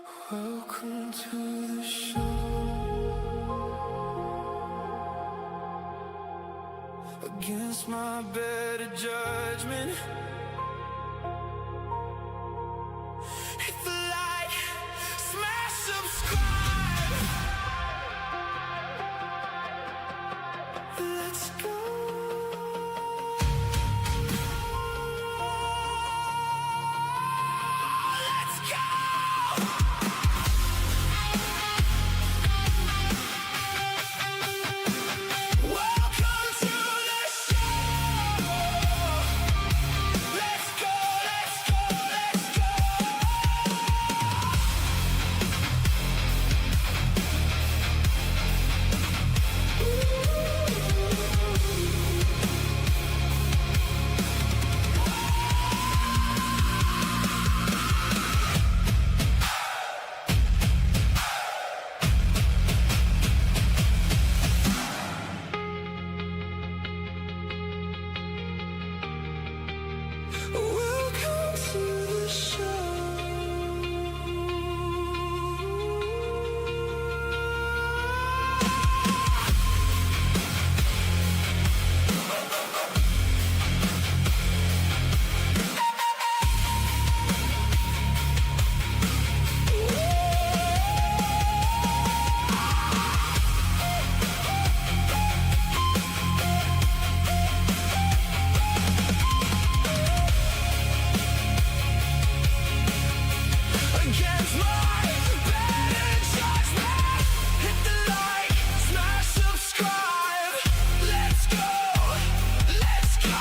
Welcome to the show. Against my better judgment, hit the like, smash subscribe. Let's go. Let's go. Welcome to the show. Let's go, let's go, let's go. Welcome to the show. Against my better judgment, hit the like, smash subscribe. Let's go, let's go.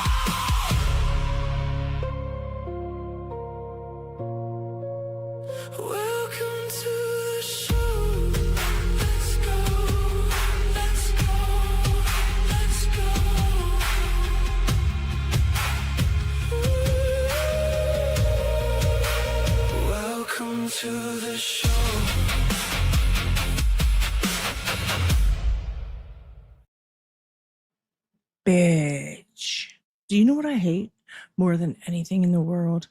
Welcome to the show. Let's go, let's go, let's go. Welcome to the show. Bitch. Do you know what I hate more than anything in the world?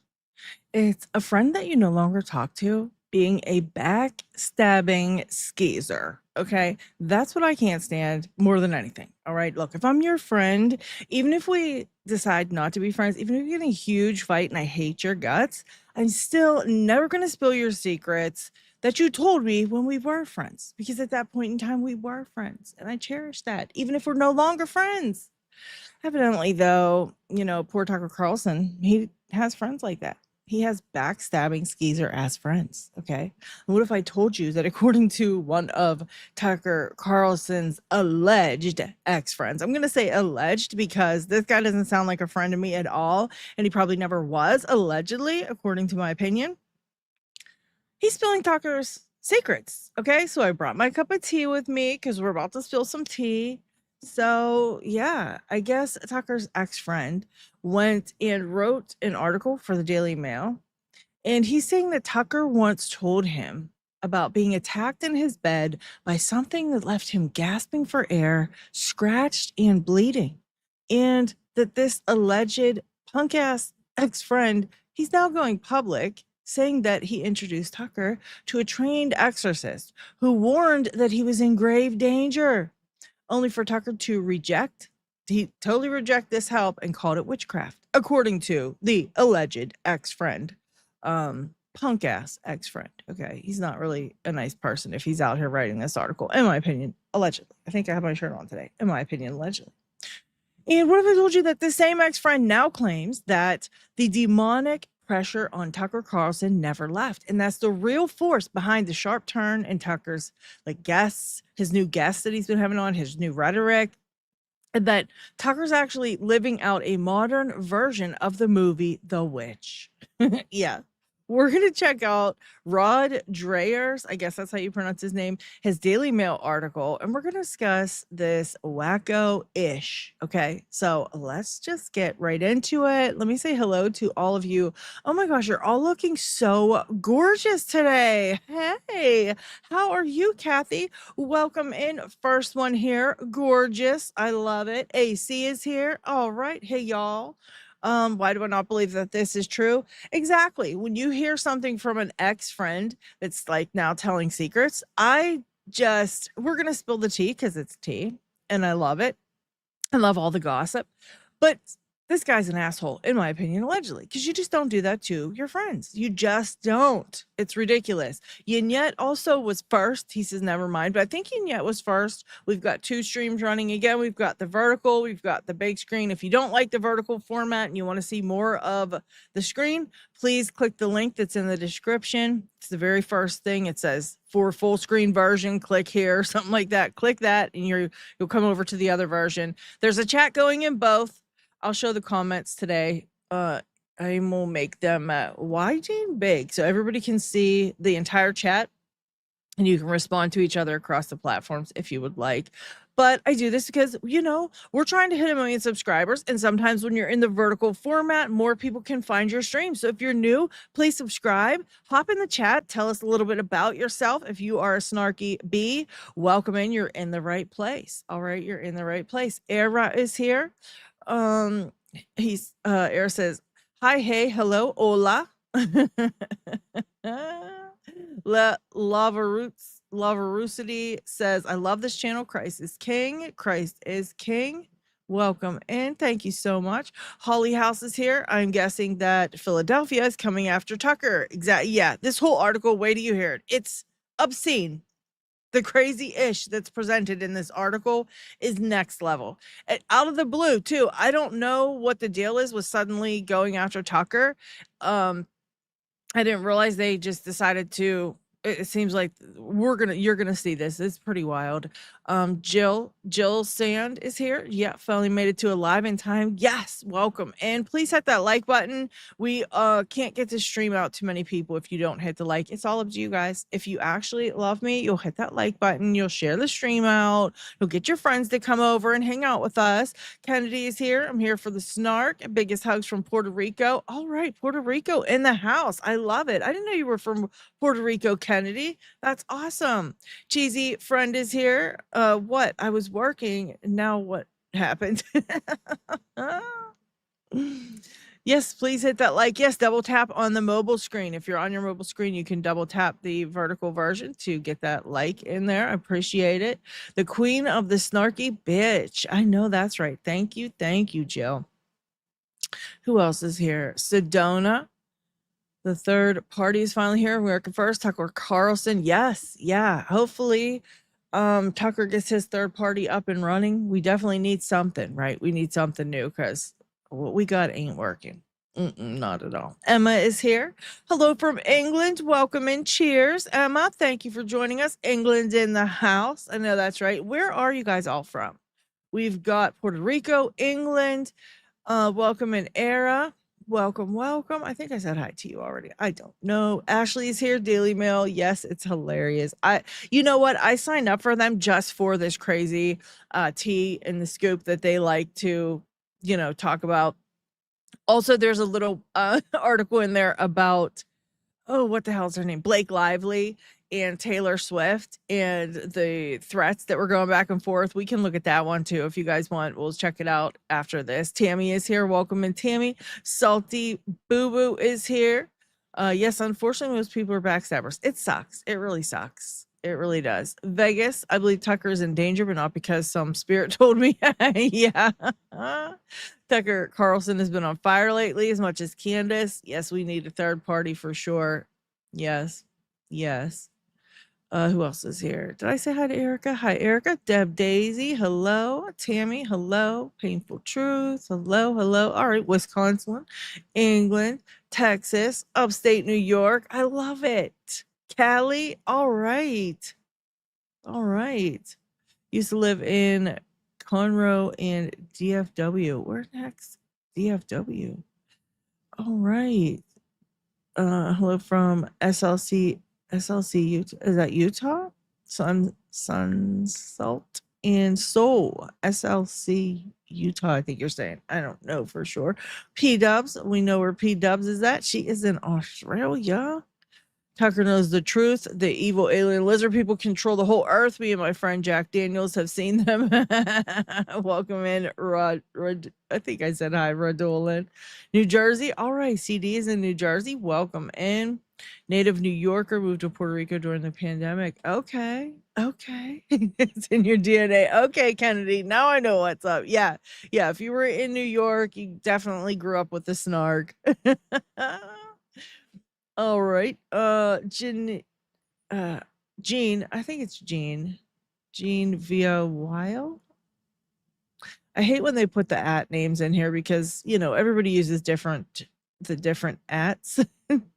It's a friend that you no longer talk to being a backstabbing skeezer. Okay. That's what I can't stand more than anything. All right. Look, if I'm your friend, even if we decide not to be friends, even if we get in a huge fight and I hate your guts, I'm still never going to spill your secrets that you told me when we were friends. Because at that point in time, we were friends. And I cherish that, even if we're no longer friends. Evidently, though, poor Tucker Carlson, he has friends like that. He has backstabbing skeezer ass friends. Okay. And what if I told you that according to one of Tucker Carlson's alleged ex-friends, I'm going to say alleged because this guy doesn't sound like a friend to me at all. And he probably never was, allegedly, according to my opinion. He's spilling Tucker's secrets. Okay. So I brought my cup of tea with me because we're about to spill some tea. So, yeah, I guess Tucker's ex-friend went and wrote an article for the Daily Mail. And he's saying that Tucker once told him about being attacked in his bed by something that left him gasping for air, scratched and bleeding. And that this alleged punk-ass ex-friend, he's now going public saying that he introduced Tucker to a trained exorcist who warned that he was in grave danger. Only for Tucker to he totally reject this help and called it witchcraft, according to the alleged ex-friend, punk ass ex-friend. Okay. He's not really a nice person if he's out here writing this article, in my opinion, allegedly. I think I have my shirt on today, in my opinion, allegedly. And what if I told you that the same ex-friend now claims that the demonic pressure on Tucker Carlson never left, and that's the real force behind the sharp turn in Tucker's guests, his new guests that he's been having on, his new rhetoric, and that Tucker's actually living out a modern version of the movie The Witch. Yeah. We're going to check out Rod Dreher's, I guess that's how you pronounce his name, his Daily Mail article, and we're going to discuss this wacko-ish. Okay, so let's just get right into it. Let me say hello to all of you. Oh my gosh, you're all looking so gorgeous today. Hey, how are you, Kathy? Welcome in. First one here. Gorgeous. I love it. AC is here. All right. Hey, y'all. Why do I not believe that this is true? Exactly. When you hear something from an ex-friend that's like now telling secrets, we're going to spill the tea because it's tea and I love it. I love all the gossip. But this guy's an asshole, in my opinion, allegedly, because you just don't do that to your friends. You just don't. It's ridiculous. Yet also was first. He says, never mind. But I think Yet was first. We've got 2 streams running again. We've got the vertical. We've got the big screen. If you don't like the vertical format and you want to see more of the screen, please click the link that's in the description. It's the very first thing. It says for full screen version, click here, something like that. Click that and you'll come over to the other version. There's a chat going in both. I'll show the comments today. I will make them wide and big so everybody can see the entire chat and you can respond to each other across the platforms if you would like. But I do this because, we're trying to hit 1 million subscribers. And sometimes when you're in the vertical format, more people can find your stream. So if you're new, please subscribe, hop in the chat, tell us a little bit about yourself. If you are a snarky bee, welcome in. You're in the right place. All right. You're in the right place. Era is here. Era says, hi, hey, hello, hola. Lavarusity says, I love this channel. Christ is king. Christ is king. Welcome in. Thank you so much. Holly House is here. I'm guessing that Philadelphia is coming after Tucker. Exactly. Yeah. This whole article, wait till you hear it. It's obscene. The crazy ish that's presented in this article is next level. And out of the blue, too. I don't know what the deal is with suddenly going after Tucker. I didn't realize they just decided to. It seems like you're gonna see this. It's pretty wild. Jill Sand is here. Yeah, finally made it to a live in time. Yes, welcome. And please hit that like button. We can't get this stream out to many people if you don't hit the like. It's all up to you guys. If you actually love me, you'll hit that like button. You'll share the stream out. You'll get your friends to come over and hang out with us. Kennedy is here. I'm here for the snark. Biggest hugs from Puerto Rico. All right, Puerto Rico in the house. I love it. I didn't know you were from Puerto Rico, Kennedy. That's awesome. Cheesy friend is here. What? I was working. Now what happened? Yes, please hit that like. Yes, double tap on the mobile screen. If you're on your mobile screen, you can double tap the vertical version to get that like in there. I appreciate it. The queen of the snarky bitch. I know that's right. Thank you. Thank you, Jill. Who else is here? Sedona. The third party is finally here. America First, Tucker Carlson. Yes, yeah. Hopefully, Tucker gets his third party up and running. We definitely need something, right? We need something new because what we got ain't working. Not at all. Emma is here. Hello from England. Welcome and cheers, Emma. Thank you for joining us. England's in the house. I know that's right. Where are you guys all from? We've got Puerto Rico, England. Welcome in Era. Welcome. I think I said hi to you already. I don't know. Ashley is here. Daily Mail. Yes, it's hilarious. You know what? I signed up for them just for this crazy tea and the scoop that they like to, talk about. Also, there's a little article in there about, what the hell's her name? Blake Lively and Taylor Swift and the threats that were going back and forth. We can look at that one too if you guys want. We'll check it out after this. Tammy is here. Welcome in, Tammy. Salty Boo Boo is here. Yes, unfortunately, most people are backstabbers. It sucks. It really sucks. It really does. Vegas, I believe Tucker is in danger, but not because some spirit told me. Yeah. Tucker Carlson has been on fire lately as much as Candace. Yes, we need a third party for sure. Yes. Who else is here? Did I say hi to Erica? Hi, Erica. Deb Daisy. Hello. Tammy. Hello. Painful Truth. Hello. All right. Wisconsin, England, Texas, upstate New York. I love it. Cali. All right. Used to live in Conroe and DFW. Where the heck's DFW? All right. Hello from SLC, Utah. Is that Utah? Sunsalt and Soul. SLC, Utah, I think you're saying. I don't know for sure. P-Dubs. We know where P-Dubs is at. She is in Australia. Tucker knows the truth. The evil alien lizard people control the whole earth. Me and my friend Jack Daniels have seen them. Welcome in, Rod. I think I said hi, Rodolin. New Jersey. All right, CD is in New Jersey. Welcome in. Native New Yorker moved to Puerto Rico during the pandemic. Okay. Okay. It's in your DNA. Okay, Kennedy. Now I know what's up. Yeah. Yeah. If you were in New York, you definitely grew up with the snark. All right. Uh Jean, I think it's Jean via Wild. I hate when they put the at names in here because, everybody uses the different ats.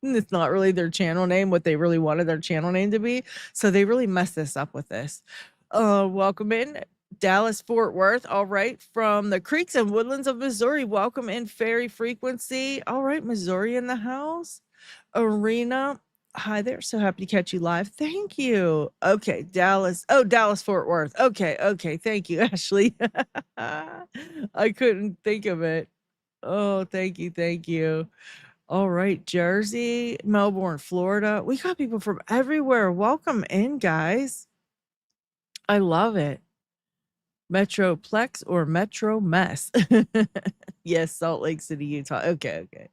It's not really their channel name, what they really wanted their channel name to be. So they really messed this up with this. Welcome in Dallas, Fort Worth. All right. From the creeks and woodlands of Missouri. Welcome in Fairy Frequency. All right. Missouri in the house. Arena. Hi there. So happy to catch you live. Thank you. Okay, Dallas. Oh, Dallas, Fort Worth. Okay, okay. Thank you, Ashley. I couldn't think of it. Oh, thank you. Thank you. All right, Jersey, Melbourne, Florida. We got people from everywhere. Welcome in, guys. I love it. Metroplex or Metro Mess. Yes, Salt Lake City, Utah. Okay, okay.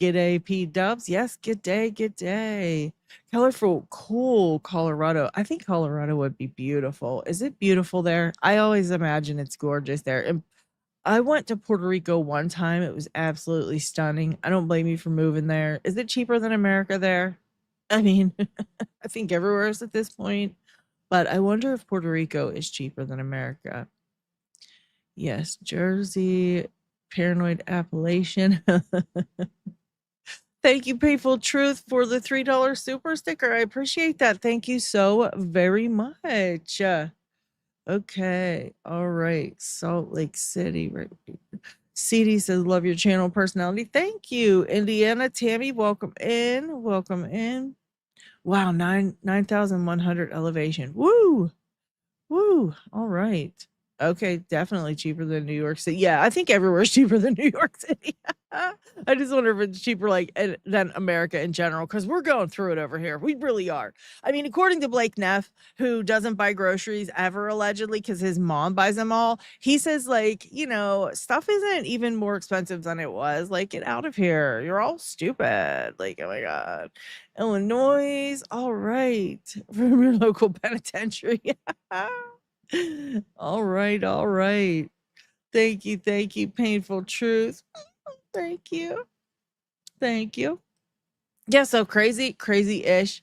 G'day, P Dubs. Yes, good day, good day. Colorful, cool Colorado. I think Colorado would be beautiful. Is it beautiful there? I always imagine it's gorgeous there. And I went to Puerto Rico one time. It was absolutely stunning. I don't blame you for moving there. Is it cheaper than America there? I mean, I think everywhere is at this point, but I wonder if Puerto Rico is cheaper than America. Yes, Jersey, paranoid Appalachian. Thank you, Painful Truth, for the $3 super sticker. I appreciate that. Thank you so very much. Okay. All right. Salt Lake City. Right. CD says, love your channel personality. Thank you. Indiana, Tammy, welcome in. Welcome in. Wow. 9,100 elevation. Woo. Woo. All right. Okay, definitely cheaper than New York City. Yeah, I think everywhere's cheaper than New York City. I just wonder if it's cheaper than America in general, because we're going through it over here. We really are. I mean, according to Blake Neff, who doesn't buy groceries ever allegedly because his mom buys them all, he says stuff isn't even more expensive than it was. Like, get out of here. You're all stupid. Like, oh my God. Illinois. All right. From your local penitentiary. All right, all right. Thank you, Painful Truth. Thank you. Thank you. Yeah, so crazy-ish.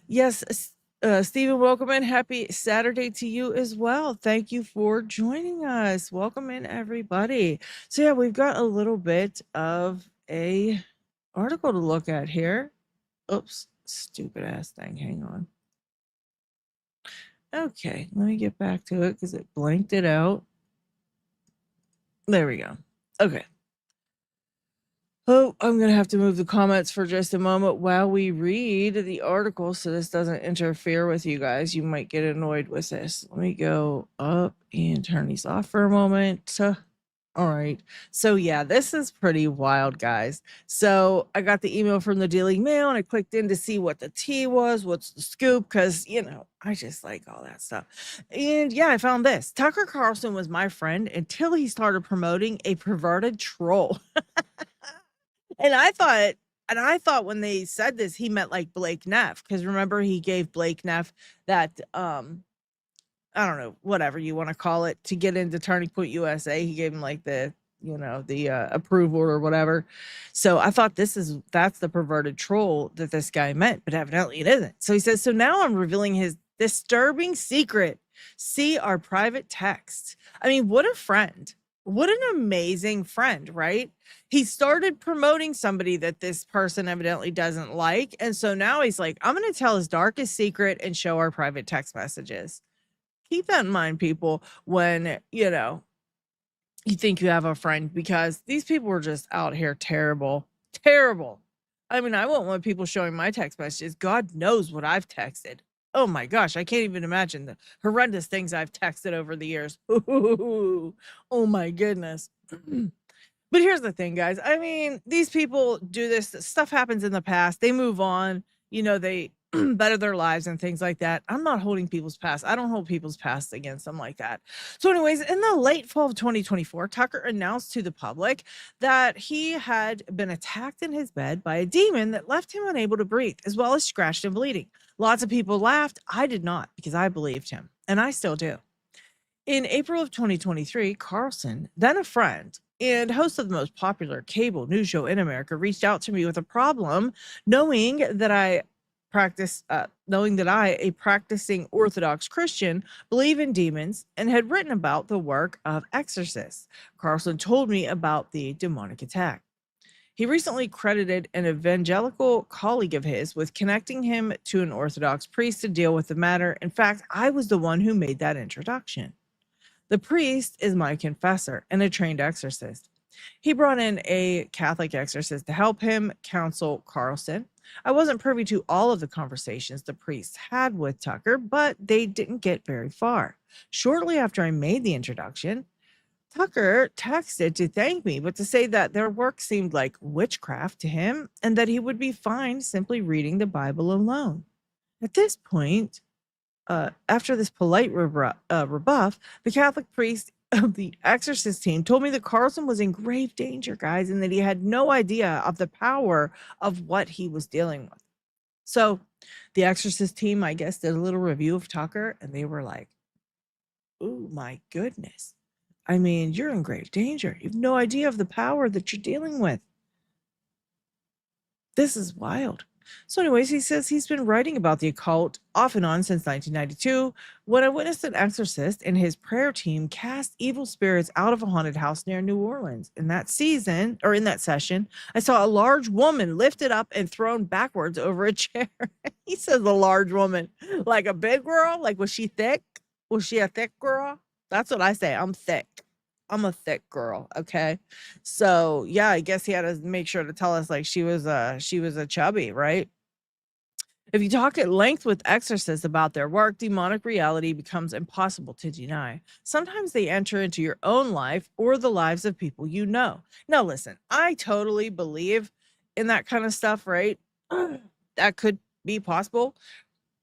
Yes, Stephen, welcome in. Happy Saturday to you as well. Thank you for joining us. Welcome in, everybody. So yeah, we've got a little bit of a article to look at here. Oops, stupid ass thing. Hang on. Okay, let me get back to it because it blanked it out. There we go. Okay. Oh, I'm going to have to move the comments for just a moment while we read the article so this doesn't interfere with you guys. You might get annoyed with this. Let me go up and turn these off for a moment. All right. So yeah, this is pretty wild, guys. So I got the email from the Daily Mail and I clicked in to see what the tea was, what's the scoop, because I just like all that stuff. And yeah, I found this. Tucker Carlson was my friend until he started promoting a perverted troll. And I thought when they said this, he meant like Blake Neff, because remember he gave Blake Neff that I don't know, whatever you want to call it, to get into Turning Point USA. He gave him like the approval or whatever. So I thought that's the perverted troll that this guy meant, but evidently it isn't. So he says, so now I'm revealing his disturbing secret. See our private text. I mean, what a friend. What an amazing friend, right? He started promoting somebody that this person evidently doesn't like. And so now he's like, I'm going to tell his darkest secret and show our private text messages. Keep that in mind, people, when, you think you have a friend, because these people are just out here terrible. Terrible. I mean, I won't want people showing my text messages. God knows what I've texted. Oh my gosh, I can't even imagine the horrendous things I've texted over the years. Ooh, oh my goodness. But here's the thing, guys. I mean, these people do this. Stuff happens in the past. They move on. they better their lives and things like that. I'm not holding people's past. I don't hold people's past against them like that. So, anyways, in the late fall of 2024, Tucker announced to the public that he had been attacked in his bed by a demon that left him unable to breathe, as well as scratched and bleeding. Lots of people laughed. I did not, because I believed him, and I still do. In April of 2023, Carlson, then a friend and host of the most popular cable news show in America, reached out to me with a problem, knowing that I a practicing Orthodox Christian, believe in demons and had written about the work of exorcists. Carlson told me about the demonic attack. He recently credited an evangelical colleague of his with connecting him to an Orthodox priest to deal with the matter. In fact, I was the one who made that introduction. The priest is my confessor and a trained exorcist. He brought in a Catholic exorcist to help him counsel Carlson. I wasn't privy to all of the conversations the priests had with Tucker, but they didn't get very far. Shortly after I made the introduction, Tucker texted to thank me, but to say that their work seemed like witchcraft to him and that he would be fine simply reading the Bible alone. At this point, after this polite rebuff, the Catholic priest of the exorcist team told me that Carlson was in grave danger, guys, and that he had no idea of the power of what he was dealing with. So the exorcist team, I guess, did a little review of Tucker, and they were like, "Oh my goodness. I mean, you're in grave danger. You have no idea of the power that you're dealing with. This is wild." So, anyways, he says he's been writing about the occult off and on since 1992 when I witnessed an exorcist and his prayer team cast evil spirits out of a haunted house near New Orleans. In that session, I saw a large woman lifted up and thrown backwards over a chair. He says a large woman, like a big girl. Like, was she thick? Was she a thick girl? That's what I say. I'm thick. I'm a thick girl. Okay. So yeah, I guess he had to make sure to tell us like she was a chubby, right? If you talk at length with exorcists about their work, demonic reality becomes impossible to deny. Sometimes they enter into your own life or the lives of people you know. Now, listen, I totally believe in that kind of stuff, right? That could be possible.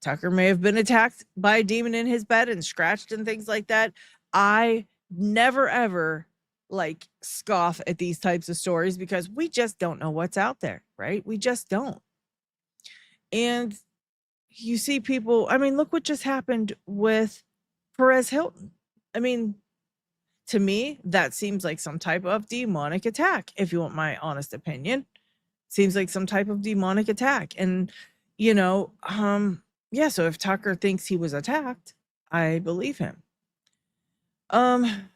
Tucker may have been attacked by a demon in his bed and scratched and things like that. I never ever like scoff at these types of stories because we just don't know what's out there, right? We just don't. And you see people, I mean, look what just happened with Perez Hilton. I mean, to me, that seems like some type of demonic attack, if you want my honest opinion. Seems like some type of demonic attack. And, yeah, so if Tucker thinks he was attacked, I believe him.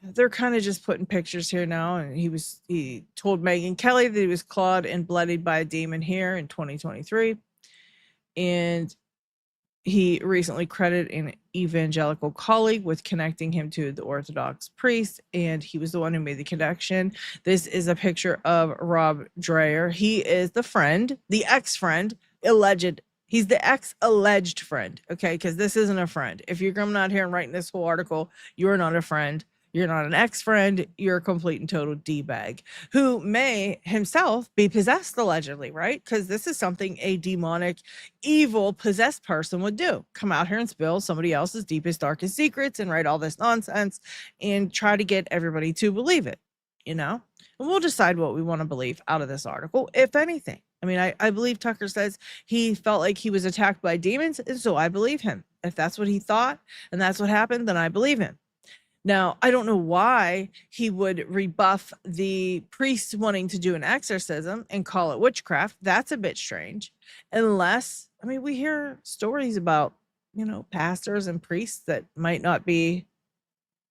They're kind of just putting pictures here now, and he told Megyn Kelly that he was clawed and bloodied by a demon here in 2023. And he recently credited an evangelical colleague with connecting him to the Orthodox priest, and he was the one who made the connection. This is a picture of Rod Dreher. He is the friend, the ex-friend, alleged. He's the ex-alleged friend, okay? Because this isn't a friend. If you're coming out here and writing this whole article, you're not a friend. You're not an ex-friend. You're a complete and total D-bag who may himself be possessed allegedly, right? Because this is something a demonic, evil, possessed person would do. Come out here and spill somebody else's deepest, darkest secrets and write all this nonsense and try to get everybody to believe it, And we'll decide what we want to believe out of this article, if anything. I mean, I believe Tucker says he felt like he was attacked by demons, and so I believe him. If that's what he thought and that's what happened, then I believe him. Now, I don't know why he would rebuff the priests wanting to do an exorcism and call it witchcraft. That's a bit strange. Unless, I mean, we hear stories about, pastors and priests that might not be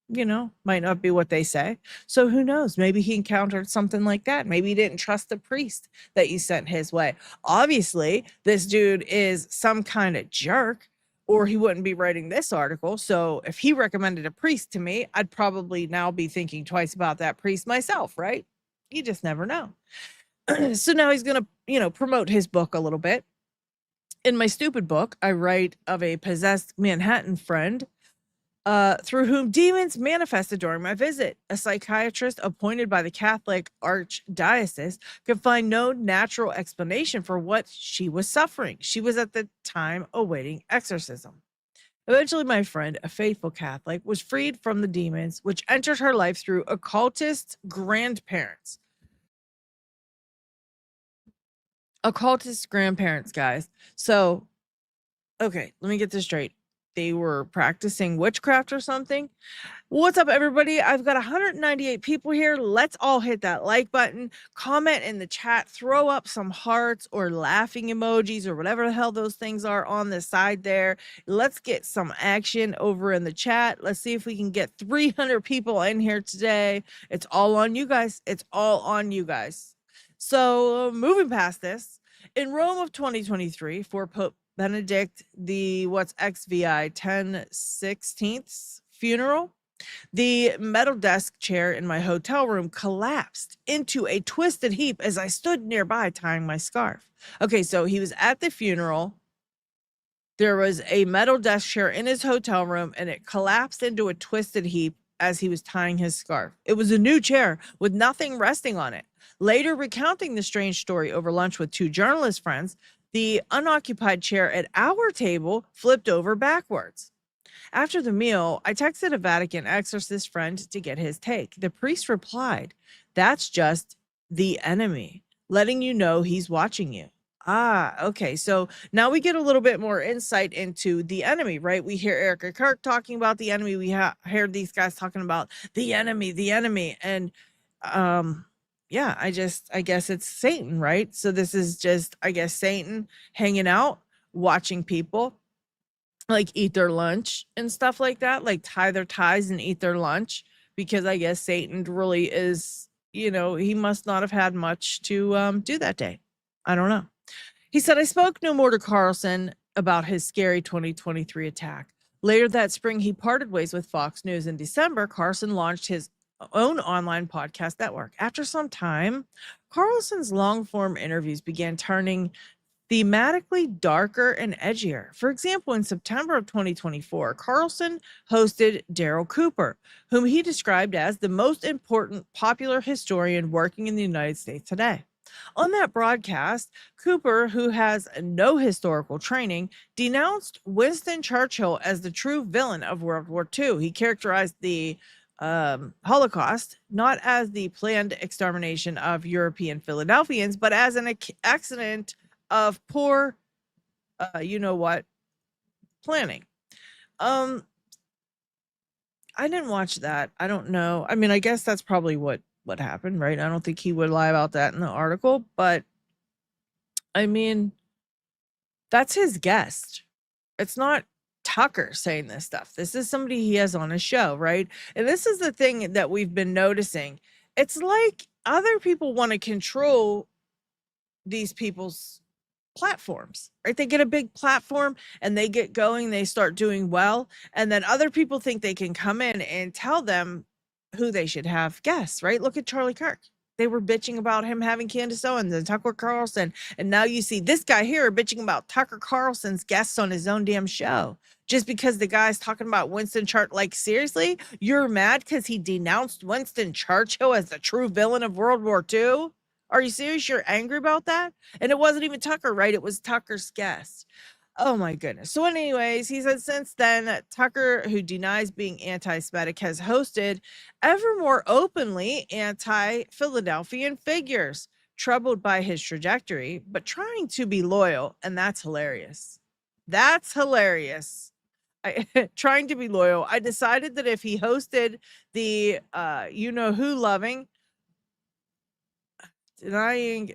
what they say. So who knows? Maybe he encountered something like that. Maybe he didn't trust the priest that you sent his way. Obviously, this dude is some kind of jerk, or he wouldn't be writing this article. So if he recommended a priest to me, I'd probably now be thinking twice about that priest myself, right? You just never know. So now he's going to, promote his book a little bit. In my stupid book, I write of a possessed Manhattan friend through whom demons manifested during my visit. A psychiatrist appointed by the Catholic Archdiocese could find no natural explanation for what she was suffering. She was at the time awaiting exorcism. Eventually, my friend, a faithful Catholic, was freed from the demons which entered her life through occultist grandparents. Occultist grandparents, guys. So, okay, let me get this straight. They were practicing witchcraft or something. What's up, everybody? I've got 198 people here. Let's all hit that like button, comment in the chat, throw up some hearts or laughing emojis or whatever the hell those things are on the side there. Let's get some action over in the chat. Let's see if we can get 300 people in here today. It's all on you guys. It's all on you guys. So, moving past this, in Rome of 2023, for Pope Benedict the what's XVI 10/16th funeral, the metal desk chair in my hotel room collapsed into a twisted heap as I stood nearby tying my scarf. Okay, so he was at the funeral. There was a metal desk chair in his hotel room and it collapsed into a twisted heap as he was tying his scarf. It was a new chair with nothing resting on it. Later, recounting the strange story over lunch with two journalist friends, the unoccupied chair at our table flipped over backwards. After the meal, I texted a Vatican exorcist friend to get his take. The priest replied, "That's just the enemy, letting you know he's watching you." Ah, okay. So now we get a little bit more insight into the enemy, right? We hear Erica Kirk talking about the enemy. We heard these guys talking about the enemy. And yeah, I guess it's Satan, right? So this is just, I guess, Satan hanging out, watching people like eat their lunch and stuff like that, like tie their ties and eat their lunch, because I guess Satan really is, he must not have had much to do that day. I don't know. He said, I spoke no more to Carlson about his scary 2023 attack. Later that spring, he parted ways with Fox News. In December, Carlson launched his own online podcast network. After some time, Carlson's long-form interviews began turning thematically darker and edgier. For example, in September of 2024, Carlson hosted Daryl Cooper, whom he described as the most important popular historian working in the United States today. On that broadcast, Cooper, who has no historical training, denounced Winston Churchill as the true villain of World War II. He characterized the Holocaust not as the planned extermination of European Philadelphians, but as an accident of poor, planning. I didn't watch that. I don't know. I mean, I guess that's probably what happened, right? I don't think he would lie about that in the article, but I mean, that's his guest. It's not Tucker saying this stuff. This is somebody he has on his show, right? And this is the thing that we've been noticing. It's like other people want to control these people's platforms, right? They get a big platform and they get going, they start doing well, and then other people think they can come in and tell them who they should have guests, right? Look at Charlie Kirk. They were bitching about him having Candace Owens and Tucker Carlson, and now you see this guy here bitching about Tucker Carlson's guests on his own damn show just because the guy's talking about Winston Churchill. Like, seriously, you're mad because he denounced Winston Churchill as the true villain of World War II? Are you serious? You're angry about that? And it wasn't even Tucker, right? It was Tucker's guest. Oh my goodness. So anyways, he said since then, Tucker, who denies being anti-Semitic, has hosted ever more openly anti-Philadelphian figures, troubled by his trajectory, but trying to be loyal. And that's hilarious. That's hilarious. Trying to be loyal. I decided that if he hosted the you-know-who loving, denying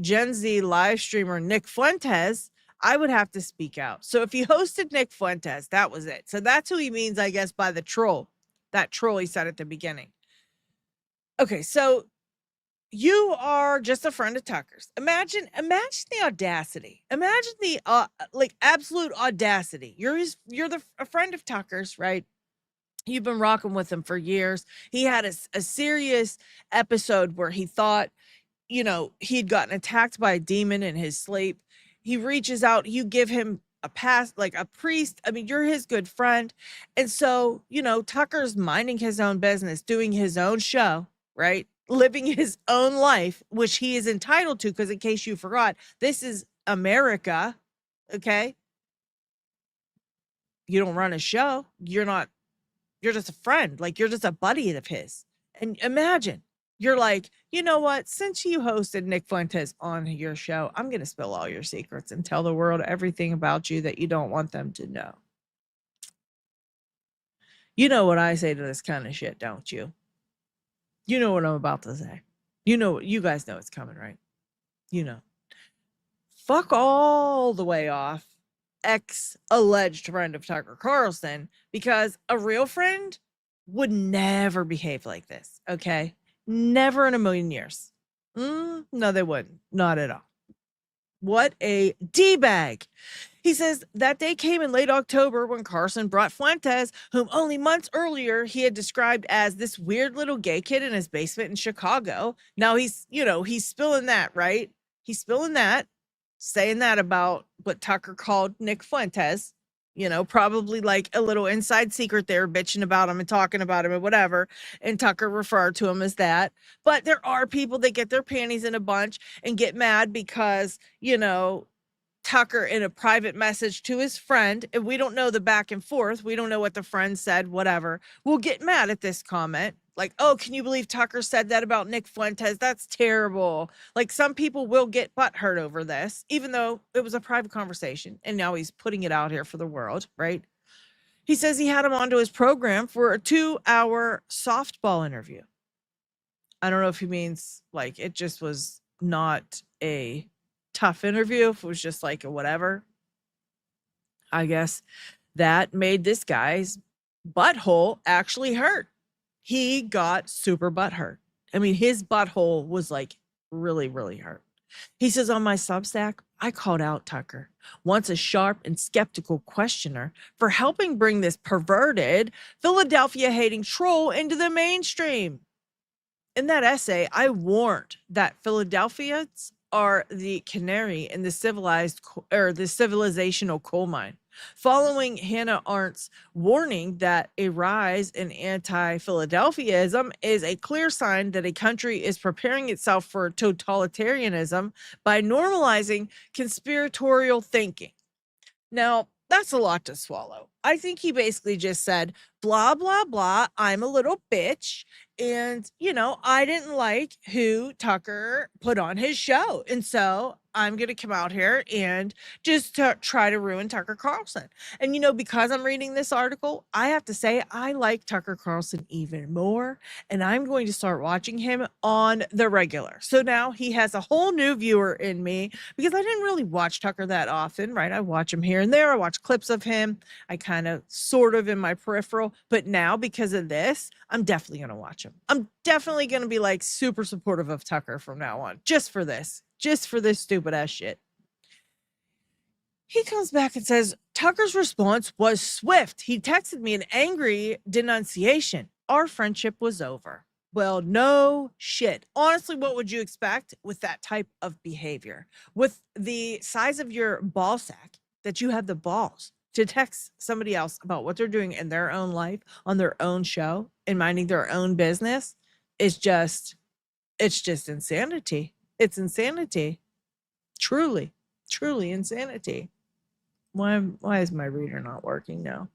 Gen Z live streamer Nick Fuentes, I would have to speak out. So if he hosted Nick Fuentes, that was it. So that's who he means, I guess, by the troll. That troll he said at the beginning. Okay, so you are just a friend of Tucker's. Imagine the audacity. Imagine the absolute audacity. You're a friend of Tucker's, right? You've been rocking with him for years. He had a serious episode where he thought, he'd gotten attacked by a demon in his sleep. He reaches out, you give him a priest. I mean, you're his good friend. And so, Tucker's minding his own business, doing his own show, right? Living his own life, which he is entitled to, because in case you forgot, this is America. Okay. You don't run a show. You're just a friend. Like, you're just a buddy of his. And imagine you're like, you know what? Since you hosted Nick Fuentes on your show, I'm going to spill all your secrets and tell the world everything about you that you don't want them to know. You know what I say to this kind of shit, don't you? You know what I'm about to say. You guys know it's coming, right? Fuck all the way off alleged friend of Tucker Carlson, because a real friend would never behave like this. Okay. Never in a million years. No, they wouldn't. Not at all. What a D-bag. He says that day came in late October when Carlson brought Fuentes, whom only months earlier he had described as this weird little gay kid in his basement in Chicago. Now he's spilling that, right? He's spilling that, saying that about what Tucker called Nick Fuentes. Probably like a little inside secret there, bitching about him and talking about him and whatever. And Tucker referred to him as that. But there are people that get their panties in a bunch and get mad because, Tucker, in a private message to his friend, and we don't know the back and forth, we don't know what the friend said, whatever, will get mad at this comment. Like, oh, can you believe Tucker said that about Nick Fuentes? That's terrible. Like, some people will get butthurt over this, even though it was a private conversation, and now he's putting it out here for the world, right? He says he had him onto his program for a 2-hour softball interview. I don't know if he means like it just was not a tough interview, if it was just like a whatever. I guess that made this guy's butthole actually hurt. He got super butthurt. I mean, his butthole was like really, really hurt. He says, on my Substack, I called out Tucker, once a sharp and skeptical questioner, for helping bring this perverted, Philadelphia-hating troll into the mainstream. In that essay, I warned that Philadelphians are the canary in the civilizational coal mine. Following Hannah Arendt's warning that a rise in anti-Philadelphianism is a clear sign that a country is preparing itself for totalitarianism by normalizing conspiratorial thinking. Now, that's a lot to swallow. I think he basically just said, blah, blah, blah, I'm a little bitch. And, I didn't like who Tucker put on his show. And so I'm going to come out here and just try to ruin Tucker Carlson. And, because I'm reading this article, I have to say I like Tucker Carlson even more. And I'm going to start watching him on the regular. So now he has a whole new viewer in me, because I didn't really watch Tucker that often, right? I watch him here and there. I watch clips of him. I kind of sort of in my peripheral. But now, because of this, I'm definitely going to watch him. I'm definitely going to be like super supportive of Tucker from now on, just for this stupid ass shit. He comes back and says, Tucker's response was swift. He texted me an angry denunciation. Our friendship was over. Well, no shit. Honestly, what would you expect with that type of behavior? With the size of your ball sack, that you have the balls to text somebody else about what they're doing in their own life, on their own show, and minding their own business, it's just insanity. It's insanity. Truly insanity. Why is my reader not working now?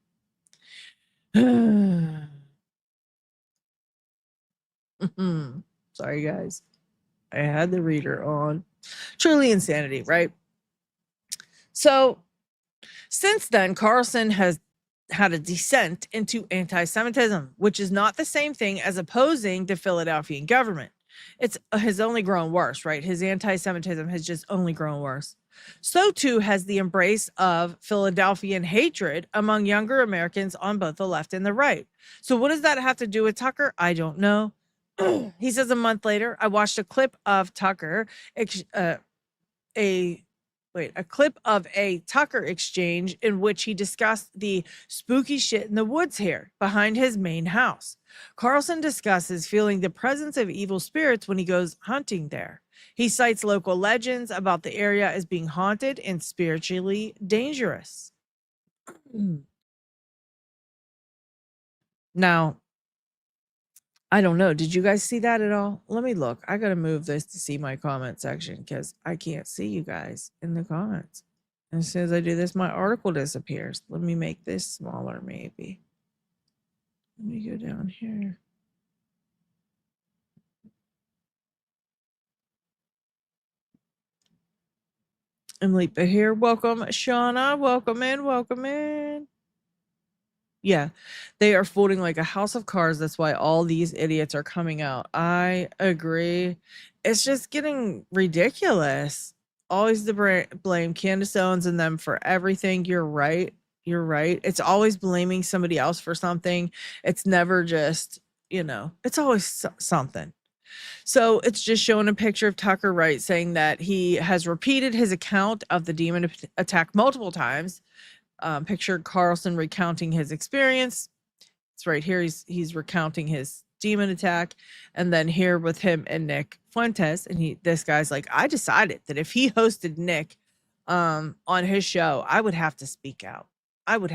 Sorry, guys. I had the reader on. Truly insanity, right? So since then, Carlson has had a descent into anti-Semitism, which is not the same thing as opposing the Philadelphian government. It has only grown worse, right? His anti-Semitism has just only grown worse. So too has the embrace of Philadelphian hatred among younger Americans on both the left and the right. So what does that have to do with Tucker? I don't know. He says a month later, I watched a clip of Tucker, a clip of a Tucker exchange in which he discussed the spooky shit in the woods here behind his main house. Carlson discusses feeling the presence of evil spirits when he goes hunting there. He cites local legends about the area as being haunted and spiritually dangerous. Now, I don't know. Did you guys see that at all? Let me look. I got to move this to see my comment section because I can't see you guys in the comments. As soon as I do this, my article disappears. Let me make this smaller, maybe. Let me go down here. Emily here. Welcome, Shauna. Welcome in. Welcome in. Yeah, they are folding like a house of cards. That's why all these idiots are coming out. I agree. It's just getting ridiculous. Always the blame Candace Owens and them for everything. You're right. You're right. It's always blaming somebody else for something. It's never just, it's always something. So it's just showing a picture of Tucker, right, saying that he has repeated his account of the demon attack multiple times. Picture Carlson recounting his experience. It's right here. He's recounting his demon attack, and then here with him and Nick Fuentes, and this guy's like, I decided that if he hosted Nick on his show, I would have to speak out. I would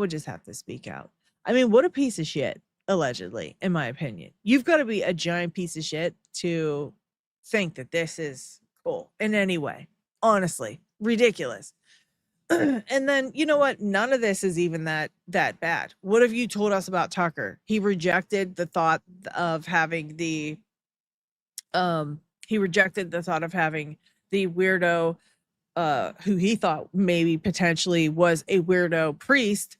just have to speak out. I mean, what a piece of shit, allegedly, in my opinion. You've got to be a giant piece of shit to think that this is cool in any way. Honestly, ridiculous. And then, you know what? None of this is even that bad. What have you told us about Tucker? He rejected the thought of having the weirdo who he thought maybe potentially was a weirdo priest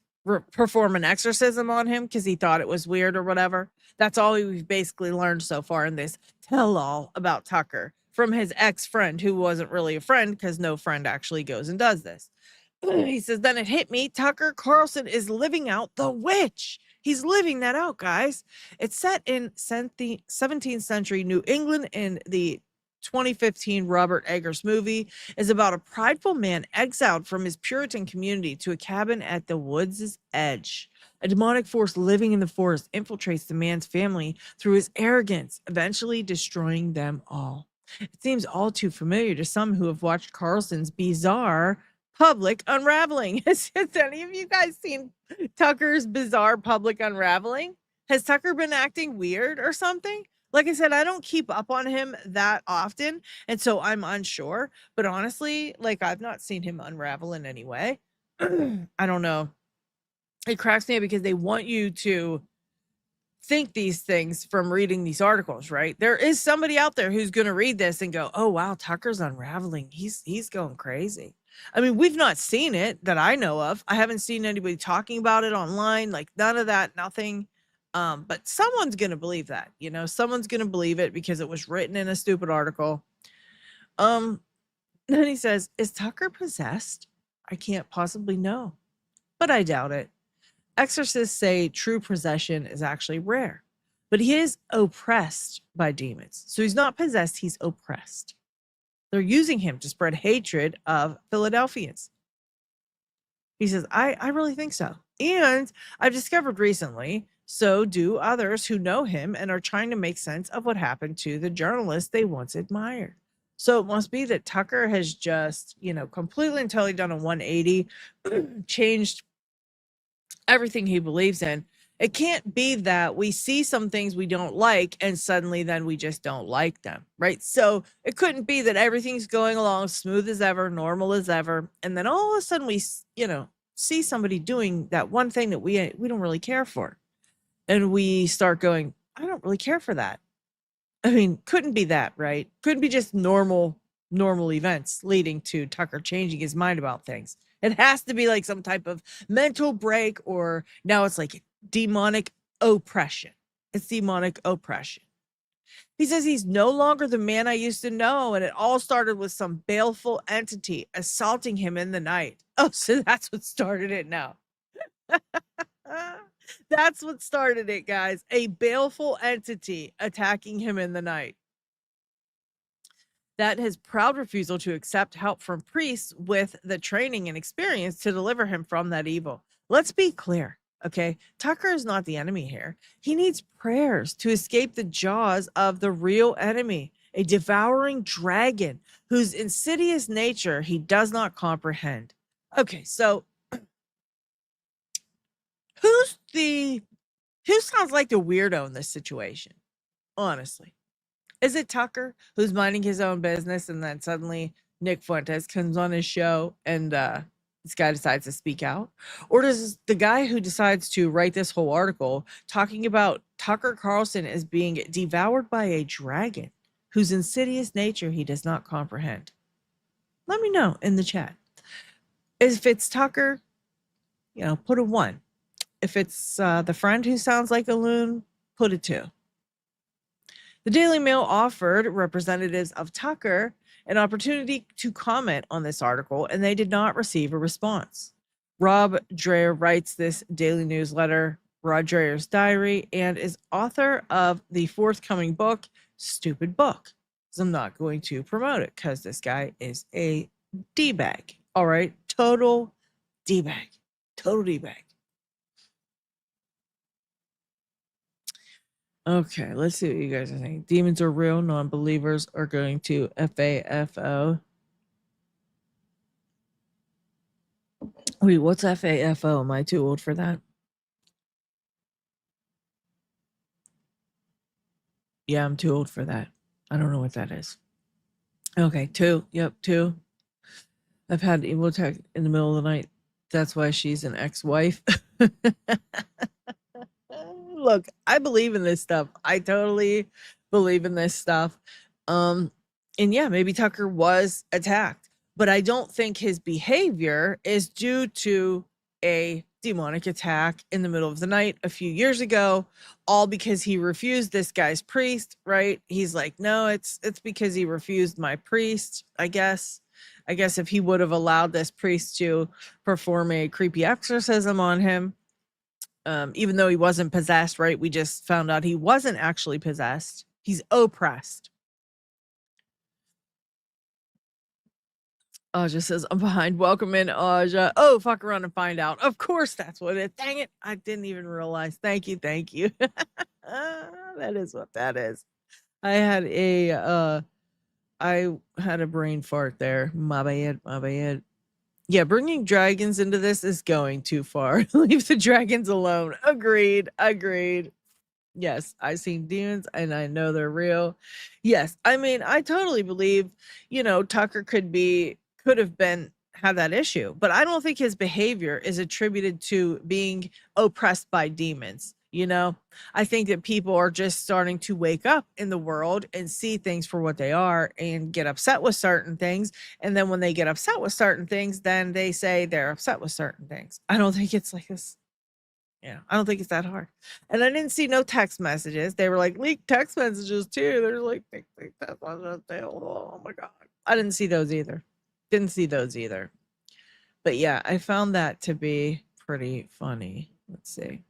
perform an exorcism on him because he thought it was weird or whatever. That's all we've basically learned so far in this tell-all about Tucker from his ex-friend, who wasn't really a friend because no friend actually goes and does this. He says, then it hit me. Tucker Carlson is living out the witch. He's living that out, guys. It's set in 17th century New England, in the 2015 Robert Eggers movie is about a prideful man exiled from his Puritan community to a cabin at the woods' edge. A demonic force living in the forest infiltrates the man's family through his arrogance, eventually destroying them all. It seems all too familiar to some who have watched Carlson's bizarre public unraveling. Has any of you guys seen Tucker's bizarre public unraveling? Has Tucker been acting weird or something? Like I said, I don't keep up on him that often, and so I'm unsure. But honestly, like, I've not seen him unravel in any way. I don't know. It cracks me up because they want you to think these things from reading these articles, right? There is somebody out there who's going to read this and go, oh, wow, Tucker's unraveling. He's going crazy. I mean, we've not seen it that I know of. I haven't seen anybody talking about it online, like none of that, nothing. But someone's going to believe that, someone's going to believe it because it was written in a stupid article. Then he says, is Tucker possessed? I can't possibly know, but I doubt it. Exorcists say true possession is actually rare, but he is oppressed by demons. So he's not possessed, he's oppressed. They're using him to spread hatred of Philadelphians. He says, I really think so. And I've discovered recently, so do others who know him and are trying to make sense of what happened to the journalist they once admired. So it must be that Tucker has just, completely and totally done a 180, changed everything he believes in. It can't be that we see some things we don't like and suddenly then we just don't like them, right? So it couldn't be that everything's going along smooth as ever, normal as ever, and then all of a sudden we, see somebody doing that one thing that we don't really care for. And we start going, I don't really care for that. I mean, couldn't be that, right? Couldn't be just normal events leading to Tucker changing his mind about things. It has to be like some type of mental break, or now it's like demonic oppression. It's demonic oppression. He says he's no longer the man I used to know, and it all started with some baleful entity assaulting him in the night. Oh, so that's what started it now. That's what started it, guys. A baleful entity attacking him in the night. That his proud refusal to accept help from priests with the training and experience to deliver him from that evil. Let's be clear, okay? Tucker is not the enemy here. He needs prayers to escape the jaws of the real enemy. a devouring dragon whose insidious nature he does not comprehend. Okay, so who sounds like the weirdo in this situation? Honestly. Is it Tucker who's minding his own business and then suddenly Nick Fuentes comes on his show and this guy decides to speak out? Or does the guy who decides to write this whole article talking about Tucker Carlson as being devoured by a dragon whose insidious nature he does not comprehend? Let me know in the chat. If it's Tucker, put a 1. If it's the friend who sounds like a loon, put a 2. The Daily Mail offered representatives of Tucker an opportunity to comment on this article, and they did not receive a response. Rod Dreher writes this daily newsletter, Rod Dreher's Diary, and is author of the forthcoming book, Stupid Book. So I'm not going to promote it because this guy is a D-bag. All right, total D-bag. Total D-bag. Okay, let's see what you guys are saying. Demons are real. Non-believers are going to FAFO. Wait, what's FAFO? Am I too old for that? Yeah, I'm too old for that. I don't know what that is. Okay, 2. Yep, 2. I've had evil attack in the middle of the night. That's why she's an ex-wife. Look, I believe in this stuff. I totally believe in this stuff. And yeah, maybe Tucker was attacked, but I don't think his behavior is due to a demonic attack in the middle of the night a few years ago, all because he refused this guy's priest, right? He's like, no, it's because he refused my priest, I guess. I guess if he would have allowed this priest to perform a creepy exorcism on him, even though he wasn't possessed, right? We just found out he wasn't actually possessed. He's oppressed. Aja says, I'm behind. Welcome in, Aja. Oh, fuck around and find out. Of course that's what it is. Dang it. I didn't even realize. Thank you. That is what that is. I had a brain fart there. My bad. Yeah, bringing dragons into this is going too far. Leave the dragons alone. Agreed. Yes, I've seen demons and I know they're real. Yes, I mean, I totally believe, Tucker could have had that issue, but I don't think his behavior is attributed to being oppressed by demons. I think that people are just starting to wake up in the world and see things for what they are and get upset with certain things. And then when they get upset with certain things, then they say they're upset with certain things. I don't think it's like this. Yeah, I don't think it's that hard. And I didn't see no text messages. They were like leaked text messages too. There's like text messages. Oh my God. I didn't see those either. But yeah, I found that to be pretty funny. Let's see.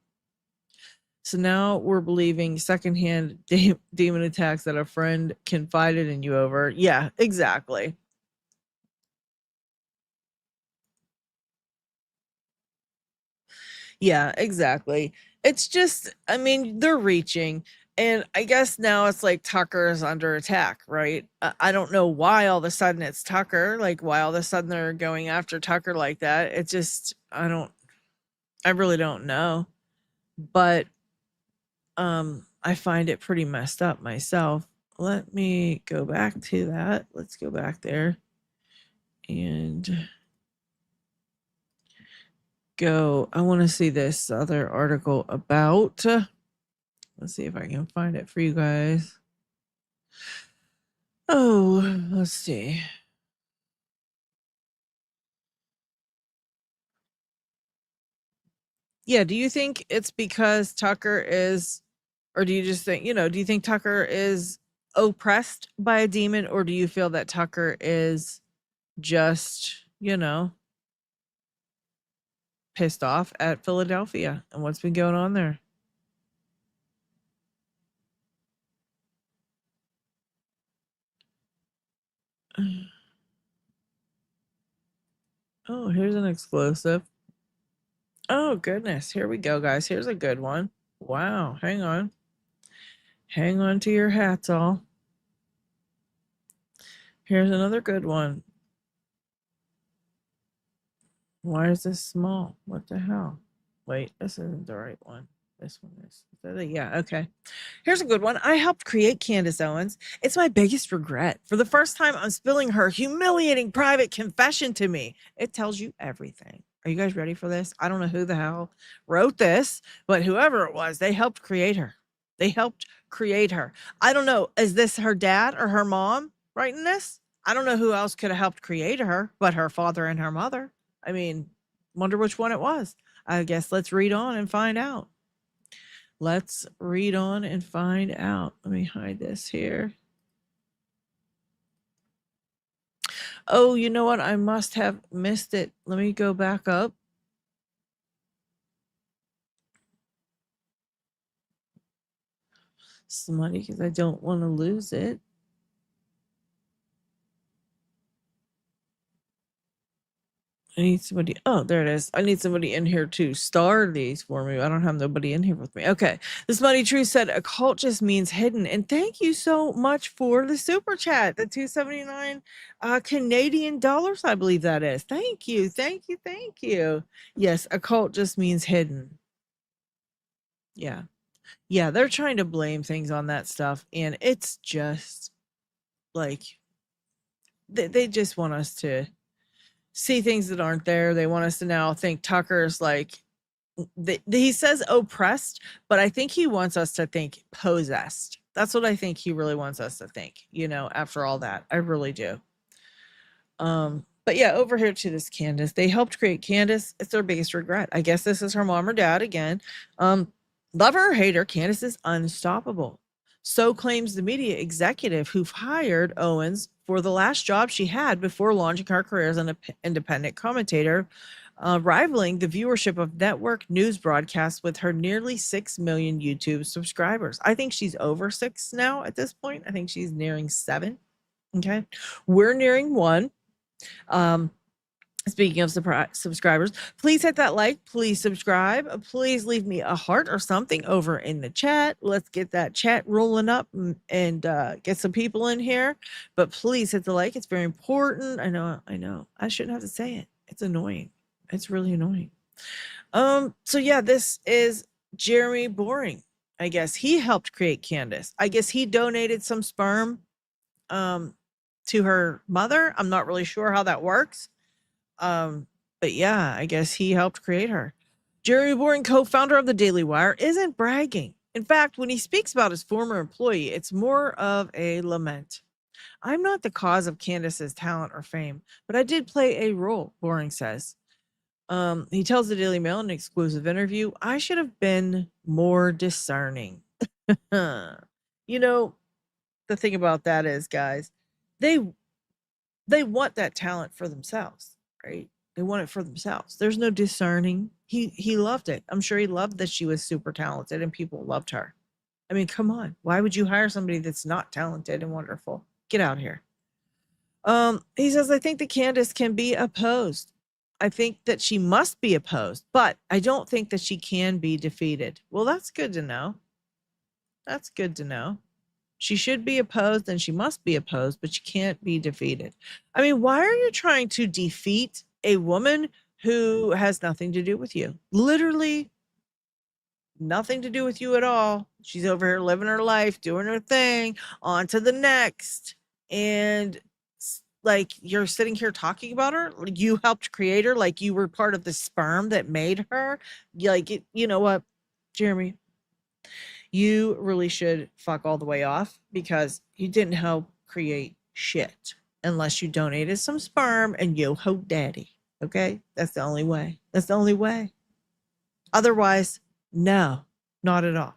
So now we're believing secondhand demon attacks that a friend confided in you over. Yeah, exactly. Yeah, exactly. It's just, I mean, they're reaching. And I guess now it's like Tucker is under attack, right? I don't know why all of a sudden it's Tucker. Like, why all of a sudden they're going after Tucker like that. It just, I really don't know. But I find it pretty messed up myself. Let me go back to that. Let's go back there and go. I want to see this other article about. Let's see if I can find it for you guys. Oh, let's see. Yeah, do you think it's because Tucker is, or do you just think, do you think Tucker is oppressed by a demon, or do you feel that Tucker is just, pissed off at Philadelphia and what's been going on there? Oh, here's an exclusive. Oh, goodness. Here we go, guys. Here's a good one. Wow. Hang on. Hang on to your hats all. Here's another good one. Why is this small? What the hell? Wait, this isn't the right one. This one is. Yeah, okay. Here's a good one. I helped create Candace Owens. It's my biggest regret. For the first time, I'm spilling her humiliating private confession to me. It tells you everything. Are you guys ready for this? I don't know who the hell wrote this, but whoever it was, they helped create her. They helped create her. I don't know. Is this her dad or her mom writing this? I don't know who else could have helped create her but her father and her mother. I mean, wonder which one it was. I guess let's read on and find out. Let's read on and find out. Let me hide this here. Oh, you know what? I must have missed it. Let me go back up. Somebody, because I don't want to lose it. I need somebody. Oh, there it is. I need somebody in here to star these for me. I don't have nobody in here with me. Okay. This Money True said occult just means hidden. And thank you so much for the super chat. The 279 Canadian dollars, I believe that is. Thank you. Thank you. Thank you. Yes, occult just means hidden. Yeah. Yeah, they're trying to blame things on that stuff. And it's just like they just want us to see things that aren't there. They want us to now think Tucker's like he says oppressed, but I think he wants us to think possessed. That's what I think he really wants us to think, after all that. I really do. But yeah, over here to this Candace. They helped create Candace. It's their biggest regret. I guess this is her mom or dad again. Love her or hate her, Candace is unstoppable. So claims the media executive who hired Owens for the last job she had before launching her career as an independent commentator, rivaling the viewership of network news broadcasts with her nearly 6 million YouTube subscribers. I think she's over 6 now at this point. I think she's nearing 7. Okay. We're nearing 1. Speaking of subscribers, please hit that like, please subscribe, please leave me a heart or something over in the chat. Let's get that chat rolling up and get some people in here. But please hit the like. It's very important. I know. I shouldn't have to say it. It's annoying. It's really annoying. So yeah, this is Jeremy Boring. I guess he helped create Candace. I guess he donated some sperm to her mother. I'm not really sure how that works. But yeah, I guess he helped create her. Jeremy Boring, co-founder of the Daily Wire, isn't bragging. In fact, when he speaks about his former employee, it's more of a lament. I'm not the cause of Candace's talent or fame, but I did play a role, Boring says. He tells the Daily Mail in an exclusive interview, I should have been more discerning. The thing about that is, guys, they want that talent for themselves. Right? They want it for themselves. There's no discerning. He loved it. I'm sure he loved that she was super talented and people loved her. I mean, come on. Why would you hire somebody that's not talented and wonderful? Get out here. He says, I think that Candace can be opposed. I think that she must be opposed, but I don't think that she can be defeated. Well, that's good to know. That's good to know. She should be opposed and she must be opposed, but she can't be defeated. I mean, why are you trying to defeat a woman who has nothing to do with you? Literally nothing to do with you at all. She's over here living her life, doing her thing, on to the next. And like you're sitting here talking about her, like you helped create her, like you were part of the sperm that made her. Like, you know what, Jeremy? You really should fuck all the way off because you didn't help create shit unless you donated some sperm and yo ho daddy. Okay? That's the only way. That's the only way. Otherwise, no, not at all.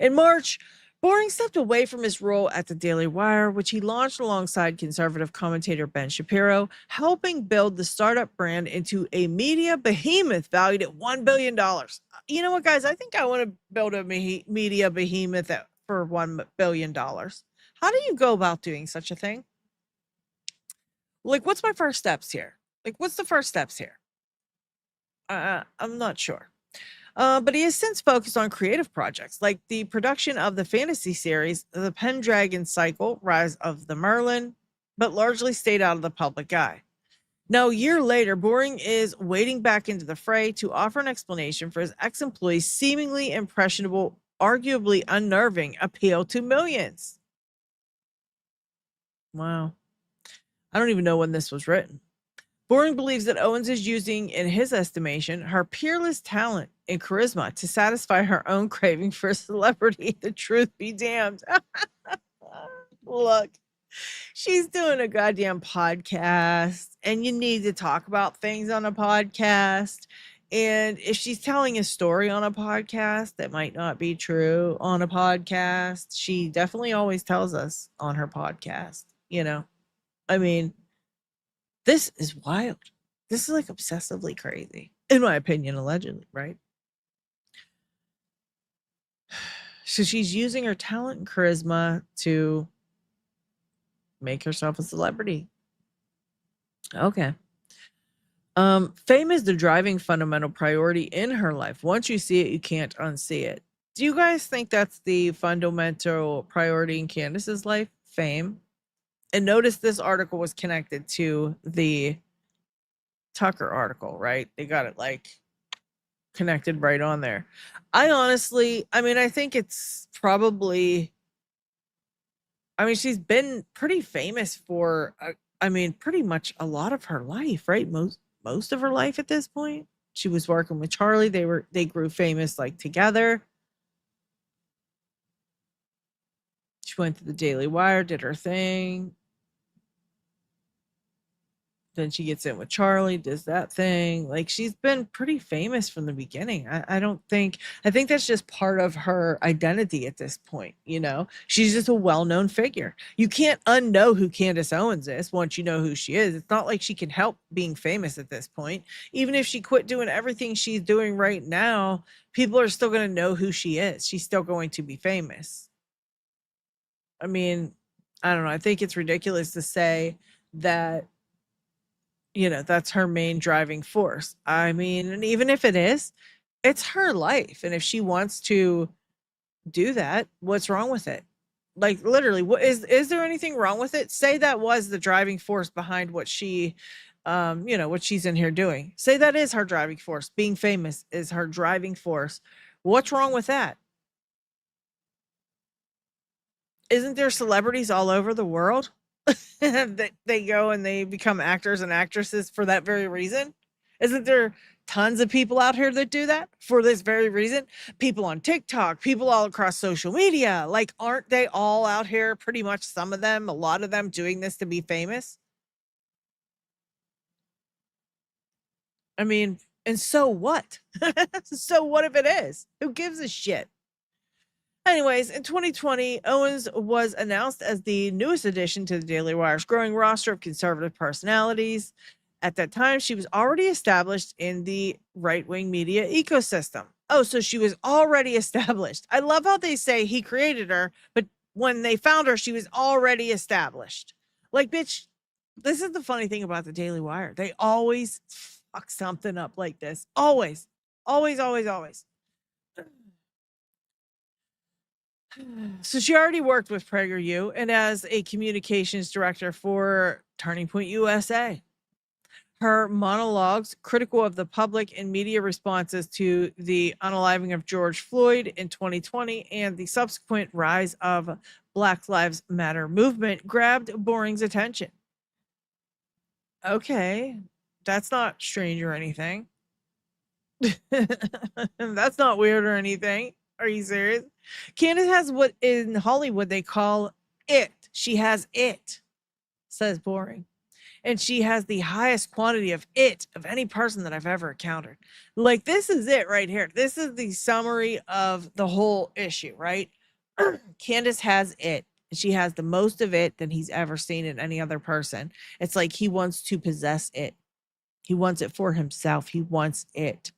In March, Boring stepped away from his role at the Daily Wire, which he launched alongside conservative commentator Ben Shapiro, helping build the startup brand into a media behemoth valued at $1 billion. You know what, guys? I think I want to build a media behemoth for $1 billion. How do you go about doing such a thing? Like, what's my first steps here? Like, what's the first steps here? I'm not sure. But he has since focused on creative projects like the production of the fantasy series, The Pendragon Cycle, Rise of the Merlin, but largely stayed out of the public eye. Now, a year later, Boring is wading back into the fray to offer an explanation for his ex employee's seemingly impressionable, arguably unnerving appeal to millions. Wow. I don't even know when this was written. Boring believes that Owens is using, in his estimation, her peerless talent and charisma to satisfy her own craving for celebrity. The truth be damned. Look, she's doing a goddamn podcast, and you need to talk about things on a podcast. And if she's telling a story on a podcast that might not be true on a podcast, she definitely always tells us on her podcast, you know? I mean, this is wild. This is like obsessively crazy, in my opinion, allegedly, right? So she's using her talent and charisma to make herself a celebrity. Okay. Fame is the driving fundamental priority in her life. Once you see it, you can't unsee it. Do you guys think that's the fundamental priority in Candace's life? Fame? And notice this article was connected to the Tucker article, right? They got it like connected right on there. I think it's probably, she's been pretty famous for, pretty much a lot of her life, right? Most of her life at this point. She was working with Charlie. They grew famous like together. She went to the Daily Wire, did her thing. Then she gets in with Charlie, does that thing. Like, she's been pretty famous from the beginning. I think that's just part of her identity at this point. She's just a well-known figure. You can't unknow who Candace Owens is once you know who she is. It's not like she can help being famous at this point. Even if she quit doing everything she's doing right now, people are still going to know who she is. She's still going to be famous. I don't know. I think it's ridiculous to say that that's her main driving force. And even if it is, it's her life. And if she wants to do that, what's wrong with it? Like, literally, is there anything wrong with it? Say that was the driving force behind what she, what she's in here doing. Say that is her driving force. Being famous is her driving force. What's wrong with that? Isn't there celebrities all over the world that they go and they become actors and actresses for that very reason? Isn't there tons of people out here that do that for this very reason? People on TikTok, people all across social media. Like, aren't they all out here, pretty much some of them, a lot of them, doing this to be famous? And so what? So what if it is? Who gives a shit? Anyways, in 2020, Owens was announced as the newest addition to the Daily Wire's growing roster of conservative personalities. At that time, she was already established in the right-wing media ecosystem. Oh, so she was already established. I love how they say he created her, but when they found her, she was already established. Like, bitch, this is the funny thing about the Daily Wire. They always fuck something up like this. Always. Always, always, always. So she already worked with PragerU and as a communications director for Turning Point USA. Her monologues, critical of the public and media responses to the unaliving of George Floyd in 2020 and the subsequent rise of Black Lives Matter movement, grabbed Boring's attention. Okay, that's not strange or anything. That's not weird or anything. Are you serious? Candace has what in Hollywood they call it. She has it, says Boring. And she has the highest quantity of it of any person that I've ever encountered. Like, this is it right here. This is the summary of the whole issue, right? Candace has it. She has the most of it than he's ever seen in any other person. It's like he wants to possess it. He wants it for himself. He wants it.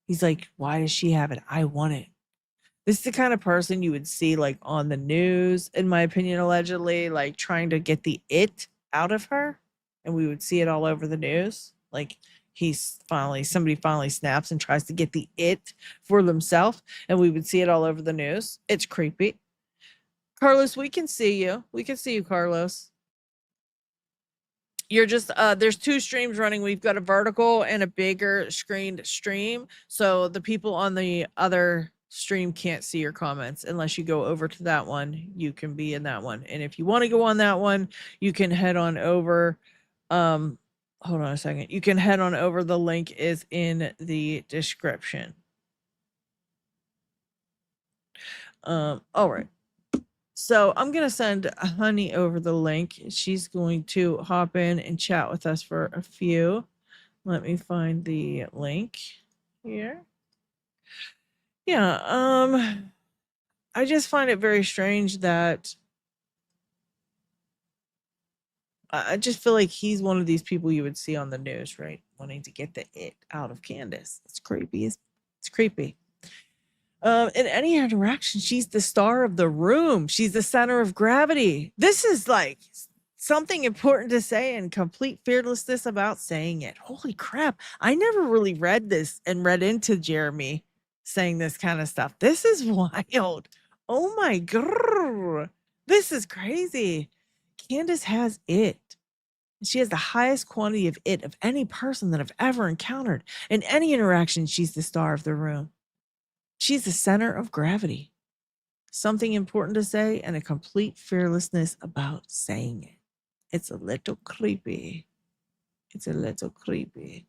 He's like, why does she have it? I want it. This is the kind of person you would see like on the news, in my opinion, allegedly, like trying to get the it out of her. And we would see it all over the news. Like somebody finally snaps and tries to get the it for themselves. And we would see it all over the news. It's creepy. Carlos, we can see you. We can see you, Carlos. You're just there's two streams running. We've got a vertical and a bigger screened stream. So the people on the other stream can't see your comments unless you go over to that one. You can be in that one. And if you want to go on that one, you can head on over. Hold on a second. You can head on over. The link is in the description. All right. So I'm going to send Honey over the link. She's going to hop in and chat with us for a few. Let me find the link here. Yeah, I just find it very strange that I just feel like he's one of these people you would see on the news, right? Wanting to get the it out of Candace. It's creepy. It's creepy. In any interaction, she's the star of the room. She's the center of gravity. This is like something important to say and complete fearlessness about saying it. Holy crap. I never really read this and read into Jeremy saying this kind of stuff. This is wild. Oh my god. This is crazy. Candace has it. She has the highest quantity of it of any person that I've ever encountered. In any interaction, she's the star of the room. She's the center of gravity. Something important to say and a complete fearlessness about saying it. It's a little creepy. It's a little creepy.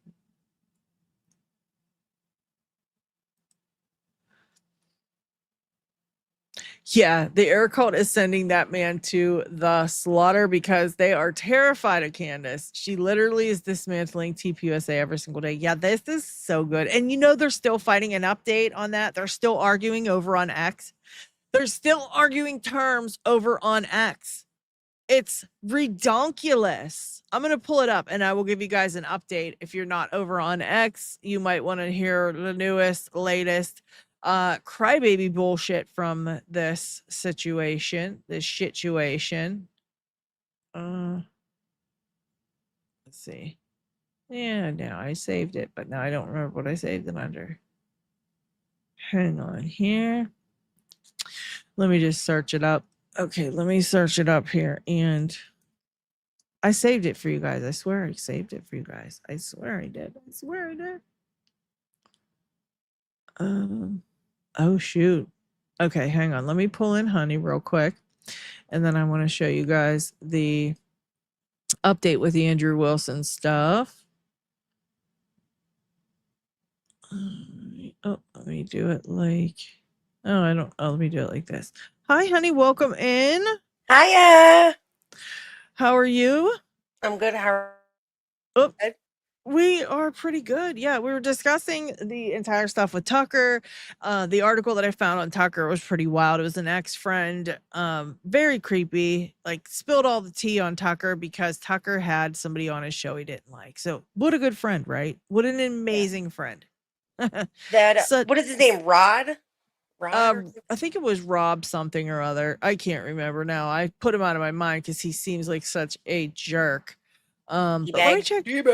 Yeah, the air cult is sending that man to the slaughter because they are terrified of Candace. She literally is dismantling TPUSA every single day. Yeah, this is so good. And you know, they're still fighting an update on that. They're still arguing over on X. They're still arguing terms over on X. It's redonkulous. I'm going to pull it up and I will give you guys an update. If you're not over on X, you might want to hear the newest, latest crybaby bullshit from this situation, this situation. Let's see. Yeah, now I saved it, but now I don't remember what I saved it under. Hang on here. Let me just search it up. Okay, let me search it up here. And I saved it for you guys. I swear I saved it for you guys. I swear I did. I swear I did. Oh shoot. Okay, hang on. Let me pull in Honey real quick. And then I want to show you guys the update with the Andrew Wilson stuff. Oh, let me do it like, oh, I don't, oh, let me do it like this. Hi, Honey. Welcome in. Hiya. How are you? I'm good. How are Oh, we are pretty good. Yeah, we were discussing the entire stuff with Tucker. The article that I found on Tucker was pretty wild. It was an ex-friend, very creepy, like spilled all the tea on Tucker because Tucker had somebody on his show he didn't like. So what a good friend, right? What an amazing friend. that? So, What is his name? Rod? Rod? I think it was Rob something or other. I can't remember now. I put him out of my mind because he seems like such a jerk. But let me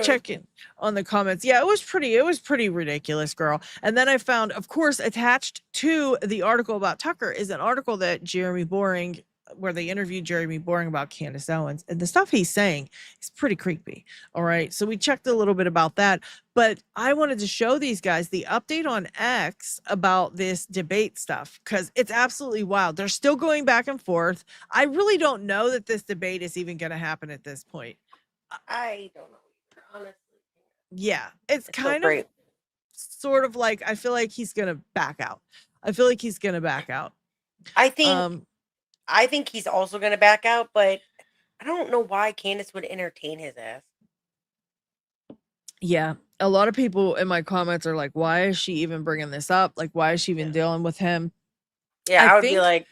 check in on the comments. Yeah, it was pretty ridiculous, girl. And then I found, of course, attached to the article about Tucker is an article that Jeremy Boring, where they interviewed Jeremy Boring about Candace Owens, and the stuff he's saying is pretty creepy. All right, so we checked a little bit about that, but I wanted to show these guys the update on X about this debate stuff because it's absolutely wild. They're still going back and forth. I really don't know that this debate is even going to happen at this point. I don't know either, honestly. Yeah, it's kind so of sort of like I feel like he's gonna back out. I feel like he's gonna back out. I think he's also gonna back out, but I don't know why Candace would entertain his ass. Yeah, a lot of people in my comments are like, "Why is she even bringing this up? Like, why is she even dealing with him?" Yeah, I would be like,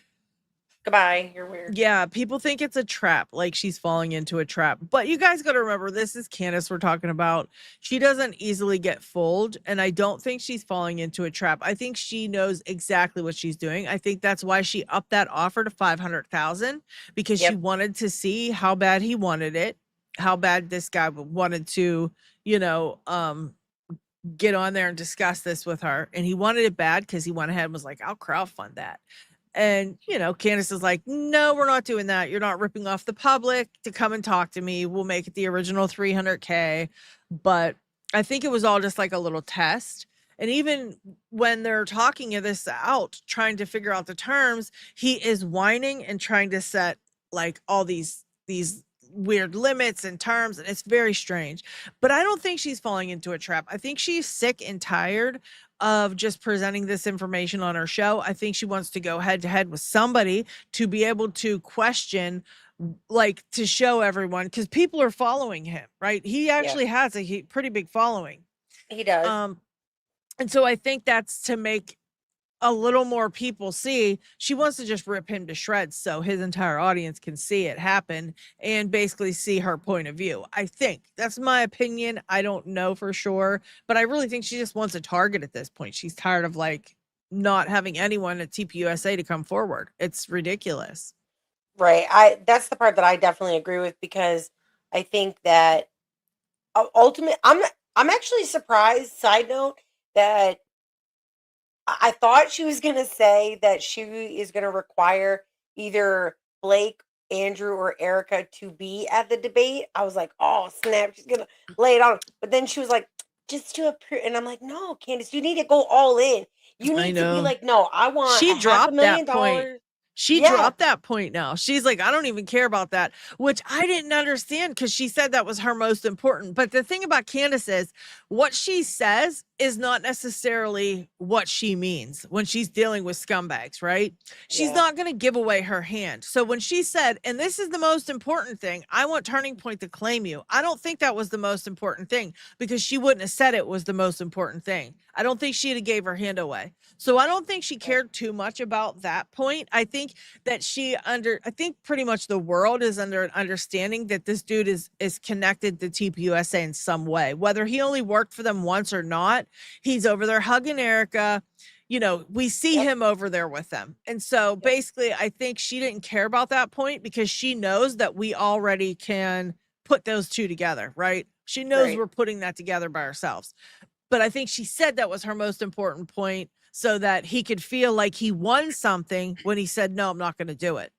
goodbye, you're weird. Yeah, people think it's a trap, like she's falling into a trap. But you guys got to remember, this is Candace we're talking about. She doesn't easily get fooled, and I don't think she's falling into a trap. I think she knows exactly what she's doing. I think that's why she upped that offer to 500,000 because she wanted to see how bad he wanted it, how bad this guy wanted to, get on there and discuss this with her. And he wanted it bad because he went ahead and was like, I'll crowdfund that. And, Candace is like, no, we're not doing that. You're not ripping off the public to come and talk to me. We'll make it the original 300K. But I think it was all just like a little test. And even when they're talking this out, trying to figure out the terms, he is whining and trying to set like all these weird limits and terms, and it's very strange. But I don't think she's falling into a trap. I think she's sick and tired of just presenting this information on her show. I think she wants to go head to head with somebody to be able to question, like, to show everyone, because people are following him, right? He actually has a pretty big following. He does. And so I think that's to make a little more people see. She wants to just rip him to shreds so his entire audience can see it happen and basically see her point of view. I think that's my opinion. I don't know for sure, but I really think she just wants a target at this point. She's tired of like not having anyone at TPUSA to come forward. It's ridiculous. Right. That's the part that I definitely agree with, because I think that ultimately I'm actually surprised, side note, that I thought she was going to say that she is going to require either Blake, Andrew, or Erica to be at the debate. I was like, oh, snap, she's going to lay it on. But then she was like, just to appear. And I'm like, no, Candace, you need to go all in. You need to be like, no, I want she dropped that point. $500,000. She dropped that point now. She's like, I don't even care about that, which I didn't understand because she said that was her most important. But the thing about Candace is what she says is not necessarily what she means when she's dealing with scumbags, right? She's not going to give away her hand. So when she said, and this is the most important thing, I want Turning Point to claim you. I don't think that was the most important thing, because she wouldn't have said it was the most important thing. I don't think she'd have gave her hand away. So I don't think she cared too much about that point. I think that I think pretty much the world is under an understanding that this dude is connected to TPUSA in some way, whether he only worked for them once or not. He's over there hugging Erica. We see him over there with them. And so basically, I think she didn't care about that point because she knows that we already can put those two together, right? She knows we're putting that together by ourselves. But I think she said that was her most important point so that he could feel like he won something when he said, no, I'm not going to do it.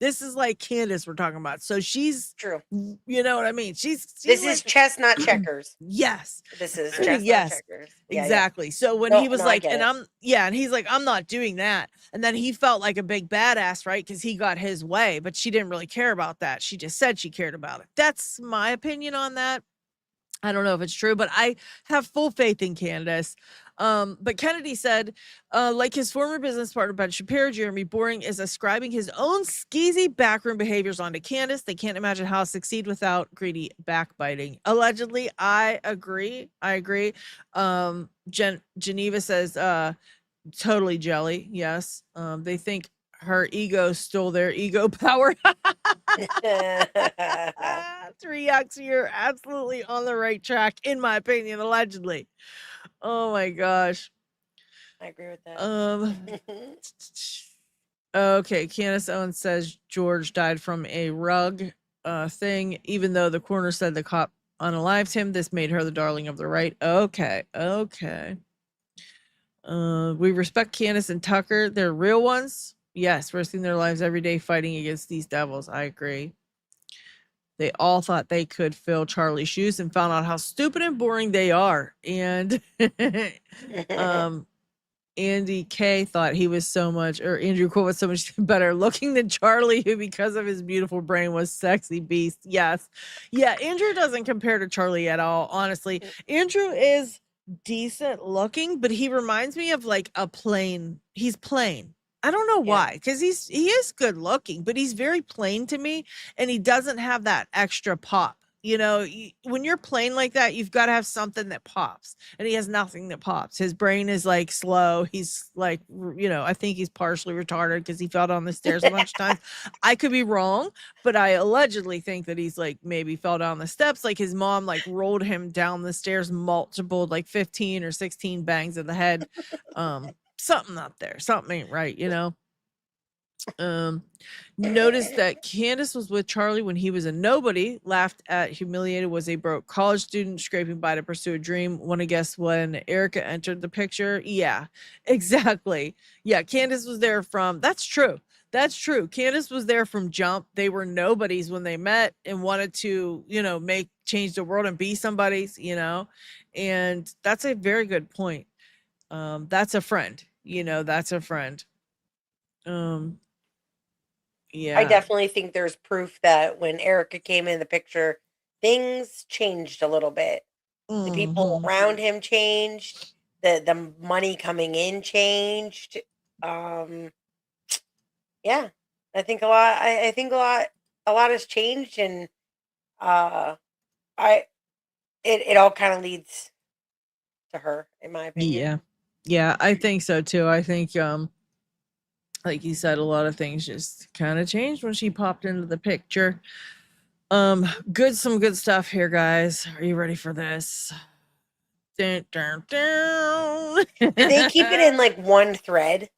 This is like Candace we're talking about. So she's true. You know what I mean? She's this like, is chess, not checkers. Yes. This is chess, not checkers. Exactly. So when he was like, and he's like, I'm not doing that. And then he felt like a big badass, right? Because he got his way, but she didn't really care about that. She just said she cared about it. That's my opinion on that. I don't know if it's true, but I have full faith in Candace. But Kennedy said, like his former business partner, Ben Shapiro, Jeremy Boring is ascribing his own skeezy backroom behaviors onto Candace. They can't imagine how to succeed without greedy backbiting. Allegedly, I agree. Geneva says, totally jelly. Yes. They think her ego stole their ego power. 3X, you're absolutely on the right track, in my opinion, allegedly. Oh my gosh. I agree with that. Okay, Candace Owens says George died from a rug thing, even though the coroner said the cop unalived him. This made her the darling of the right. Okay. We respect Candace and Tucker. They're real ones. Yes, risking their lives every day fighting against these devils. I agree. They all thought they could fill Charlie's shoes and found out how stupid and boring they are. And Andy K thought he was Andrew Cole was so much better looking than Charlie, who because of his beautiful brain was sexy beast. Yes. Yeah, Andrew doesn't compare to Charlie at all, honestly. Andrew is decent looking, but he reminds me of like he's plain. I don't know why, because he is good looking, but he's very plain to me, and he doesn't have that extra pop. When you're plain like that, you've got to have something that pops, and he has nothing that pops. His brain is like slow. He's like, I think he's partially retarded because he fell down the stairs a bunch of times. I could be wrong, but I allegedly think that he's like maybe fell down the steps. Like his mom like rolled him down the stairs multiple, like 15 or 16 bangs of the head. Something up there. Something ain't right, Um, Noticed that Candace was with Charlie when he was a nobody, laughed at, humiliated, was a broke college student scraping by to pursue a dream. Want to guess when Erica entered the picture? Yeah, exactly. Yeah, Candace was there from, that's true. That's true. Candace was there from jump. They were nobodies when they met and wanted to, make change the world and be somebody's, and that's a very good point. That's a friend, that's a friend. Um, I yeah. definitely think there's proof that when Erica came in the picture, things changed a little bit. The people Mhm. around him changed. The money coming in changed. Um, yeah, I think a lot. I think a lot has changed, and uh, I it all kind of leads to her, in my opinion. Yeah. Yeah, I think so too. I think like you said, a lot of things just kind of changed when she popped into the picture. Some good stuff here, guys. Are you ready for this? Dun, dun, dun. Did they keep it in like one thread?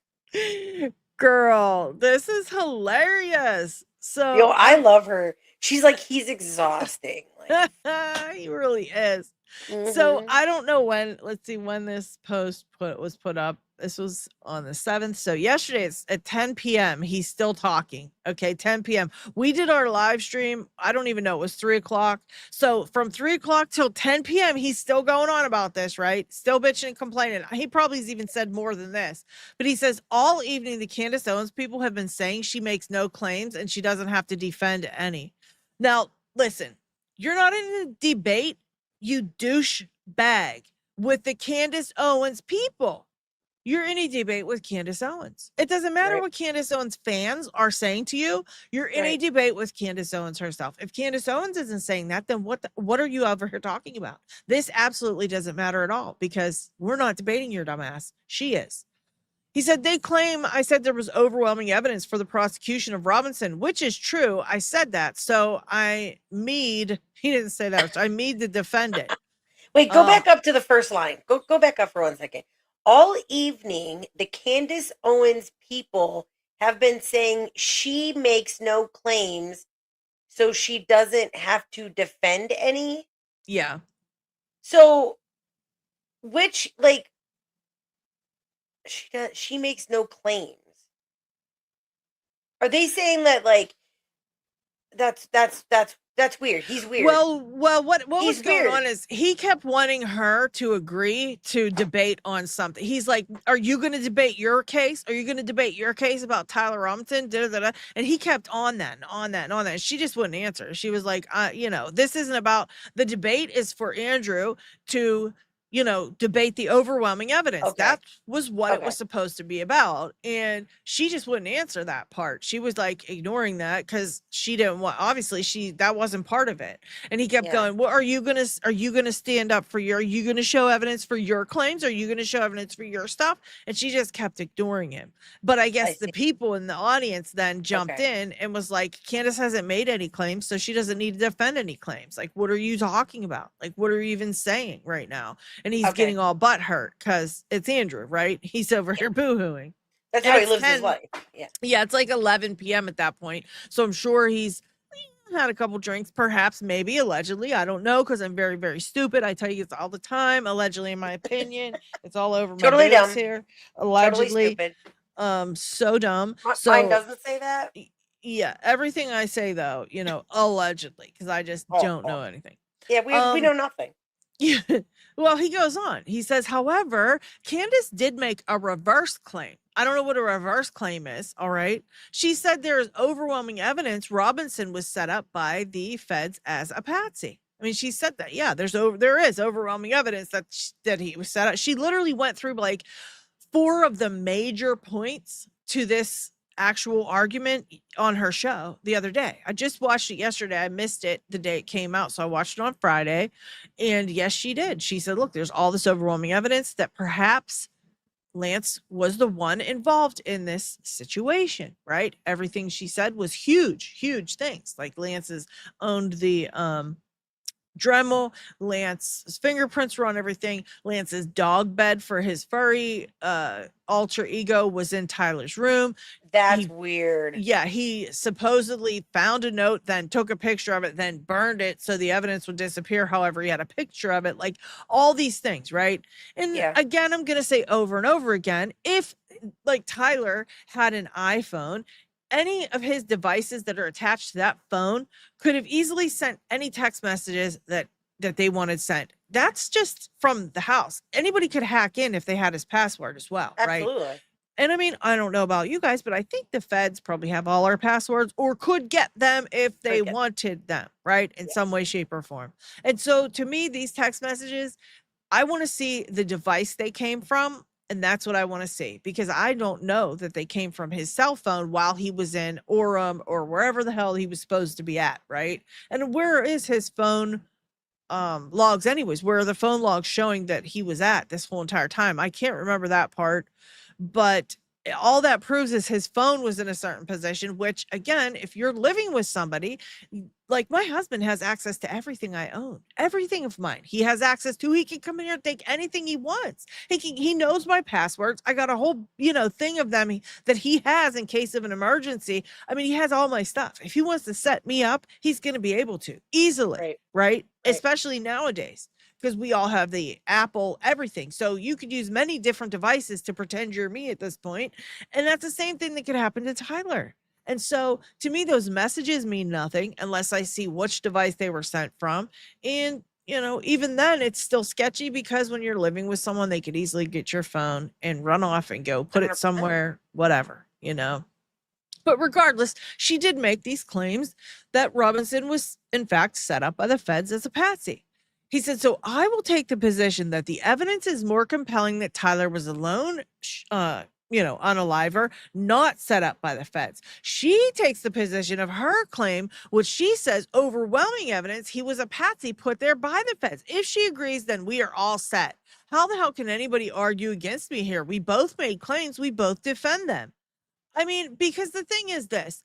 Girl, this is hilarious. Yo, So I love her. She's like, he's exhausting. Like, he really is. So mm-hmm. I don't know when. Let's see when this post was put up. This was on the 7th. So yesterday it's at 10 p.m. He's still talking. Okay, 10 p.m. We did our live stream. I don't even know. It was 3 o'clock. So from 3 o'clock till 10 p.m. he's still going on about this, right? Still bitching and complaining. He probably has even said more than this. But he says all evening the Candace Owens people have been saying she makes no claims and she doesn't have to defend any. Now, listen, you're not in a debate, you douche bag, with the Candace Owens people. You're in a debate with Candace Owens. It doesn't matter Right, what Candace Owens fans are saying to you. You're in a right. debate with Candace Owens herself. If Candace Owens isn't saying that, then what are you over here talking about? This absolutely doesn't matter at all because we're not debating your dumbass. She is. He said, they claim I said there was overwhelming evidence for the prosecution of Robinson, which is true. I said that. So he didn't say that. So I mean to defend it. Wait, go Uh, back up to the first line. Go back up for 1 second. All evening, the Candace Owens people have been saying she makes no claims, so she doesn't have to defend any. yeah. So, which like she makes no claims. Are they saying that like that's weird? He's weird. Well, what was He's going weird. on is he kept wanting her to agree to debate on something. He's like, "Are you going to debate your case? Are you going to debate your case about Tyler Robinson?" Da, da, da. And he kept on that and on that and on that. She just wouldn't answer. She was like, this isn't about the debate. Is for Andrew to debate the overwhelming evidence. Okay. That was what it Okay. was supposed to be about. And she just wouldn't answer that part. She was like ignoring that because she didn't want, obviously, that wasn't part of it. And he kept Yeah. going, well, are you gonna stand up for are you gonna show evidence for your claims? Are you gonna show evidence for your stuff? And she just kept ignoring him. But I I guess the see. people in the audience then jumped Okay. in and was like, Candace hasn't made any claims, so she doesn't need to defend any claims. Like, what are you talking about? Like, what are you even saying right now? And he's Okay. getting all butt hurt because it's Andrew, right? He's over Yeah. here boohooing. That's And how he it's lives his 10. life. Yeah. Yeah, it's like 11 p.m. at that point. So I'm sure he's had a couple drinks, perhaps, maybe, allegedly. I don't know because I'm very, very stupid. I tell you it's all the time. Allegedly, in my opinion, it's all over my Totally boobs dumb. here. Totally Allegedly, stupid. so dumb. Mine So doesn't say that. yeah, everything I say though, allegedly, because I just Oh, don't oh. know anything. Yeah, we Um, know nothing. Yeah. Well, he goes on. He says, however, Candace did make a reverse claim. I don't know what a reverse claim is. All right. She said there is overwhelming evidence Robinson was set up by the feds as a patsy. I mean, she said that. Yeah, there is overwhelming evidence that he was set up. She literally went through like four of the major points to this actual argument on her show the other day. I just watched it yesterday. I missed it the day it came out. So I watched it on Friday. And yes, she did. She said, look, there's all this overwhelming evidence that perhaps Lance was the one involved in this situation, right? Everything she said was huge, huge things. Like Lance has owned the Dremel. Lance's fingerprints were on everything. Lance's dog bed for his furry alter ego was in Tyler's room. That's weird. Yeah, he supposedly found a note, then took a picture of it, then burned it so the evidence would disappear. However, he had a picture of it, like all these things, right? And again, I'm going to say over and over again, if like Tyler had an iPhone, any of his devices that are attached to that phone could have easily sent any text messages that they wanted sent. That's just from the house. Anybody could hack in if they had his password as well, right? Absolutely. And I mean, I don't know about you guys, but I think the feds probably have all our passwords or could get them if they wanted them, right? In some way, shape, or form. And so to me, these text messages, I want to see the device they came from. And that's what I want to see, because I don't know that they came from his cell phone while he was in Orem or wherever the hell he was supposed to be at, right? And where is his phone logs anyways? Where are the phone logs showing that he was at this whole entire time? I can't remember that part. But all that proves is his phone was in a certain position, which again, if you're living with somebody, like my husband has access to everything I own, everything of mine. He has access to, he can come in here and take anything he wants. He knows my passwords. I got a whole, thing of them that he has in case of an emergency. I mean, he has all my stuff. If he wants to set me up, he's going to be able to easily, right? Especially nowadays, because we all have the Apple everything. So you could use many different devices to pretend you're me at this point. And that's the same thing that could happen to Tyler. And so to me, those messages mean nothing unless I see which device they were sent from. And, even then it's still sketchy, because when you're living with someone, they could easily get your phone and run off and go put it somewhere, whatever. But regardless, she did make these claims that Robinson was in fact set up by the feds as a patsy. He said, so I will take the position that the evidence is more compelling that Tyler was alone, unaliver, not set up by the feds. She takes the position of her claim, which she says overwhelming evidence he was a patsy put there by the feds. If she agrees, then we are all set. How the hell can anybody argue against me here? We both made claims. We both defend them. I mean, because the thing is this,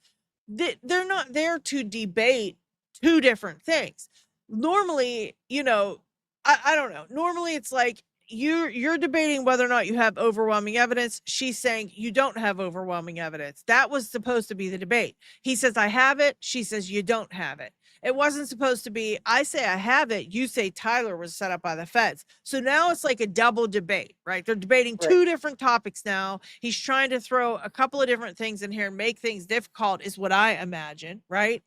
they're not there to debate two different things. Normally, I don't know. Normally it's like you're debating whether or not you have overwhelming evidence. She's saying you don't have overwhelming evidence. That was supposed to be the debate. He says, I have it. She says, you don't have it. It wasn't supposed to be, I say I have it. You say Tyler was set up by the feds. So now it's like a double debate, right? They're debating two different topics now. He's trying to throw a couple of different things in here and make things difficult, is what I imagine, right?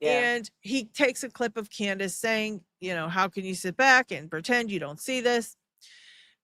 And he takes a clip of Candace saying, how can you sit back and pretend you don't see this?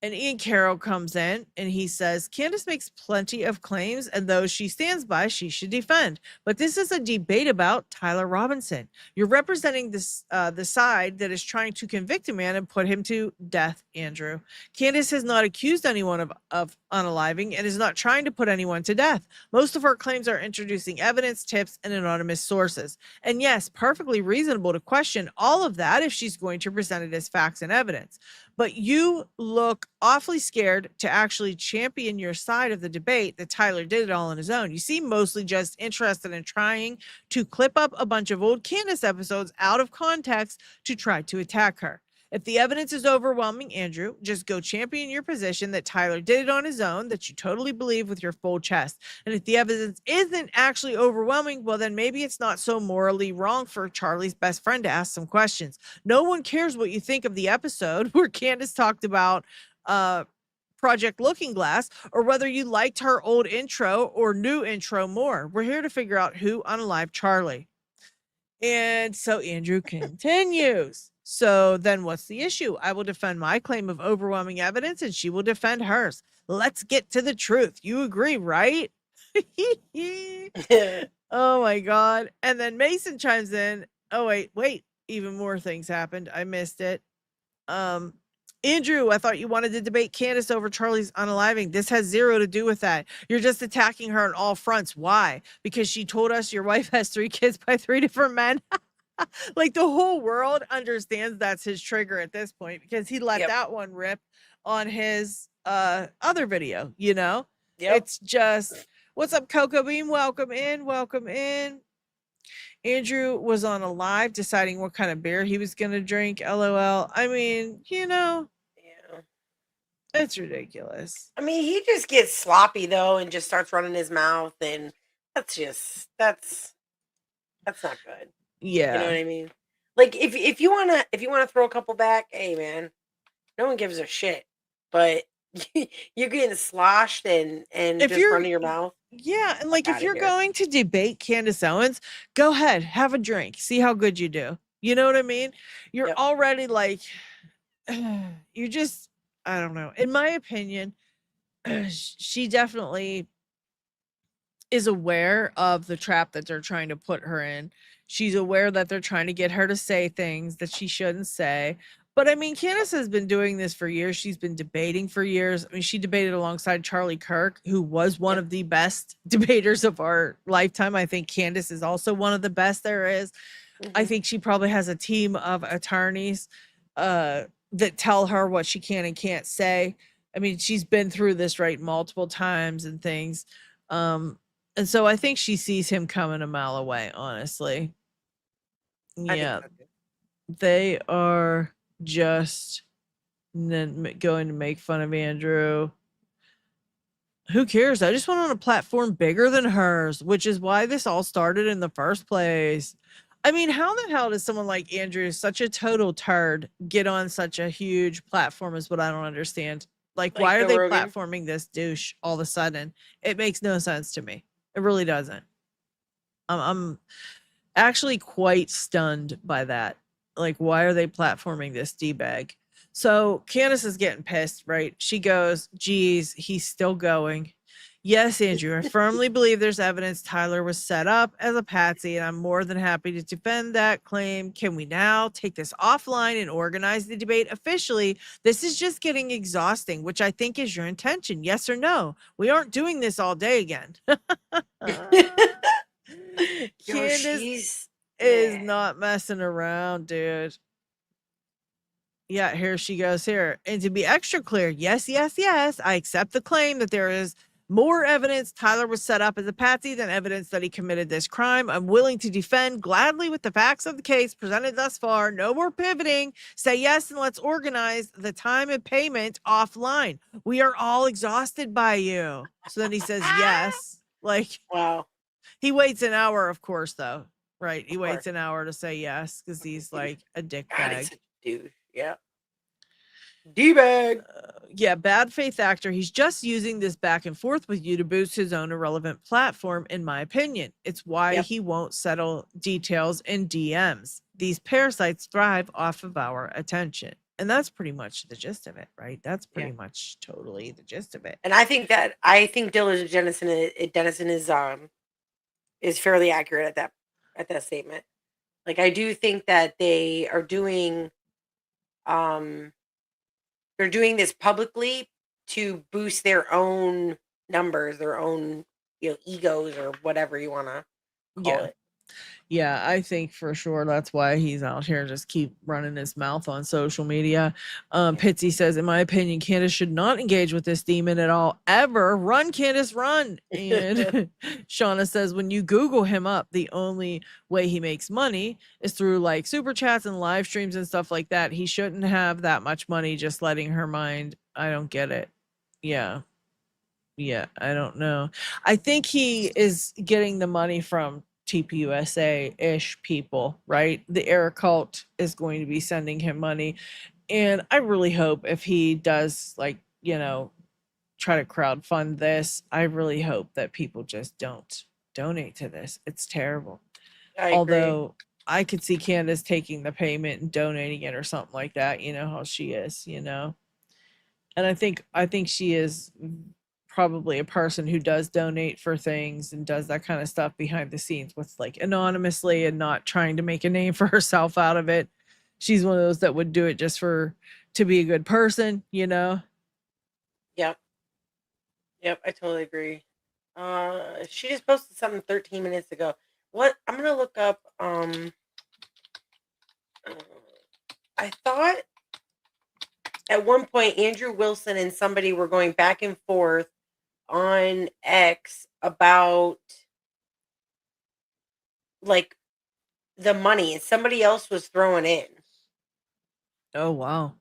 And Ian Carroll comes in and he says, Candace makes plenty of claims, and those she stands by, she should defend. But this is a debate about Tyler Robinson. You're representing this, the side that is trying to convict a man and put him to death, Andrew. Candace has not accused anyone of unaliving and is not trying to put anyone to death. Most of her claims are introducing evidence, tips, and anonymous sources. And yes, perfectly reasonable to question all of that if she's going to present it as facts and evidence. But you look awfully scared to actually champion your side of the debate that Tyler did it all on his own. You seem mostly just interested in trying to clip up a bunch of old Candace episodes out of context to try to attack her. If the evidence is overwhelming, Andrew, just go champion your position that Tyler did it on his own, that you totally believe with your full chest. And if the evidence isn't actually overwhelming, well, then maybe it's not so morally wrong for Charlie's best friend to ask some questions. No one cares what you think of the episode where Candace talked about Project Looking Glass, or whether you liked her old intro or new intro more. We're here to figure out who unalived Charlie. And so Andrew continues. So then what's the issue? I will defend my claim of overwhelming evidence and she will defend hers. Let's get to the truth. You agree, right? Oh my God. And then Mason chimes in. Oh, wait. Even more things happened. I missed it. Andrew, I thought you wanted to debate Candace over Charlie's unaliving. This has zero to do with that. You're just attacking her on all fronts. Why? Because she told us your wife has 3 kids by 3 different men. Like the whole world understands that's his trigger at this point, because he let that one rip on his other video, It's just, what's up, Coco Beam? Welcome in. Andrew was on a live deciding what kind of beer he was going to drink. LOL. I mean, Yeah. it's ridiculous. I mean, he just gets sloppy though, and just starts running his mouth, and that's not good. You know Yeah. what I mean? Like if you wanna throw a couple back, hey man, no one gives a shit. But you're getting sloshed and If just you're running your mouth. Yeah, and Fuck like if out of you're here. going to debate Candace Owens, go ahead, have a drink, see how good you do. You know what I mean? You're Yep. already like you're just I don't know. In my opinion, she definitely is aware of the trap that they're trying to put her in. She's aware that they're trying to get her to say things that she shouldn't say. But I mean, Candace has been doing this for years. She's been debating for years. I mean, she debated alongside Charlie Kirk, who was one Yep. of the best debaters of our lifetime. I think Candace is also one of the best there is. I Mhm. think she probably has a team of attorneys that tell her what she can and can't say. I mean, she's been through this right multiple times and things. Um, and so I think she sees him coming a mile away, honestly. I think Yeah, so too. they are just going to make fun of Andrew. Who cares? I just went on a platform bigger than hers, which is why this all started in the first place. I mean, how the hell does someone like Andrew, such a total turd, get on such a huge platform is what I don't understand. Like, Like why are Joe they Rogan. platforming this douche all of a sudden? It makes no sense to me. It really doesn't. I'm actually quite stunned by that. Like, why are they platforming this D-bag? So Candace is getting pissed, right? She goes, geez, he's still going. Yes, Andrew, I firmly believe there's evidence Tyler was set up as a patsy, and I'm more than happy to defend that claim. Can we now take this offline and organize the debate officially? This is just getting exhausting, which I think is your intention. Yes or no? We aren't doing this all day again. Yo, Candace she's is man. not messing around, dude. Yeah, here she goes here. And to be extra clear, yes, yes, yes, I accept the claim that there is more evidence Tyler was set up as a patsy than evidence that he committed this crime. I'm willing to defend gladly with the facts of the case presented thus far. No more pivoting. Say yes and let's organize the time and payment offline. We are all exhausted by you. So then he says yes. Like Wow. he waits an hour, of course, though. Right. He Of course. waits an hour to say yes because he's like a dick God, he's bag. such a dude. Yeah. D-bag. Yeah, bad faith actor. He's just using this back and forth with you to boost his own irrelevant platform, in my opinion. It's why Yep. he won't settle details in DMs. These parasites thrive off of our attention. And that's pretty much the gist of it, right? That's Yeah. pretty much totally the gist of it. And I think Dylan Dennison is fairly accurate at that statement. Like I do think that they are doing um they're doing this publicly to boost their own numbers, their own egos or whatever you want to call Yeah. it. Yeah, I think for sure that's why he's out here just keep running his mouth on social media. Yeah. Pitsy says, in my opinion, Candace should not engage with this demon at all, ever. Run, Candace, run. And Shauna says, when you Google him up, the only way he makes money is through like super chats and live streams and stuff like that. He shouldn't have that much money just letting her mind. I don't get it. Yeah. Yeah, I don't know. I think he is getting the money from TPUSA-ish people, right? The Air cult is going to be sending him money. And I really hope if he does try to crowdfund this, I really hope that people just don't donate to this. It's terrible. I agree. Although I could see Candace taking the payment and donating it or something like that. You know how she is, And I think she is probably a person who does donate for things and does that kind of stuff behind the scenes with like anonymously and not trying to make a name for herself out of it. She's one of those that would do it just to be a good person. Yep. Yep, I totally agree. She just posted something 13 minutes ago. What? I'm gonna look up. I thought at one point Andrew Wilson and somebody were going back and forth on X about like the money. Somebody else was throwing in. Oh, wow.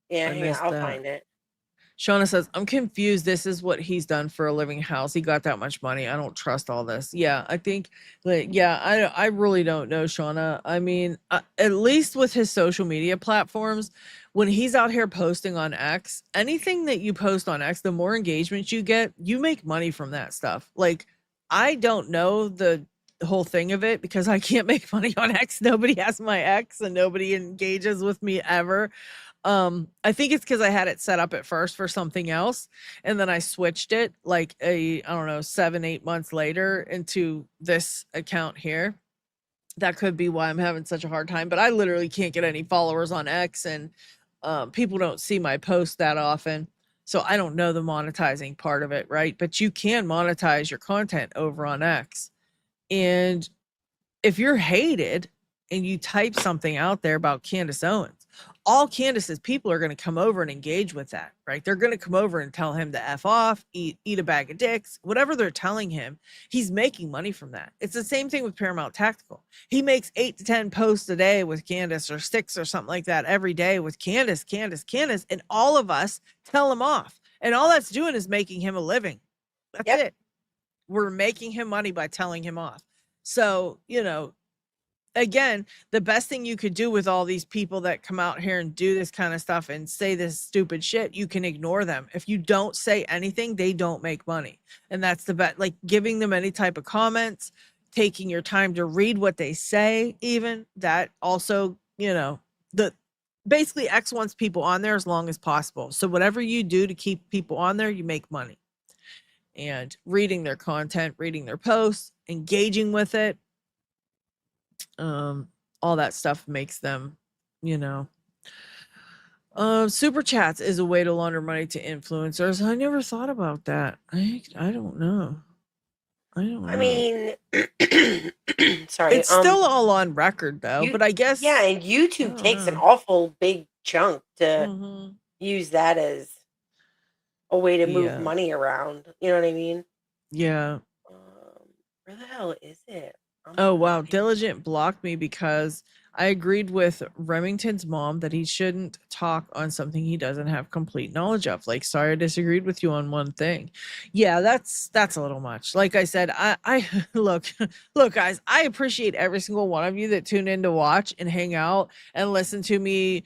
Yeah, I hang on, missed I'll that. find it. Shauna says, I'm confused. This is what he's done for a living. House. He got that much money. I don't trust all this. Yeah, I think, like, yeah, I really don't know, Shauna. I mean, at least with his social media platforms, when he's out here posting on X, anything that you post on X, the more engagement you get, you make money from that stuff. Like, I don't know the whole thing of it because I can't make money on X. Nobody has my X and nobody engages with me ever. I think it's because I had it set up at first for something else, and then I switched it like I don't know, 7, 8 months later into this account here. That could be why I'm having such a hard time, but I literally can't get any followers on X, and people don't see my post that often. So I don't know the monetizing part of it, right? But you can monetize your content over on X. And if you're hated and you type something out there about Candace Owens, all Candace's people are going to come over and engage with that, right? They're going to come over and tell him to F off, eat a bag of dicks, whatever they're telling him. He's making money from that. It's the same thing with Paramount Tactical. He makes 8 to 10 posts a day with Candace, or 6 or something like that every day with Candace, and all of us tell him off. And all that's doing is making him a living. That's Yep. it. We're making him money by telling him off. So, again, the best thing you could do with all these people that come out here and do this kind of stuff and say this stupid shit, you can ignore them. If you don't say anything, they don't make money. And that's the best, like giving them any type of comments, taking your time to read what they say, even that also, the basically X wants people on there as long as possible. So whatever you do to keep people on there, you make money. And reading their content, reading their posts, engaging with it, all that stuff makes them, super chats is a way to launder money to influencers. I never thought about that. I don't know. I mean, sorry. It's still all on record though, but I guess yeah, and I YouTube don't takes an know. awful big chunk to Mhm. use that as a way to move Yeah. money around. You know what I mean? Yeah. Where the hell is it? Oh wow, Diligent blocked me because I agreed with Remington's mom that he shouldn't talk on something he doesn't have complete knowledge of. Like, sorry, I disagreed with you on one thing. Yeah, that's a little much. Like I said, I look, guys, I appreciate every single one of you that tune in to watch and hang out and listen to me,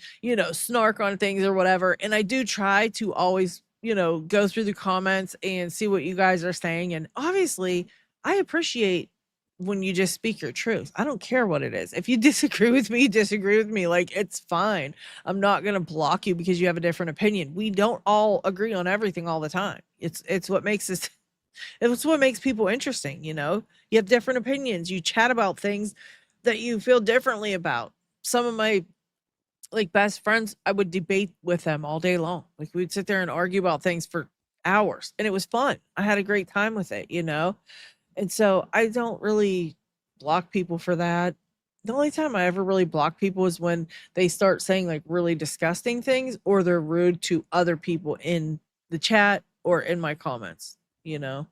snark on things or whatever. And I do try to always, go through the comments and see what you guys are saying. And obviously, I appreciate when you just speak your truth. I don't care what it is. If you disagree with me, disagree with me. Like, it's fine. I'm not going to block you because you have a different opinion. We don't all agree on everything all the time. It's what makes us it's what makes people interesting, You have different opinions. You chat about things that you feel differently about. Some of my like best friends, I would debate with them all day long. Like, we'd sit there and argue about things for hours, and it was fun. I had a great time with it. And so I don't really block people for that. The only time I ever really block people is when they start saying like really disgusting things, or they're rude to other people in the chat or in my comments. Yeah.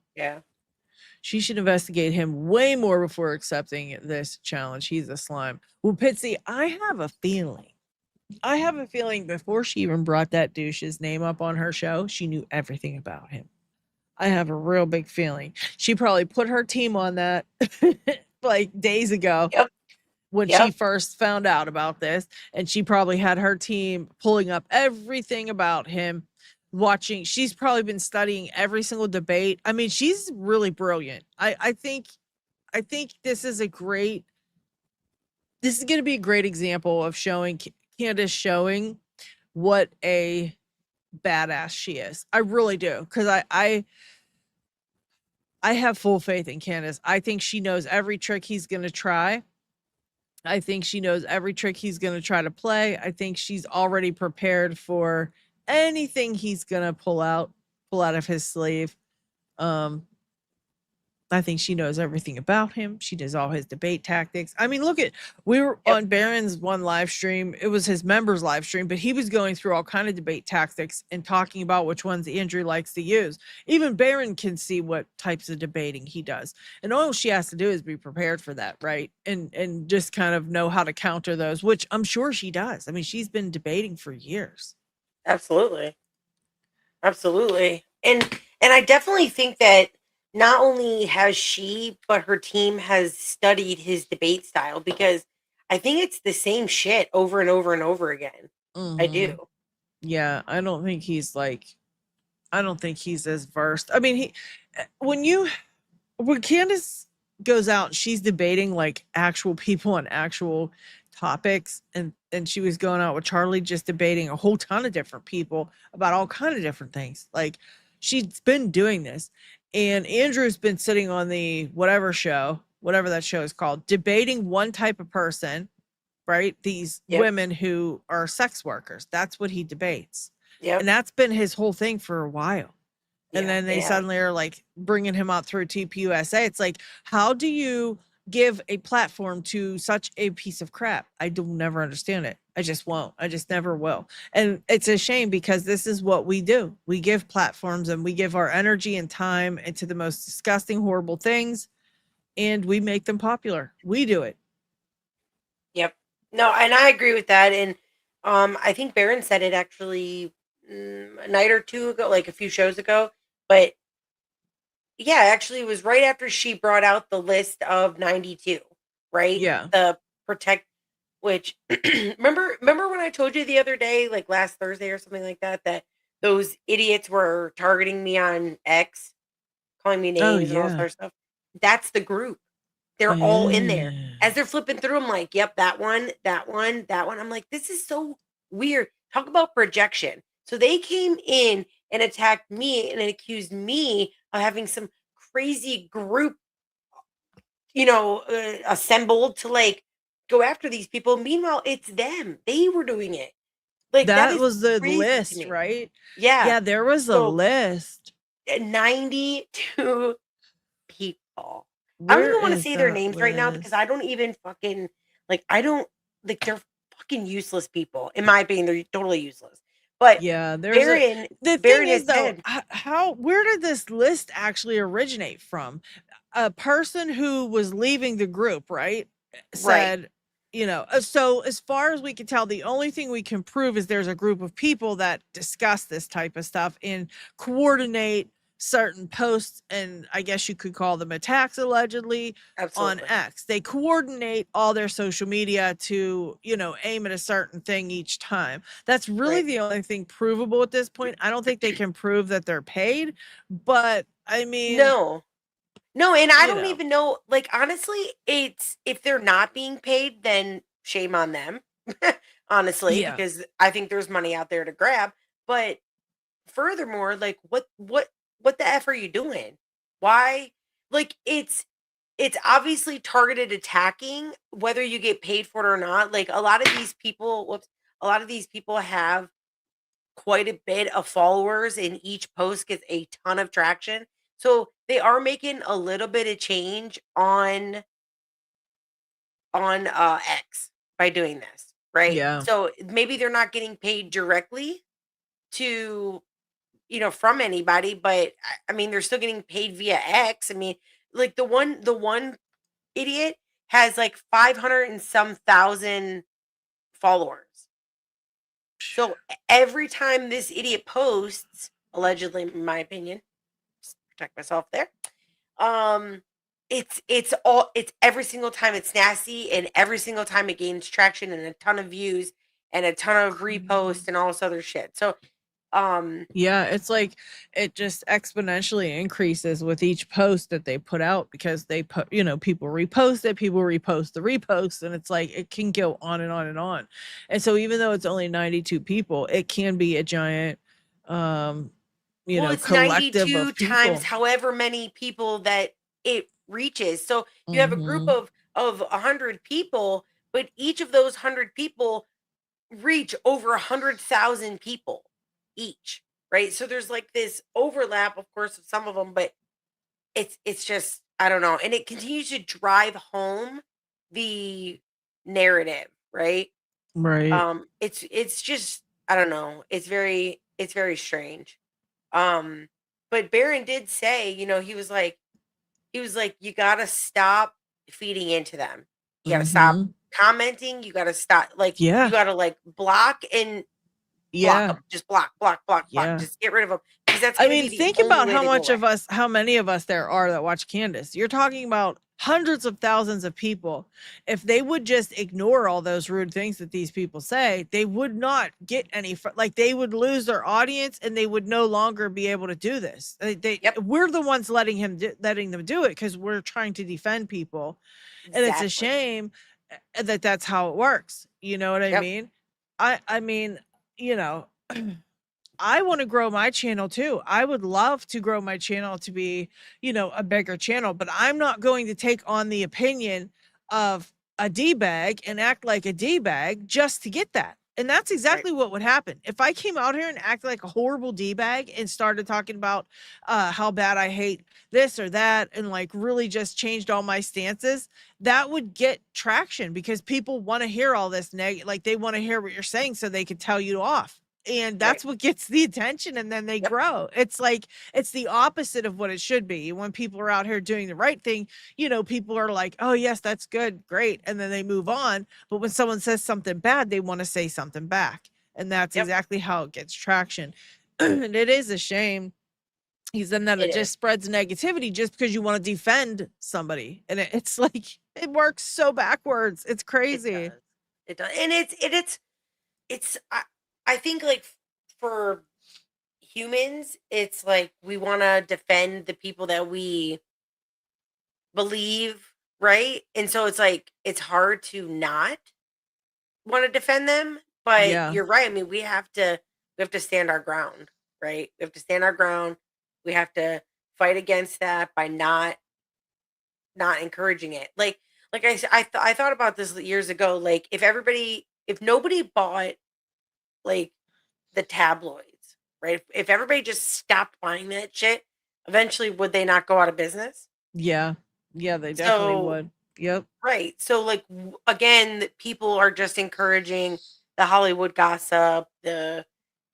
She should investigate him way more before accepting this challenge. He's a slime. Well, Pitsy, I have a feeling. Before she even brought that douche's name up on her show, she knew everything about him. I have a real big feeling. She probably put her team on that like days ago Yep. when she first found out about this. And she probably had her team pulling up everything about him, watching. She's probably been studying every single debate. I mean, she's really brilliant. I think this is going to be a great example of showing Candace showing what a badass she is. I really do. Cause I have full faith in Candace. I think she knows every trick he's going to try. I think she knows every trick he's going to try to play. I think she's already prepared for anything he's going to pull out of his sleeve. I think she knows everything about him. She does all his debate tactics. I mean, look at we were Yep. on Barron's one live stream. It was his members live stream, but he was going through all kind of debate tactics and talking about which ones Andrew likes to use. Even Barron can see what types of debating he does. And all she has to do is be prepared for that, right? And just kind of know how to counter those, which I'm sure she does. I mean, she's been debating for years. Absolutely. Absolutely. And I definitely think that not only has she, but her team has studied his debate style, because I think it's the same shit over and over and over again. I do. Yeah, I don't think he's as versed. I mean, when Candace goes out, she's debating like actual people on actual topics, and she was going out with Charlie, just debating a whole ton of different people about all kind of different things. Like, she's been doing this, and Andrew's been sitting on the whatever that show is called, debating one type of person, right? These Yep. women who are sex workers. That's what he debates. Yep. And that's been his whole thing for a while. And Yeah, then they yeah. suddenly are like bringing him out through TPUSA. It's like, how do you give a platform to such a piece of crap? I do never understand it. I just won't. I just never will. And it's a shame, because this is what we do. We give platforms and we give our energy and time into the most disgusting, horrible things, and we make them popular. We do it. Yep. No, and I agree with that. And I think Barron said it actually a night or two ago, like a few shows ago. But yeah, actually, it was right after she brought out the list of 92, right? Yeah. The protect, which remember when I told you the other day, like last Thursday or something like that, that those idiots were targeting me on X, calling me Oh, names and all this yeah. other stuff. That's the group. They're all in there. Yeah. As they're flipping through, I'm like, yep, that one, that one, that one. I'm like, this is so weird. Talk about projection. So they came in and attacked me and accused me of having some crazy group, assembled to like go after these people. Meanwhile, it's them. They were doing it. Like, that That is was the crazy to list, me. right? Yeah. Yeah, there was a So list. 92 people. I don't Where even want to is say their that names right now, because list? I don't even fucking I don't like, they're fucking useless people. In my opinion, they're totally useless. But Yeah, Baron the thing Baron is has though, said, where did this list actually originate from? A person who was leaving the group, right? right, Said, so as far as we can tell, the only thing we can prove is there's a group of people that discuss this type of stuff and coordinate certain posts, and I guess you could call them attacks, allegedly, on absolutely. X. They coordinate all their social media to, aim at a certain thing each time. That's really Right. the only thing provable at this point. I don't think they can prove that they're paid, but I mean, No. No, and I you don't know, even know, like, honestly, it's if they're not being paid, then shame on them. Honestly, yeah. because I think there's money out there to grab. But furthermore, like, what the F are you doing? Why? Like, it's obviously targeted attacking, whether you get paid for it or not. Like, a lot of these people, a lot of these people have quite a bit of followers, and each post gets a ton of traction. So they are making a little bit of change on X by doing this, right? Yeah. So maybe they're not getting paid directly to, from anybody, but I mean, they're still getting paid via X. I mean, like, the one idiot has like 500 and some thousand followers. So every time this idiot posts, allegedly, in my opinion, just protect myself there. Um, it's every single time it's nasty, and every single time it gains traction and a ton of views and a ton of reposts and all this other shit. So, Yeah, it's like it just exponentially increases with each post that they put out, because they put, people repost it, people repost the reposts, and it's like it can go on and on and on. And so even though it's only 92 people, it can be a giant well, it's collective 92 of times people. however many people that it reaches. So you have a group Mhm. of 100 people, but each of those 100 people reach over 100,000 people each, right? So there's like this overlap, of course, of some of them, but it's just I don't know, and it continues to drive home the narrative, right? Right. It's just, I don't know. It's very strange. But Barron did say, he was like, you gotta stop feeding into them. You gotta stop Mhm. commenting. You gotta stop, like, you Yeah. gotta like block and block Yeah. them. Just block, block, block, block. Yeah. Just get rid of them because that's I gonna mean, be the think only about way they go away. how many of us there are that watch Candace. You're talking about hundreds of thousands of people. If they would just ignore all those rude things that these people say, they would not get any, like they would lose their audience and they would no longer be able to do this. Yep, We're the ones letting them do it because we're trying to defend people. And it's a exactly. shame that that's how it works. You know what I Yep, mean? I mean, you know, I want to grow my channel too. I would love to grow my channel to be, a bigger channel, but I'm not going to take on the opinion of a D bag and act like a D bag just to get that. And that's right. exactly what would happen. If I came out here and acted like a horrible D bag and started talking about how bad I hate this or that and like really just changed all my stances, that would get traction because people want to hear all this like they want to hear what you're saying so they could tell you off, and Right. that's what gets the attention, and then they Yep. grow. It's like it's the opposite of what it should be. When people are out here doing the right thing, people are like, oh yes, that's good, great, and then they move on. But when someone says something bad, they want to say something back, and that's Yep. exactly how it gets traction. And it is a shame. He's in that It it is. just spreads negativity just because you want to defend somebody, and it's like it works so backwards. It's It crazy. does. It does. And it's I think like for humans, it's like we want to defend the people that we believe, right? And so it's like it's hard to not want to defend them, but Yeah. you're right. I mean, we have to stand our ground, right? We have to stand our ground. We have to fight against that by not encouraging it. Like I thought about this years ago. Like if nobody bought like the tabloids, right? If everybody just stopped buying that shit, eventually would they not go out of business? Yeah. Yeah, they definitely So would. Yep. right. So like again, people are just encouraging the Hollywood gossip, the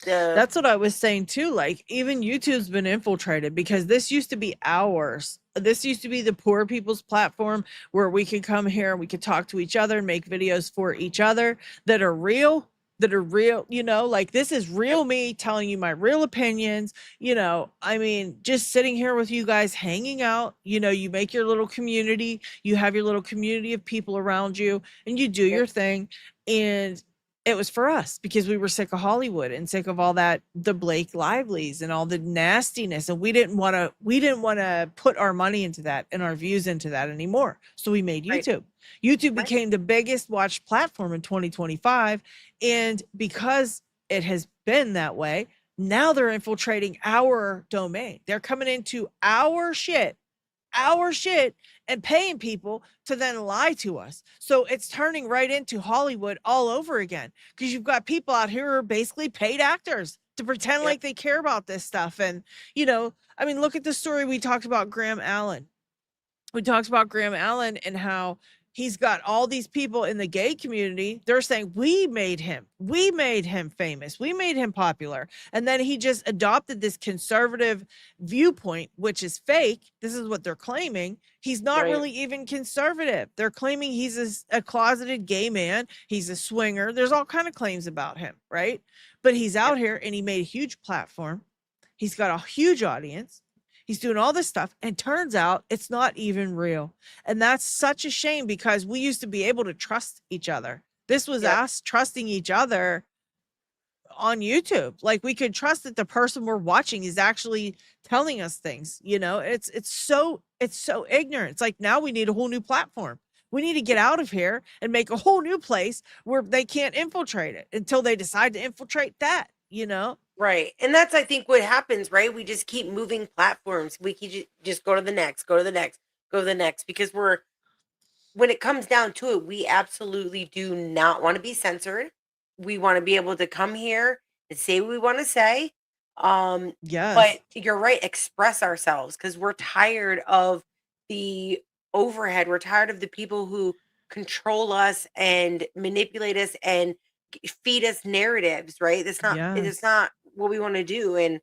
That's what I was saying too. Like, even YouTube's been infiltrated because this used to be ours. This used to be the poor people's platform where we could come here and we could talk to each other and make videos for each other that are real, like this is yep, real me telling you my real opinions. I mean, just sitting here with you guys hanging out, you make your little community, you have your little community of people around you, and you do yep, your thing. And it was for us because we were sick of Hollywood and sick of all that, the Blake Lively's and all the nastiness, and we didn't want to put our money into that and our views into that anymore. So we made right, YouTube. YouTube right, became the biggest watched platform in 2025, and because it has been that way, now they're infiltrating our domain. They're coming into our shit and paying people to then lie to us. So it's turning right into Hollywood all over again because you've got people out here who are basically paid actors to pretend yep, like they care about this stuff. And, I mean, look at the story we talked about Graham Allen. We talked about Graham Allen and how he's got all these people in the gay community. They're saying we made him famous, we made him popular, and then he just adopted this conservative viewpoint, which is fake. This is what they're claiming. He's not right, really even conservative. They're claiming he's a closeted gay man, he's a swinger. There's all kind of claims about him, right? But he's yep, out here and he made a huge platform. He's got a huge audience. He's doing all this stuff, and turns out it's not even real. And that's such a shame because we used to be able to trust each other. This was yep, us trusting each other on YouTube. Like we could trust that the person we're watching is actually telling us things. It's so ignorant. It's like now we need a whole new platform. We need to get out of here and make a whole new place where they can't infiltrate it until they decide to infiltrate that. right. And that's I think what happens, right? We just keep moving platforms. We keep just go to the next, go to the next, go to the next because we're when it comes down to it, we absolutely do not want to be censored. We want to be able to come here and say what we want to say. Um, Yes. but you're right, express ourselves because we're tired of the overhead. We're tired of the people who control us and manipulate us and feed us narratives, right? It is Yes. not what we want to do. And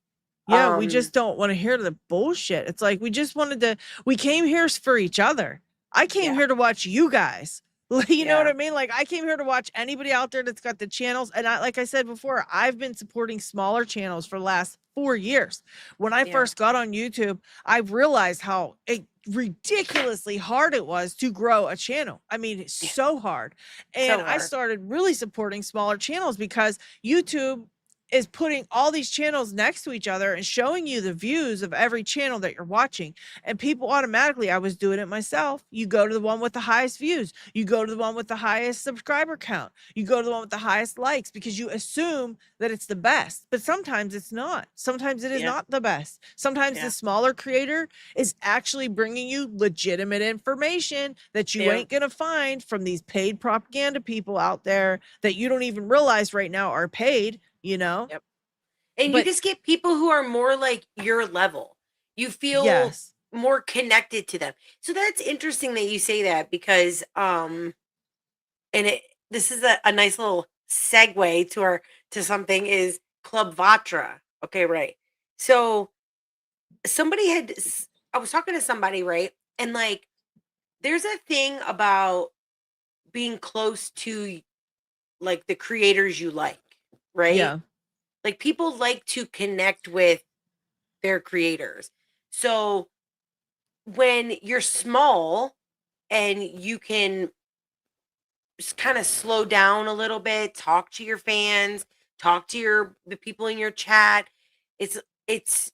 Yeah, we um just don't want to hear the bullshit. It's like we came here for each other. I came yeah, here to watch you guys. You know what yeah, I mean? Like I came here to watch anybody out there that's got the channels. And like I said before, I've been supporting smaller channels for the last 4 years. When I yeah, first got on YouTube, I realized how ridiculously hard it was to grow a channel. I mean, it's yeah. so hard. And So I hard. started really supporting smaller channels because YouTube is putting all these channels next to each other and showing you the views of every channel that you're watching. And people automatically, I was doing it myself. You go to the one with the highest views, you go to the one with the highest subscriber count, you go to the one with the highest likes because you assume that it's the best. But sometimes it's not. Sometimes it is Yeah, not the best. Sometimes the yeah, smaller creator is actually bringing you legitimate information that you yeah. ain't going to find from these paid propaganda people out there that you don't even realize right now are paid, you know? Yep. And you But just get people who are more like your level. You feel yes. more connected to them. So that's interesting that you say that because and it this is a nice little segue to our to something is Club Vatra. Okay, right. So somebody I was talking to somebody, right? And like there's a thing about being close to like the creators you like, right? Yeah. Like people like to connect with their creators. So when you're small and you can just kind of slow down a little bit, talk to your fans, talk to the people in your chat, it's it's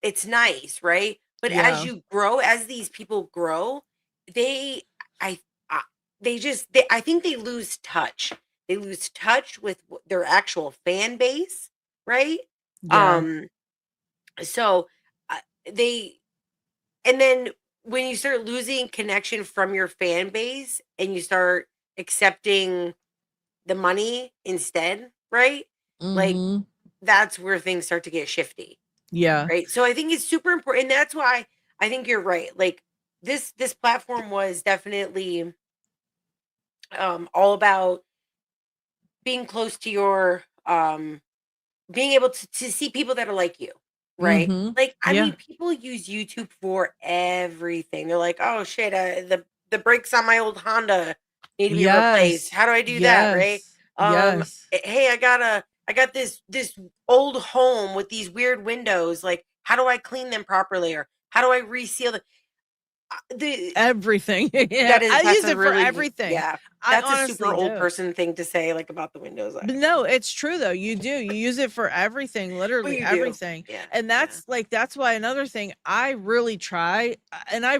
it's nice, right? But as Yeah. you grow, as these people grow, they I, I I think they lose touch. They lose touch with their actual fan base, right? Yeah. Um so uh, they and then when you start losing connection from your fan base and you start accepting the money instead, right? Like Mhm. that's where things start to get shifty, Yeah. right? So I think it's super important. And that's why I think you're right. Like this platform was definitely all about being close to your being able to see people that are like you, right? Mhm. Like, I Yeah. mean, people use YouTube for everything. They're like, "Oh shit, the brakes on my old Honda need to be replaced. Yes. How do I do that?" Right? Yes. Yes. Hey, I got this old home with these weird windows. Like, how do I clean them properly, or how do I reseal them? The Everything. Yeah. I that's use a it for really everything. yeah, I that's a super honestly old do. person thing to say, like about the windows. But no, it's true though. You do. You use it for everything, Well, literally you do, everything. yeah, And yeah, that's why another thing I really try and I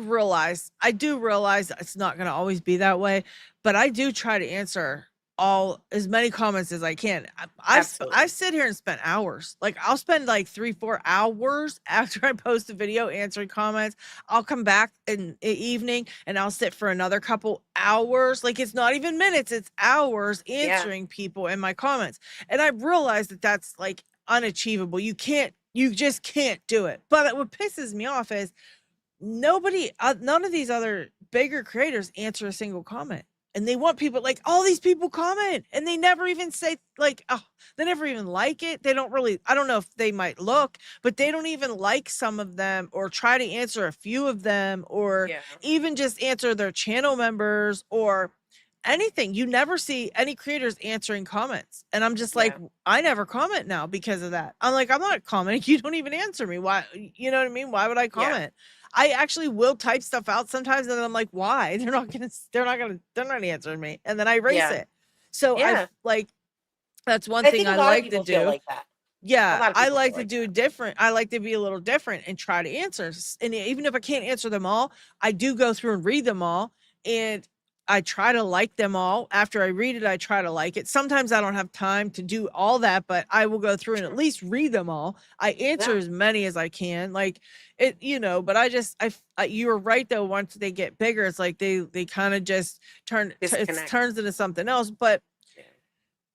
do realize it's not going to always be that way, but I do try to answer all as many comments as I can. I absolutely, sit here and spend hours. Like I'll spend like 3-4 hours after I post a video answering comments. I'll come back in the evening and I'll sit for another couple hours. Like it's not even minutes, it's hours yeah. answering people in my comments. And I realized that that's like unachievable. You just can't do it. But what pisses me off is none of these other bigger creators answer a single comment. And they want people like all these people comment and they never even say like, oh, they never even like it. They don't really, I don't know if they might look, but they don't even like some of them or try to answer a few of them or Yeah. even just answer their channel members or anything. You never see any creators answering comments. And I'm just like, Yeah. I never comment now because of that. I'm like, I'm not commenting. You don't even answer me. Why? You know what I mean? Why would I Yeah. comment? I actually will type stuff out sometimes and then I'm like, why? They're not answering me. And then I erase Yeah. it. So Yeah. that's one I thing think a I lot of like to people feel do. like that. A Yeah, lot of I people feel like to like do that. different. I like to be a little different and try to answer. And even if I can't answer them all, I do go through and read them all. And I try to like them all. After I read it, I try to like it. Sometimes I don't have time to do all that, but I will go through and at Sure. least read them all. I answer Yeah. as many as I can. Like it, but you were right though. Once they get bigger, it's like they kind of just it Disconnect. turns into something else. But Yeah.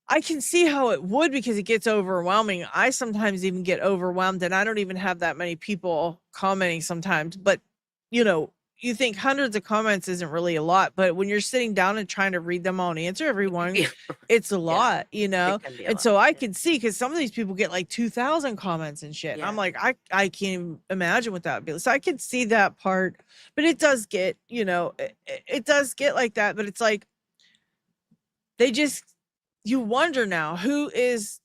I can see how it would because it gets overwhelming. I sometimes even get overwhelmed and I don't even have that many people commenting sometimes. But, you know, you think hundreds of comments isn't really a lot, but when you're sitting down and trying to read them all and answer everyone, Yeah. it's a Yeah. lot, you know? It can be a And lot. so I Yeah. can see, because some of these people get like 2,000 comments and shit. And I'm Yeah. like, I can't even imagine what that would be. So I can see that part, but it does get, you know, it does get like that. But it's like, they just, you wonder now who is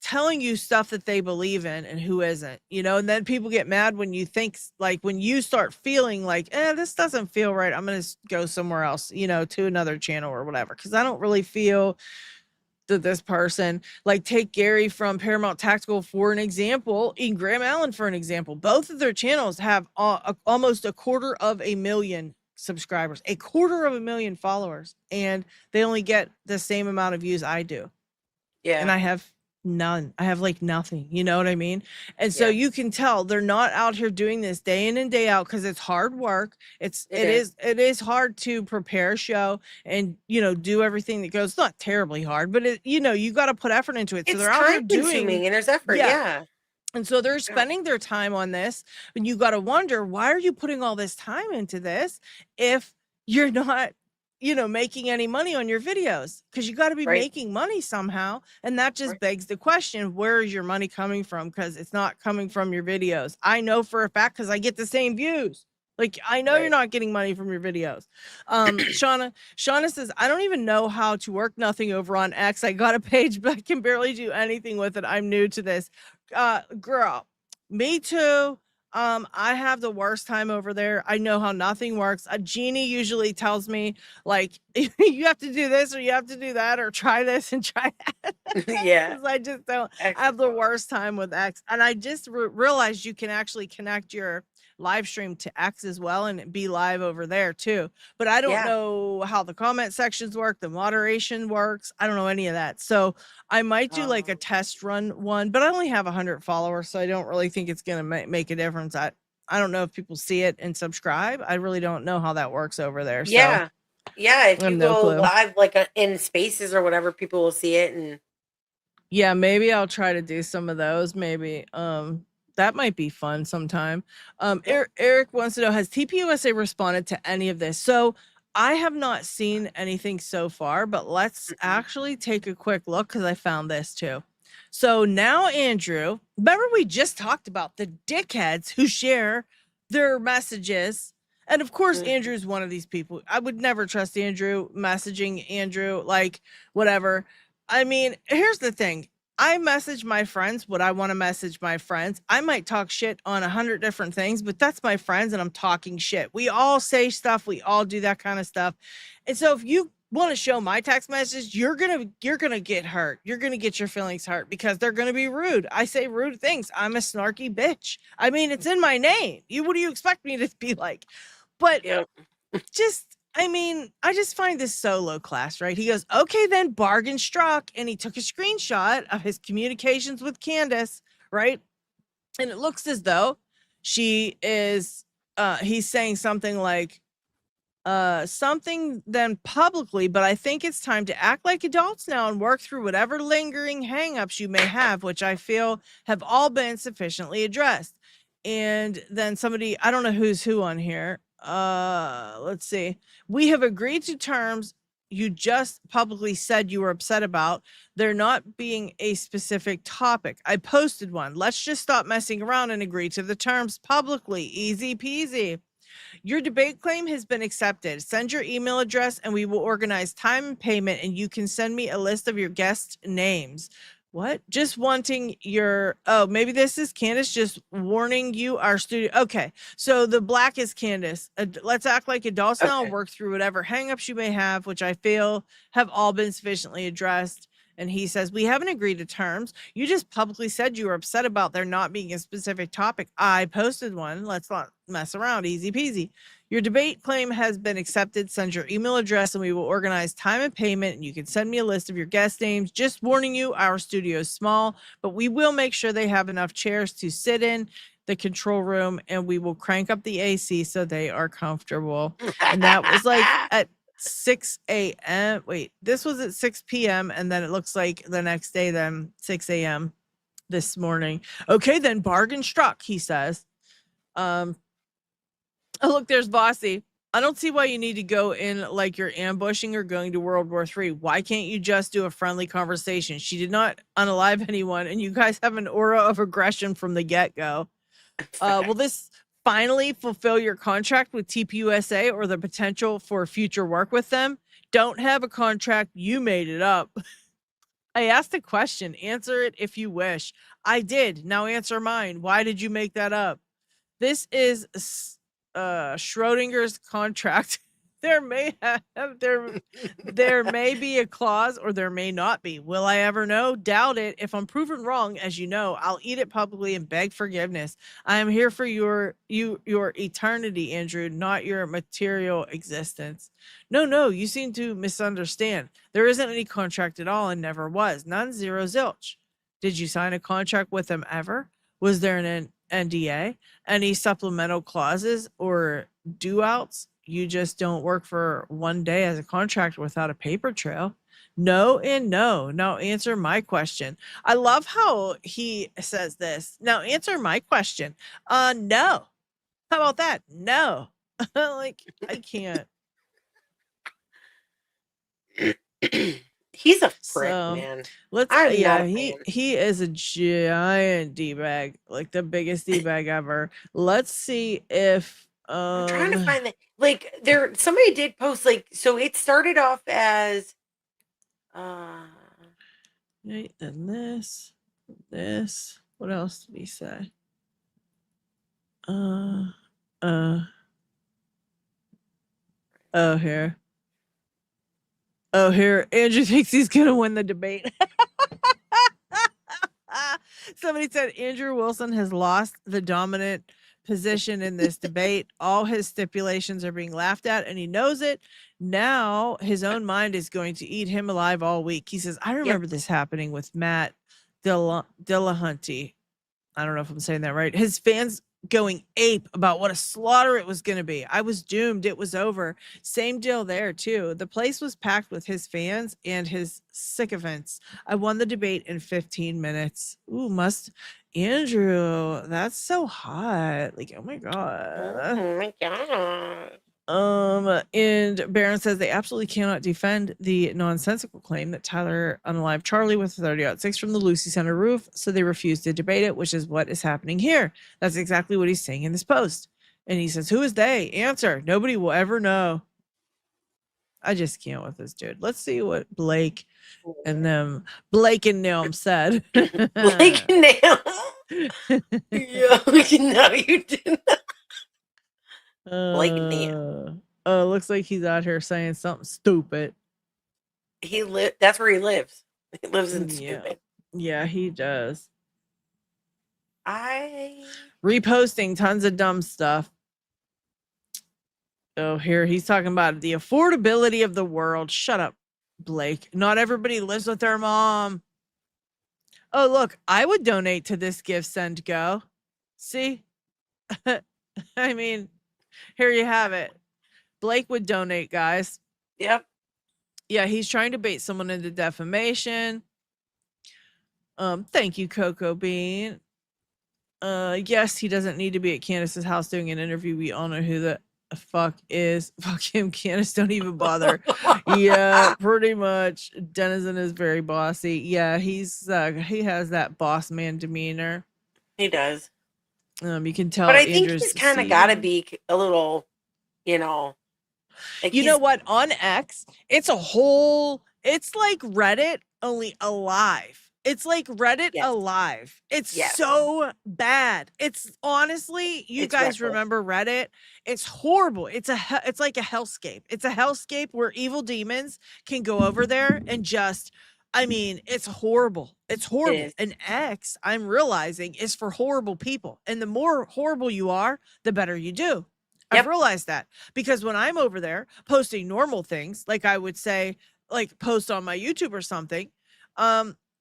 telling you stuff that they believe in and who isn't, you know? And then people get mad when you think, like, when you start feeling like, this doesn't feel right, I'm gonna go somewhere else, you know, to another channel or whatever, because I don't really feel that this person, like, take Gary from Paramount Tactical for an example, and Graham Allen for an example. Both of their channels have almost 250,000 subscribers, 250,000 followers, and they only get the same amount of views I do. Yeah. And I have none. I have like nothing, you know what I mean? And so Yeah. you can tell they're not out here doing this day in and day out, because it's hard work. It is hard to prepare a show and, you know, do everything that goes. It's not terribly hard, but it, you know, you got to put effort into it. So It's they're out here time consuming doing, and there's effort. yeah. Yeah. And so they're Yeah. spending their time on this, and you got to wonder, why are you putting all this time into this if you're not, you know, making any money on your videos? Because you got to be Right. making money somehow. And that just Right. begs the question, where is your money coming from? Because it's not coming from your videos. I know for a fact, because I get the same views. Like, I know you're Right. not getting money from your videos. Shauna says, I don't even know how to work nothing over on X. I got a page, but I can barely do anything with it. I'm new to this. Girl, me too. I have the worst time over there. I know how nothing works. A genie usually tells me, like, you have to do this or you have to do that or try this and try that. Yeah. 'Cause I just don't X have is the hard. worst time with X. And I just realized you can actually connect your live stream to X as well and be live over there too. But I don't Yeah. know how the comment sections work, the moderation works. I don't know any of that. So I might do like a test run one, but I only have 100 followers, so I don't really think it's going to make a difference. I don't know if people see it and subscribe. I really don't know how that works over there. Yeah. Yeah. If I have you no go clue. live, like in spaces or whatever, people will see it. And Yeah, maybe I'll try to do some of those. Maybe that might be fun sometime. Yeah. Eric wants to know, has TPUSA responded to any of this? So I have not seen anything so far, but let's actually take a quick look, because I found this too. So now, Andrew, remember we just talked about the dickheads who share their messages. And of course, Andrew's one of these people. I would never trust Andrew, messaging Andrew, like, whatever. I mean, here's the thing. I message my friends what I want to message my friends. I might talk shit on 100 different things, but that's my friends and I'm talking shit. We all say stuff. We all do that kind of stuff. And so if you want to show my text message, you're going to get hurt. You're going to get your feelings hurt because they're going to be rude. I say rude things. I'm a snarky bitch. I mean, it's in my name. What do you expect me to be like? But yeah. just, I mean, I just find this so low class, right? He goes, okay, then bargain struck. And he took a screenshot of his communications with Candace, right? And it looks as though she is, he's saying something like, something then publicly, but I think it's time to act like adults now and work through whatever lingering hangups you may have, which I feel have all been sufficiently addressed. And then somebody, I don't know who's who on here. Let's see. We have agreed to terms you just publicly said you were upset about. There not being a specific topic. I posted one. Let's just stop messing around and agree to the terms publicly. Easy peasy. Your debate claim has been accepted. Send your email address and we will organize time and payment, and you can send me a list of your guest names. What? Just wanting your, oh, maybe this is Candace just warning you our studio. Okay. So the black is Candace. Let's act like adults now, work through whatever hangups you may have, which I feel have all been sufficiently addressed. And he says, we haven't agreed to terms. You just publicly said you were upset about there not being a specific topic. I posted one. Let's not mess around. Easy peasy. Your debate claim has been accepted. Send your email address and we will organize time and payment. And you can send me a list of your guest names. Just warning you, our studio is small, but we will make sure they have enough chairs to sit in the control room, and we will crank up the AC so they are comfortable. And that was like at 6 a.m. Wait, this was at 6 p.m. And then it looks like the next day, then 6 a.m. this morning. Okay, then bargain struck, he says. Oh, look, there's Bossy. I don't see why you need to go in like you're ambushing or going to World War III. Why can't you just do a friendly conversation? She did not unalive anyone, and you guys have an aura of aggression from the get-go. Will this finally fulfill your contract with TPUSA or the potential for future work with them? Don't have a contract. You made it up. I asked a question. Answer it if you wish. I did. Now answer mine. Why did you make that up? This is Schrodinger's contract. There may be a clause or there may not be. Will I ever know? Doubt it. If I'm proven wrong, as you know, I'll eat it publicly and beg forgiveness. I am here for your eternity, Andrew, not your material existence. No, you seem to misunderstand. There isn't any contract at all and never was. None, zero, zilch. Did you sign a contract with them ever? Was there an NDA? Any supplemental clauses or do-outs? You just don't work for one day as a contractor without a paper trail. No and no. Now answer my question. I love how he says this. Now answer my question. No. How about that? No. Like, I can't. He's a prick, So man. let's I'm yeah, not a fan. he is a giant D-bag, like the biggest D-bag ever. Let's see if I'm trying to find that. Like, somebody did post, like, so it started off as right, then this. What else did he say? Oh, here. Andrew thinks he's gonna win the debate. Somebody said Andrew Wilson has lost the dominant position in this debate. All his stipulations are being laughed at, and he knows it. Now his own mind is going to eat him alive all week. He says, I remember this happening with Matt Dillahunty. I don't know if I'm saying that right. His fans going ape about what a slaughter it was going to be. I was doomed. It was over. Same deal there too. The place was packed with his fans and his sycophants. I won the debate in 15 minutes. Ooh, Andrew, that's so hot. Like, oh my God. oh my God. And Barron says they absolutely cannot defend the nonsensical claim that Tyler unalived Charlie with a 30-06 from the Lucy Center roof, so they refuse to debate it, which is what is happening here. That's exactly what he's saying in this post. And he says, who is they? Answer. Nobody will ever know. I just can't with this dude. Let's see what Blake and Naum said. Blake and Naum? No, you didn't. Blake Naum. Oh, looks like he's out here saying something stupid. That's where he lives. He lives in stupid. Yeah, he does. Reposting tons of dumb stuff. Oh, here he's talking about the affordability of the world. Shut up, Blake. Not everybody lives with their mom. Oh, look, I would donate to this Give, Send, Go. See? I mean, here you have it. Blake would donate, guys. Yep. Yeah, he's trying to bait someone into defamation. Thank you, Coco Bean. Yes, he doesn't need to be at Candace's house doing an interview. We all know who the fuck is. Fuck him, Candace. Don't even bother. Yeah, pretty much. Denizen is very bossy. Yeah, he has that boss man demeanor. He does. You can tell. But I think he's kind of got to be a little, like, you know what? On X, it's like Reddit, only alive. It's like Reddit alive. It's so bad. It's honestly, you guys remember Reddit? It's horrible. It's like a hellscape. It's a hellscape where evil demons can go over there and just, it's horrible. It's horrible. And X, I'm realizing, is for horrible people. And the more horrible you are, the better you do. I've realized that, because when I'm over there posting normal things, like I would say, like post on my YouTube or something,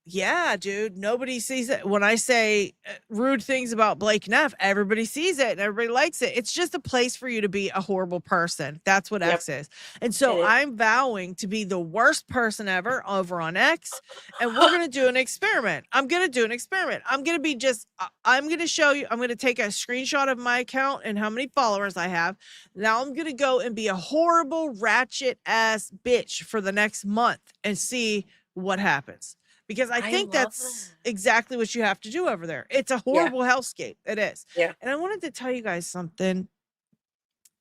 Yeah, dude. Nobody sees it. When I say rude things about Blake Neff, everybody sees it and everybody likes it. It's just a place for you to be a horrible person. That's what Yep. X is. And so It I'm vowing to be the worst person ever over on X. And we're going to do an experiment. I'm going to do an experiment. I'm going to be just, I'm going to show you, I'm going to take a screenshot of my account and how many followers I have. Now I'm going to go and be a horrible, ratchet ass bitch for the next month and see what happens. Because I think love that's that. exactly what you have to do over there. It's a Yeah. horrible hellscape. It is. Yeah. And I wanted to tell you guys something.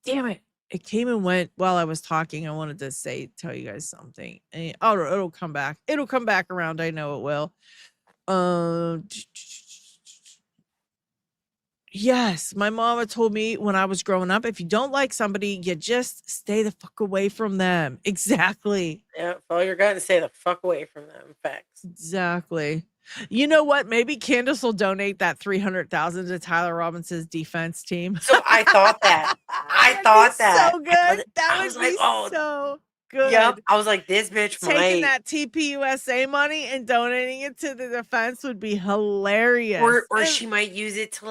Damn it. It came and went while I was talking. I wanted to tell you guys something. And, oh, it'll come back. It'll come back around. I know it will. Yes, my mama told me when I was growing up, if you don't like somebody, you just stay the fuck away from them. Exactly. Yeah. Follow your gut and stay the fuck away from them. Facts. Exactly. You know what? Maybe Candace will donate that 300,000 to Tyler Robinson's defense team. So I thought that. I That'd thought be that. so good. That I would was be like, oh, so good. yep. I was like, this bitch Taking might. that TPUSA money and donating it to the defense would be hilarious. Or And- she might use it to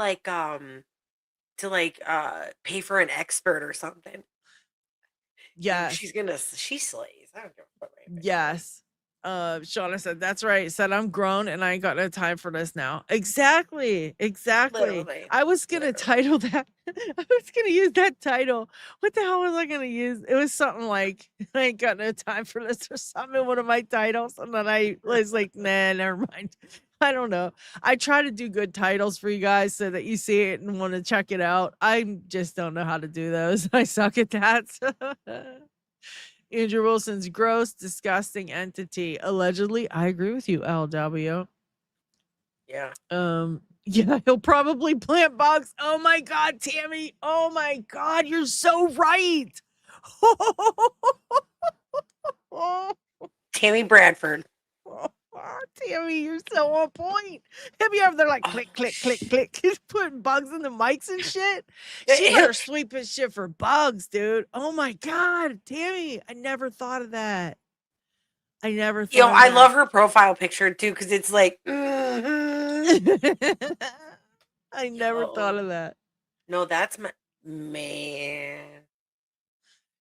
pay for an expert or something. yes. She slays. I don't give a fuck. Yes. Shauna said, that's right. Said I'm grown and I ain't got no time for this now. Exactly. Literally. I was gonna title that. I was gonna use that title. What the hell was I gonna use? It was something like I ain't got no time for this or something in one of my titles. And then I was like, nah, never mind. I don't know. I try to do good titles for you guys so that you see it and want to check it out. I just don't know how to do those. I suck at that. Andrew Wilson's gross, disgusting entity. Allegedly, I agree with you, LW. Yeah. Yeah, he'll probably plant bugs. Oh my God, Tammy. Oh my God, you're so right. Tammy Bradford. Tammy, you're so on point. Have you ever they're like click, click, click, click, putting bugs in the mics and shit? She better sweep his shit for bugs, dude. Oh my God, Tammy, I never thought of that. I never thought. Yo, I love her profile picture too because it's like, I never thought of that. No, that's my man.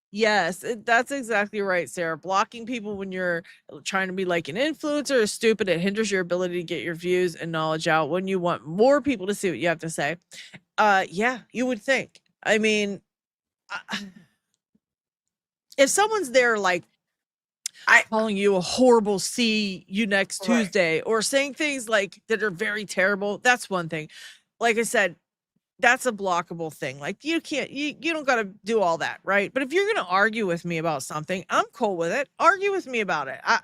Yes, that's exactly right, Sarah. Blocking people when you're trying to be like an influencer is stupid. It hinders your ability to get your views and knowledge out when you want more people to see what you have to say. Yeah, you would think. I mean, if someone's there like calling you a horrible see you next Tuesday or saying things like that are very terrible, that's one thing. Like I said, that's a blockable thing. Like you can't, you don't got to do all that, right? But if you're going to argue with me about something, I'm cool with it. Argue with me about it. I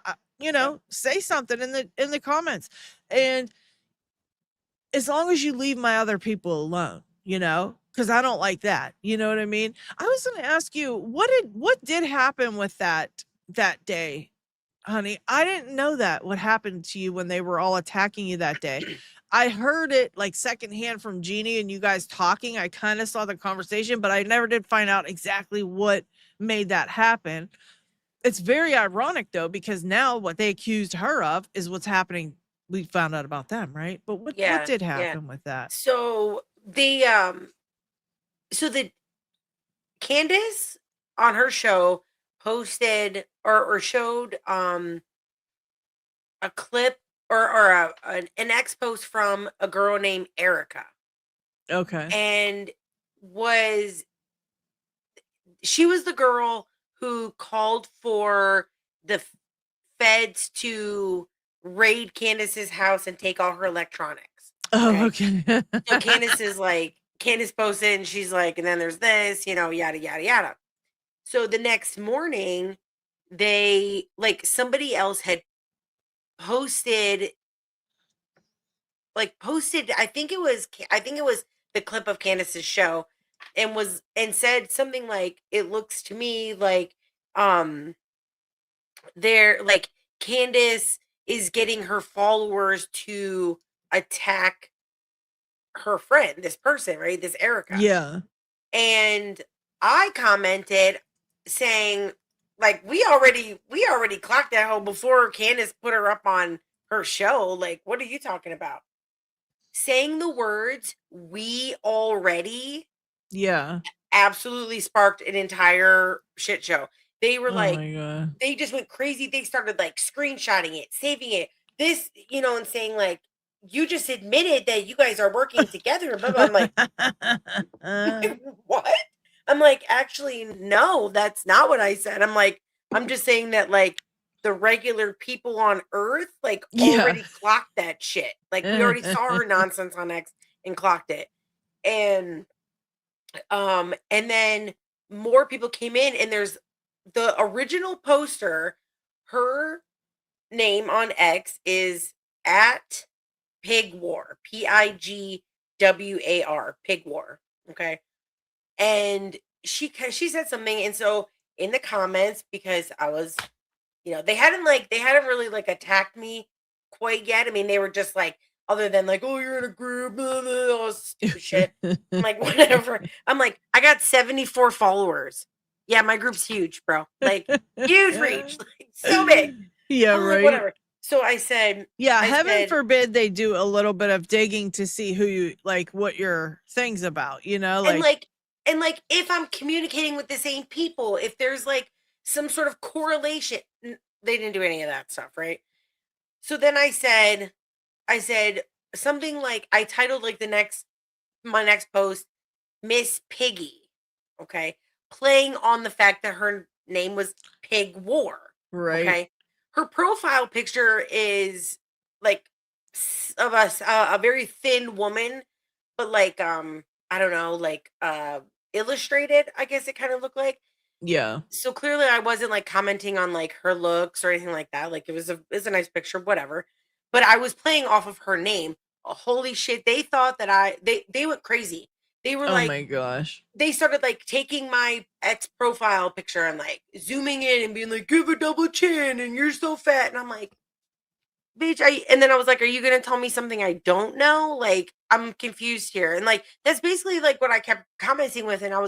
say something in the comments. And as long as you leave my other people alone, because I don't like that. You know what I mean? I was going to ask you, what did happen with that day, honey? I didn't know that what happened to you when they were all attacking you that day. I heard it like secondhand from Jeannie and you guys talking. I kind of saw the conversation, but I never did find out exactly what made that happen. It's very ironic though, because now what they accused her of is what's happening. We found out about them, right? But what did happen with that? So the Candace on her show posted or showed a clip or an ex post from a girl named Erica. Okay. And she was the girl who called for the feds to raid Candace's house and take all her electronics. Oh, okay. So Candace posted and she's like, and then there's this, yada, yada, yada. So the next morning, somebody else had posted, I think it was the clip of Candace's show and said something like, it looks to me like, Candace is getting her followers to attack her friend, this person, right? This Erica. Yeah. And I commented saying, like, we already clocked that hoe before Candace put her up on her show. Like, what are you talking about? Saying the words "we already" Yeah. absolutely sparked an entire shit show. They were Oh like, my God. they just went crazy. They started like screenshotting it, saving it, this, and saying like, you just admitted that you guys are working together. Blah, blah. I'm like, what? I'm like, actually, no, that's not what I said. I'm like, I'm just saying that like the regular people on Earth like Yeah. already clocked that shit. Like we already saw her nonsense on X and clocked it. And then more people came in, and there's the original poster. Her name on X is at Pig War, Pigwar, Pig War. Okay. And she said something, and so in the comments, because I was, they hadn't really like attacked me quite yet. I mean, they were just like, other than like, oh, you're in a group, blah, blah, all this stupid shit. I'm like, whatever. I'm like, I got 74 followers. Yeah, my group's huge, bro. Like, huge reach, like, so big. Yeah, I'm like, right. whatever. So I said, Yeah, heaven forbid they do a little bit of digging to see who you like, what your thing's about, like. And if I'm communicating with the same people, if there's like some sort of correlation, they didn't do any of that stuff, right? So then I said something like, I titled like my next post, Miss Piggy, okay, playing on the fact that her name was Pig War, Right. Okay, her profile picture is like of a very thin woman, but like I don't know, like illustrated, I guess it kind of looked like. Yeah. So clearly I wasn't like commenting on like her looks or anything like that. Like it was a nice picture, whatever. But I was playing off of her name. Holy shit, they thought that they went crazy. They were Oh like, my gosh. they started like taking my ex profile picture and like zooming in and being like, give a double chin and you're so fat. And I'm like, bitch, and then I was like, are you gonna tell me something I don't know? Like, I'm confused here. And like that's basically like what I kept commenting with. And I'm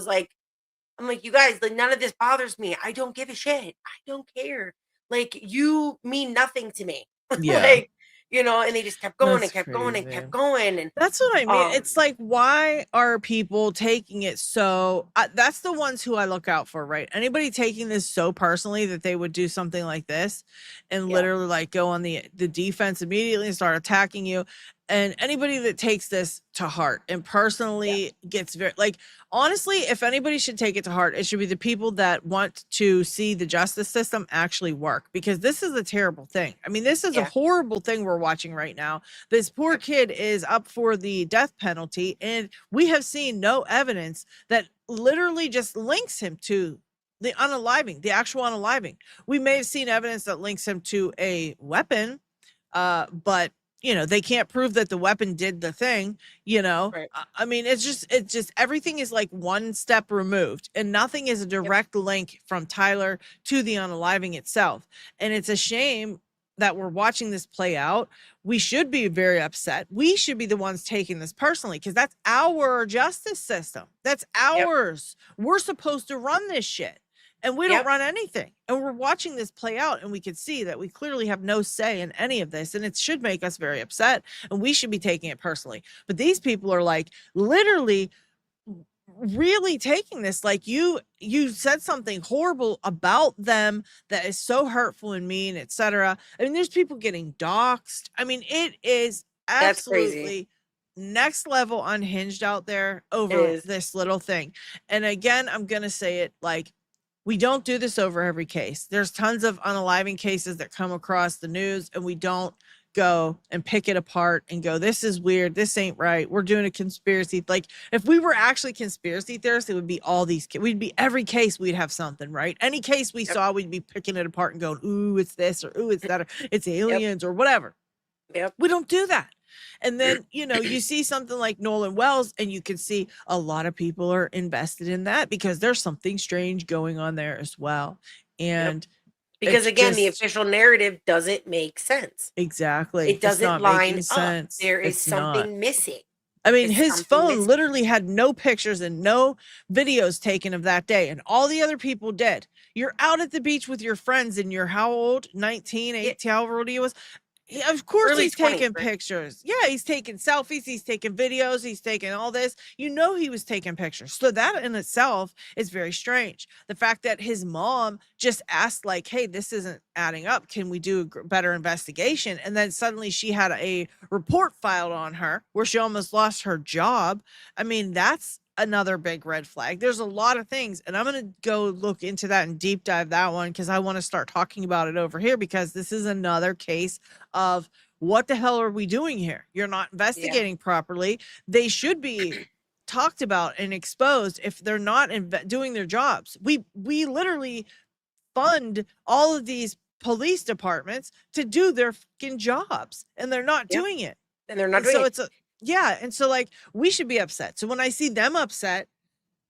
like, you guys, like, none of this bothers me. I don't give a shit. I don't care. Like, you mean nothing to me. Yeah. Like, and they just kept going That's and kept going and crazy. kept going. And That's what I mean. It's like, why are people taking it so? That's the ones who I look out for, right? Anybody taking this so personally that they would do something like this and literally like go on the defense immediately and start attacking you. And anybody that takes this to heart and personally gets very, like, honestly, if anybody should take it to heart, it should be the people that want to see the justice system actually work, because this is a terrible thing. I mean, this is a horrible thing we're watching right now. This poor kid is up for the death penalty, and we have seen no evidence that literally just links him to the unaliving, the actual unaliving. We may have seen evidence that links him to a weapon, but they can't prove that the weapon did the thing, Right. I mean, it's just everything is like one step removed, and nothing is a direct link from Tyler to the unaliving itself. And it's a shame that we're watching this play out. We should be very upset. We should be the ones taking this personally, because that's our justice system. That's ours. We're supposed to run this shit. And we don't run anything. And we're watching this play out, and we can see that we clearly have no say in any of this. And it should make us very upset, and we should be taking it personally. But these people are like literally really taking this like you said something horrible about them that is so hurtful and mean, etc. I mean, there's people getting doxxed. I mean, it is absolutely next level unhinged out there over this little thing. And again, I'm gonna say it, like, we don't do this over every case. There's tons of unaliving cases that come across the news, and we don't go and pick it apart and go, this is weird, this ain't right, we're doing a conspiracy. Like, if we were actually conspiracy theorists, it would be all these, we'd be every case, we'd have something, right? Any case we saw, we'd be picking it apart and going, ooh, it's this, or ooh, it's that, or it's aliens, or whatever. We don't do that. And then, you see something like Nolan Wells, and you can see a lot of people are invested in that because there's something strange going on there as well. And because again, the official narrative doesn't make sense. Exactly. It doesn't line up. There is something missing. I mean, his phone literally had no pictures and no videos taken of that day, and all the other people did. You're out at the beach with your friends, and you're how old? 19, 18, however old he was. Of course Early he's 20s, taking right? pictures. Yeah, he's taking selfies, he's taking videos, he's taking all this. You know he was taking pictures. So that in itself is very strange. The fact that his mom just asked like, "Hey, this isn't adding up. Can we do a better investigation?" And then suddenly she had a report filed on her where she almost lost her job. I mean, that's another big red flag. There's a lot of things, and I'm going to go look into that and deep dive that one because I want to start talking about it over here because this is another case of what the hell are we doing here? You're not Yeah. investigating properly. They should be talked about and exposed if they're not doing their jobs. We literally fund all of these police departments to do their fucking jobs, and they're not Yeah. doing it. And they're not And doing so it. it's a yeah, and so like we should be upset. So when I see them upset,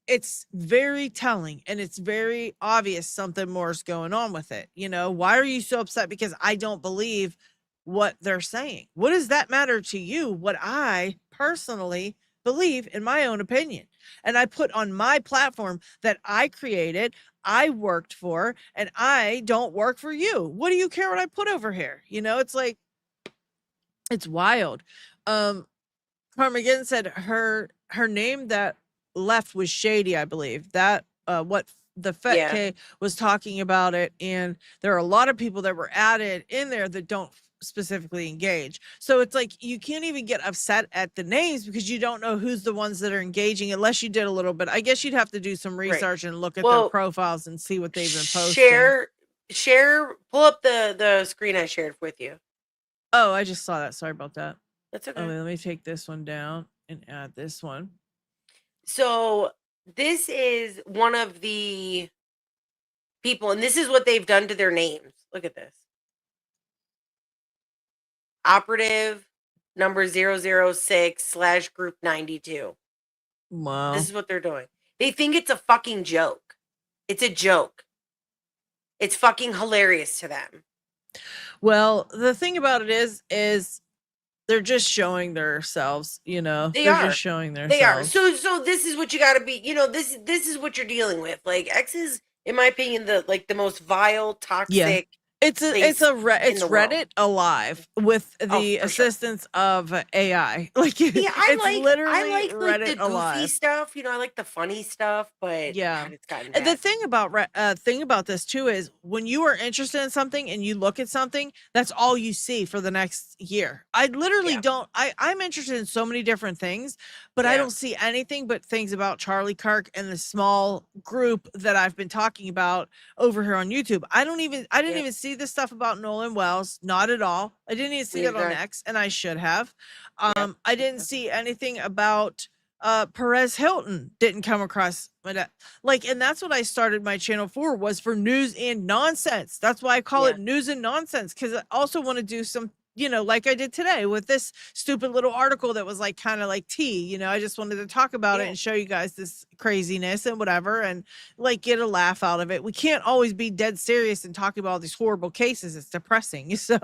it's very telling and it's very obvious something more is going on with it. You know, why are you so upset? Because I don't believe what they're saying. What does that matter to you? What I personally believe in my own opinion. And I put on my platform that I created, I worked for, and I don't work for you. What do you care what I put over here? You know, it's like, it's wild. Carmageddon said her name that left was Shady, I believe. That what the Fet Yeah. K was talking about it, and there are a lot of people that were added in there that don't specifically engage. So it's like you can't even get upset at the names because you don't know who's the ones that are engaging unless you did a little bit. I guess you'd have to do some Right. research and look at their Well, profiles and see what they've been posting. pull up the screen I shared with you. Oh, I just saw that. Sorry about that. That's Oh, okay. wait, let me take this one down and add this one. So this is one of the people, and this is what they've done to their names. Look at this. Operative number 006/group 92. Wow. This is what they're doing. They think it's a fucking joke. It's a joke. It's fucking hilarious to them. Well, the thing about it is they're just showing themselves, you know. They They're are. just showing They are. themselves. So this is what you got to be, this is what you're dealing with. Like X is, in my opinion, the most vile, Yeah. toxic It's place in it's the world. Reddit alive with Oh, the for sure. assistance of AI. Like Yeah, it's I literally like Reddit the goofy alive. stuff. I like the funny stuff, but Yeah. God, it's gotten And the bad. thing about this too is when you are interested in something and you look at something, that's all you see for the next year. I literally Yeah. don't I'm interested in so many different things, but I Yeah. don't see anything but things about Charlie Kirk and the small group that I've been talking about over here on YouTube. I didn't Yeah. even see the stuff about Nolan Wells, not at all. I didn't even see Neither that did on I. X, and I should have. Yep. I didn't see anything about Perez Hilton, didn't come across like, and that's what I started my channel for, was for news and nonsense. That's why I call Yeah. it news and nonsense, because I also want to do some, like I did today with this stupid little article that was like kind of like tea. I just wanted to talk about it Yeah. and show you guys this craziness and whatever, and like get a laugh out of it. We can't always be dead serious and talk about all these horrible cases. It's depressing. So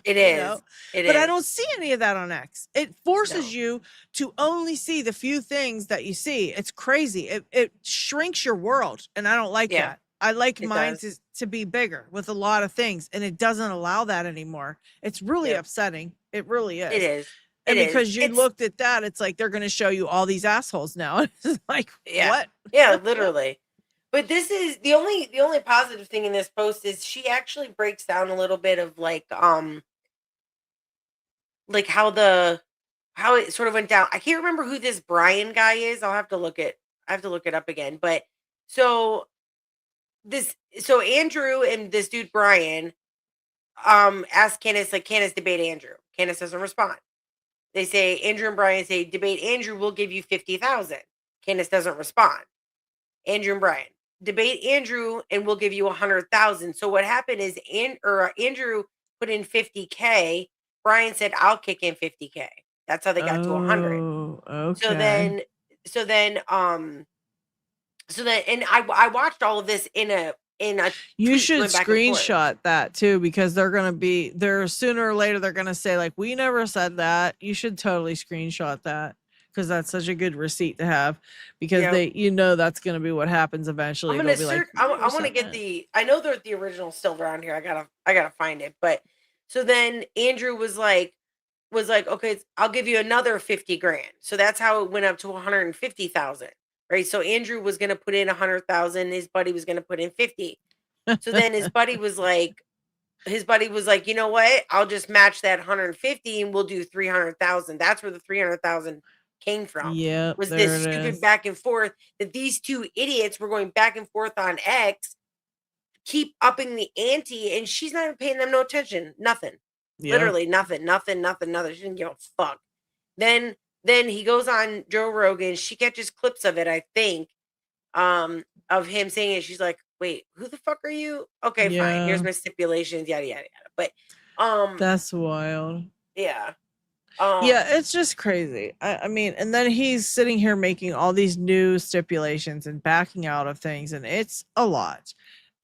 It you is. know, It but I is. don't see any of that on X. It forces No. you to only see the few things that you see. It's crazy. It shrinks your world, and I don't like Yeah. that. I like It mine does. to be bigger with a lot of things, and it doesn't allow that anymore. It's really Yep. upsetting. It really It is. is. And It is. because you It's looked at that, it's like they're going to show you all these assholes now. It's like, yeah. what? Yeah, literally. But this is the only positive thing in this post is she actually breaks down a little bit of like how it sort of went down. I can't remember who this Brian guy is. I have to look it up again. But so Andrew and this dude Brian asked Candace, like, Candace, debate Andrew. Candace doesn't respond. They say, Andrew and Brian say, debate Andrew, we'll give you 50,000. Candace doesn't respond. Andrew and Brian, debate Andrew and we'll give you 100,000. So what happened is Andrew put in 50K. Brian said, I'll kick in 50K. That's how they got to 100. Oh, okay. So then, and I watched all of this in a You tweet should going back and forth. screenshot that too, because they're sooner or later they're gonna say like, we never said that. You should totally screenshot that, because that's such a good receipt to have, because Yep. that's gonna be what happens eventually. I'm They'll gonna be like, search. I "We never want to said get that." I know that the original's still around here. I gotta find it. But So then Andrew was like, okay, I'll give you another 50 grand. So that's how it went up to 150,000. Right. So Andrew was going to put in 100,000. His buddy was going to put in 50. So then his buddy was like, you know what? I'll just match that 150 and we'll do 300,000. That's where the 300,000 came from. Yep, Was there this it stupid is. back and forth that these two idiots were going back and forth on X, keep upping the ante, and she's not even paying them no attention. Nothing. Yep. Literally nothing. She didn't give a fuck. Then he goes on Joe Rogan. She catches clips of it, I think, of him saying it. She's like, wait, who the fuck are you? Okay, fine. Here's Yeah. my stipulations, yada yada yada. But That's wild. yeah. Yeah, it's just crazy. I mean, and then he's sitting here making all these new stipulations and backing out of things, and it's a lot.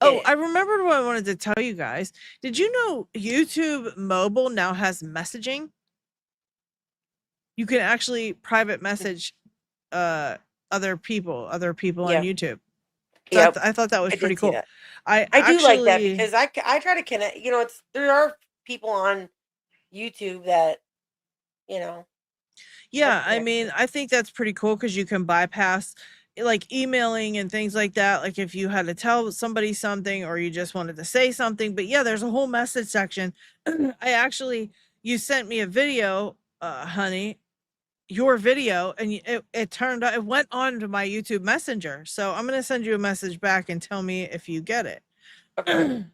Oh, I remembered what I wanted to tell you guys. Did you know YouTube mobile now has messaging? You can actually private message other people on YouTube. So Yep. I thought that was I pretty did see cool. that. I do like that actually- because I try to connect. You know, there are people on YouTube that, you know. Yeah, I mean, I think that's pretty cool because you can bypass like emailing and things like that. Like if you had to tell somebody something or you just wanted to say something. But yeah, there's a whole message section. You sent me a video, honey, your video, and it turned out, it went on to my YouTube Messenger. So I'm going to send you a message back and tell me if you get it. Okay.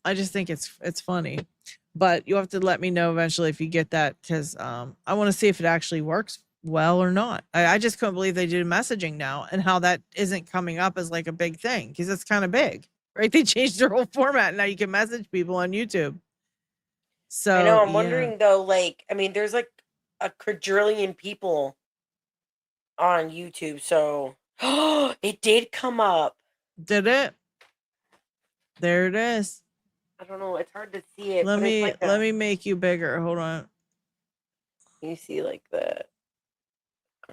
I just think it's funny. But you have to let me know eventually if you get that because I want to see if it actually works well or not. I just couldn't believe they did messaging now and how that isn't coming up as like a big thing because it's kind of big, right? They changed their whole format. Now you can message people on YouTube. So I know. I'm wondering though, like, I mean, there's like a quadrillion people on YouTube. So it did come up. Did it? There it is. I don't know. It's hard to see it. Let but me make you bigger. Hold on. You see like the.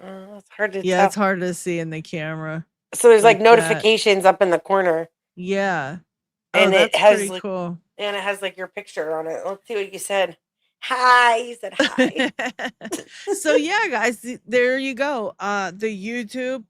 It's hard to. Yeah, tell. it's hard to see in the camera. So there's like that. notifications up in the corner. Yeah. And that's it has pretty like, cool. And it has like your picture on it. Let's see what you said. Hi. You said hi. So yeah, guys, there you go. The YouTube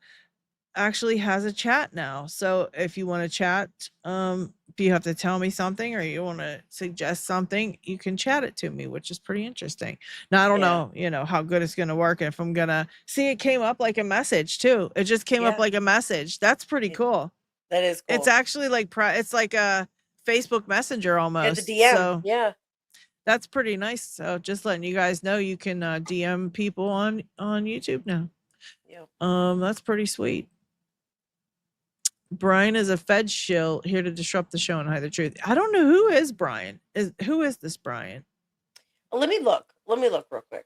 actually has a chat now. So if you want to chat, if you have to tell me something or you want to suggest something, you can chat it to me, which is pretty interesting. Now I don't know, how good it's gonna work. If I'm gonna see, it came up like a message too. It just came up like a message. That's pretty cool. That is cool. It's actually like it's like a Facebook Messenger almost. It's a DM. So yeah. That's pretty nice. So just letting you guys know you can DM people on YouTube now. Yeah. That's pretty sweet. Brian is a Fed shill here to disrupt the show and hide the truth. I don't know who is Brian. Who is this Brian? Let me look real quick.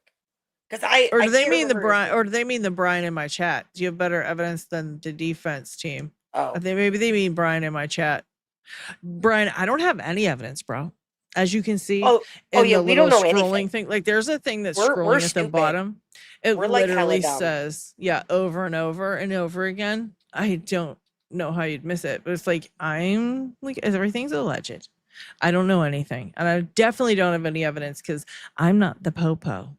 Because do they mean the Brian, or do they mean the Brian in my chat? Do you have better evidence than the defense team? Oh, I think maybe they mean Brian in my chat. Brian, I don't have any evidence, bro. As you can see, yeah, we don't know anything. Thing, like there's a thing that's We're scrolling at stupid. the bottom. It We're like literally hella dumb. says, over and over and over again. I don't know how you'd miss it, but it's like I'm like everything's alleged. I don't know anything, and I definitely don't have any evidence because I'm not the popo.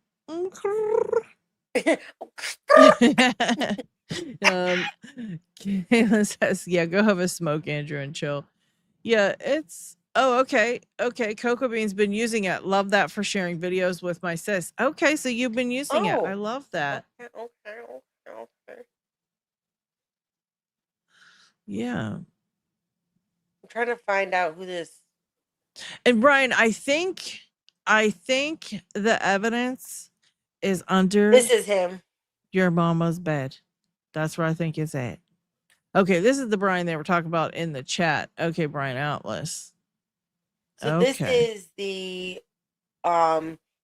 Kayla says, "Yeah, go have a smoke, Andrew, and chill." Yeah, it's. Oh, okay. Cocoa Bean's been using it. Love that for sharing videos with my sis. Okay, so you've been using it. I love that. Okay. Yeah. I'm trying to find out who this. And Brian, I think the evidence is under. This is him. Your mama's bed. That's where I think it's at. Okay, this is the Brian they were talking about in the chat. Okay, Brian Atlas. So this is the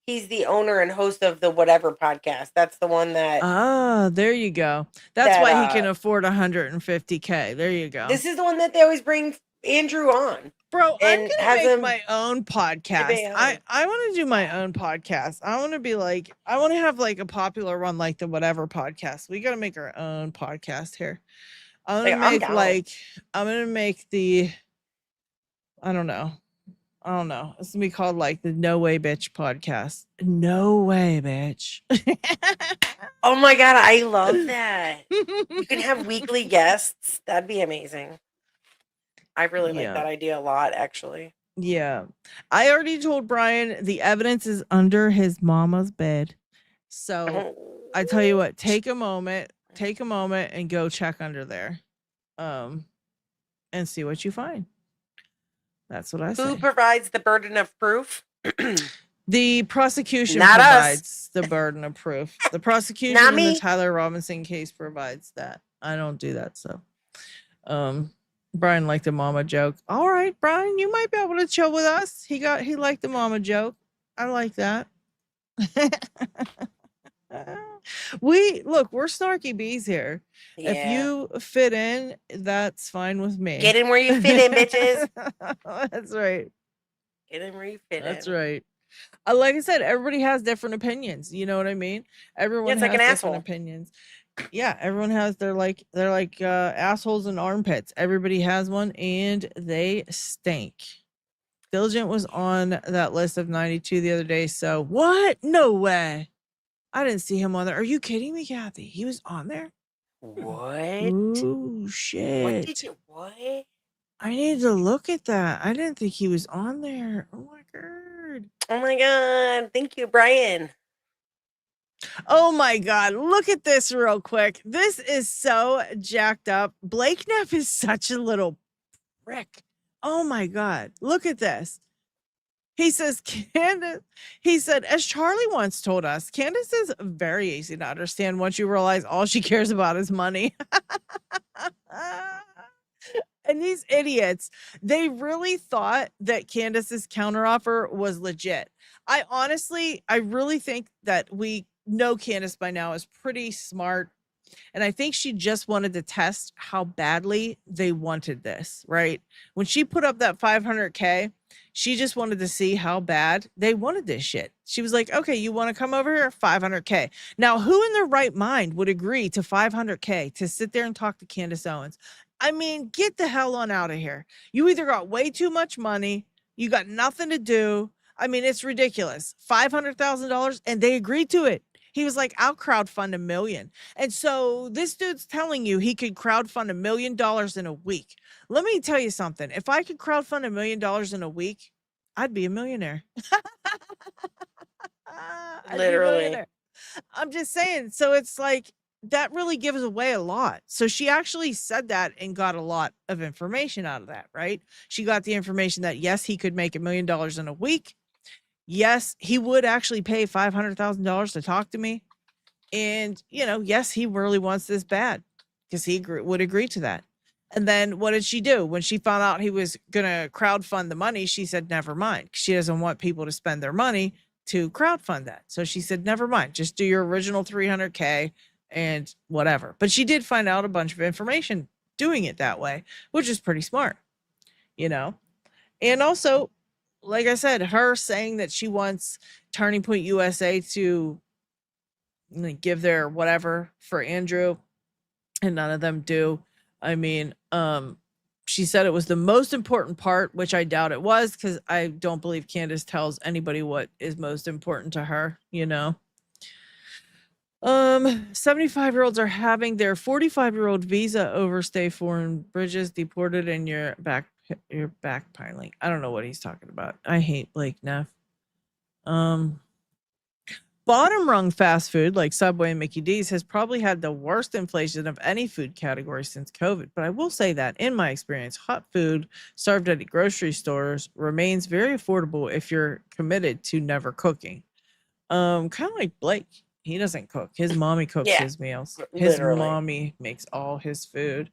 he's the owner and host of the Whatever podcast. That's the one that there you go. That's why he can afford 150K. There you go. This is the one that they always bring Andrew on. Bro, I'm gonna make my own podcast. I want to do my own podcast. I want to be like, I want to have like a popular one like the Whatever podcast. We got to make our own podcast here. I'm gonna make the, I don't know. I don't know. It's gonna be called like the No Way Bitch podcast. No way, bitch. Oh my God, I love that. You can have weekly guests. That'd be amazing. I really like Yeah. that idea a lot, actually. Yeah. I already told Brian the evidence is under his mama's bed. So I tell you what, take a moment and go check under there. And see what you find. That's what I Who say. provides the burden of proof? The prosecution Not us. provides the burden of proof. The prosecution Not in the me. Tyler Robinson case provides that. I don't do that. So, Brian liked the mama joke. All right, Brian, you might be able to chill with us. He liked the mama joke. I like that. We're snarky bees here. Yeah. If you fit in, that's fine with me. Get in where you fit in, bitches. That's right. Get in where you fit in. That's right. Like I said, everybody has different opinions. You know what I mean? Everyone it's has like an different asshole. opinions. Yeah, everyone has they're like assholes and armpits. Everybody has one and they stink. Diligent was on that list of 92 the other day. So what? No way. I didn't see him on there. Are you kidding me, Kathy? He was on there? What? Ooh, What shit. did you what? I need to look at that. I didn't think he was on there. Oh my god. Oh my god. Thank you, Brian. Oh my god. Look at this real quick. This is so jacked up. Blake Neff is such a little prick. Oh my god. Look at this. He says, Candace, he said, as Charlie once told us, Candace is very easy to understand once you realize all she cares about is money. And these idiots, they really thought that Candace's counteroffer was legit. I really think that we know Candace by now is pretty smart. And I think she just wanted to test how badly they wanted this, right? When she put up that 500K, she just wanted to see how bad they wanted this shit. She was like, okay, you want to come over here? 500K. Now, who in their right mind would agree to 500K to sit there and talk to Candace Owens? I mean, get the hell on out of here. You either got way too much money, you got nothing to do. I mean, it's ridiculous. $500,000, and they agreed to it. He was like, I'll crowdfund $1 million. And so this dude's telling you he could crowdfund $1 million in a week. Let me tell you something. If I could crowdfund $1 million in a week, I'd be a millionaire. Literally. I'm just saying. So it's like, that really gives away a lot. So she actually said that and got a lot of information out of that, right? She got the information that, yes, he could make $1 million in a week. Yes, he would actually pay $500,000 to talk to me. And, yes, he really wants this bad because he would agree to that. And then what did she do? When she found out he was going to crowdfund the money, she said, never mind. She doesn't want people to spend their money to crowdfund that. So she said, never mind. Just do your original 300K and whatever. But she did find out a bunch of information doing it that way, which is pretty smart, And also, like I said, her saying that she wants Turning Point USA to give their whatever for Andrew, and none of them do. I mean, she said it was the most important part, which I doubt it was, because I don't believe Candace tells anybody what is most important to her, 75-year-olds are having their 45-year-old visa overstay foreign bridges deported, and you're backpiling. I don't know what he's talking about. I hate Blake Neff. Bottom rung fast food like Subway and Mickey D's has probably had the worst inflation of any food category since COVID. But I will say that in my experience, hot food served at grocery stores remains very affordable if you're committed to never cooking. Kind of like Blake. He doesn't cook. His mommy cooks his meals. His mommy makes all his food.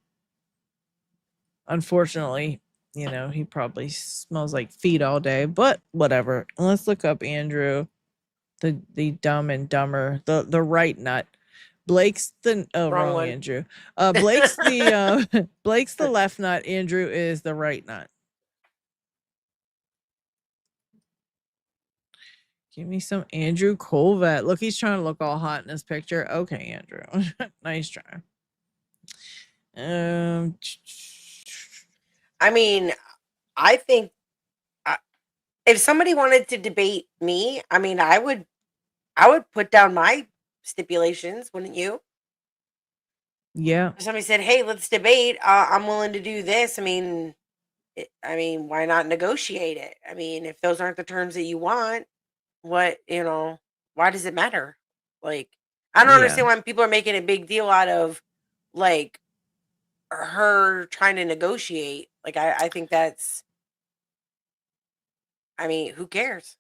Unfortunately, he probably smells like feet all day, but whatever. Let's look up Andrew, the Dumb and Dumber, the right nut. Blake's the wrong Andrew. Blake's the Blake's the left nut. Andrew is the right nut. Give me some Andrew Colvett. Look, he's trying to look all hot in this picture. Okay, Andrew. Nice try. I mean, I think if somebody wanted to debate me, I mean, I would put down my stipulations, wouldn't you? Yeah. If somebody said, "Hey, let's debate," I'm willing to do this. I mean, why not negotiate it? I mean, if those aren't the terms that you want, what why does it matter? Like, I don't Yeah. understand why people are making a big deal out of like her trying to negotiate. Like, I think that's. I mean, who cares?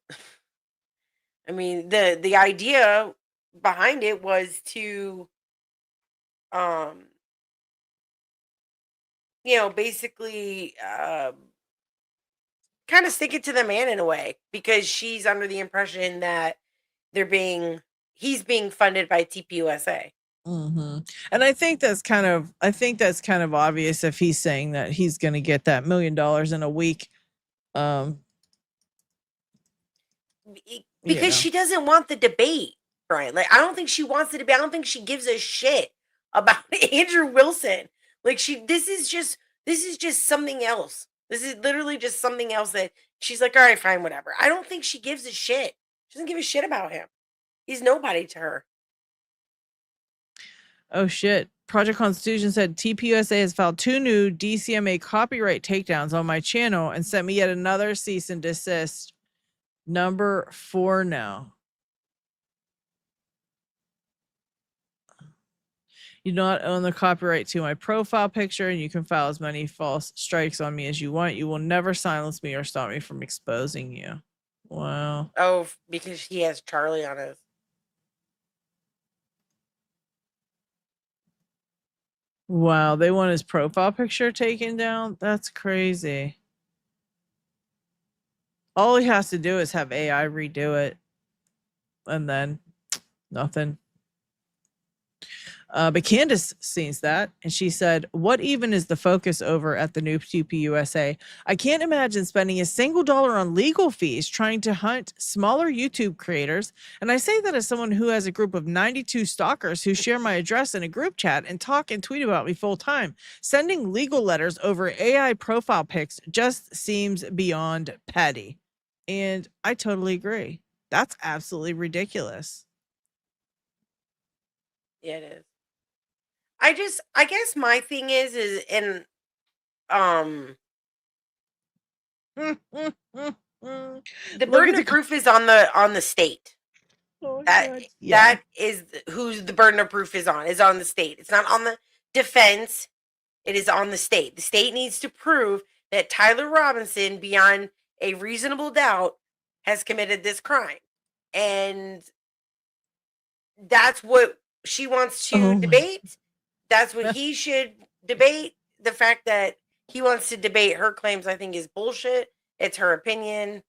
I mean, the idea behind it was to um basically kind of stick it to the man in a way, because she's under the impression that he's being funded by TPUSA. Hmm. And I think that's kind of obvious if he's saying that he's going to get that $1 million in a week. Um, Because she doesn't want the debate, Brian. Like, I don't think she wants the debate. I don't think she gives a shit about Andrew Wilson. Like, this is just something else. This is literally just something else that she's like, all right, fine, whatever. I don't think she gives a shit. She doesn't give a shit about him. He's nobody to her. Oh shit. Project Constitution said TPUSA has filed 2 new DCMA copyright takedowns on my channel and sent me yet another cease and desist. Number 4 now. You do not own the copyright to my profile picture, and you can file as many false strikes on me as you want. You will never silence me or stop me from exposing you. Wow. Oh, because he has Charlie on his. Wow, they want his profile picture taken down? That's crazy. All he has to do is have AI redo it. And then nothing. But Candace sees that, and she said, what even is the focus over at the new TPUSA? I can't imagine spending a single dollar on legal fees trying to hunt smaller YouTube creators. And I say that as someone who has a group of 92 stalkers who share my address in a group chat and talk and tweet about me full time. Sending legal letters over AI profile pics just seems beyond petty. And I totally agree. That's absolutely ridiculous. Yeah, it is. I guess my thing is and the burden of proof is on the state. Oh, That God. Yeah. that is who the burden of proof is on the state. It's not on the defense. It is on the state. The state needs to prove that Tyler Robinson, beyond a reasonable doubt, has committed this crime. And that's what she wants to Oh my. debate. That's what he should debate. The fact that he wants to debate her claims, I think, is bullshit. It's her opinion.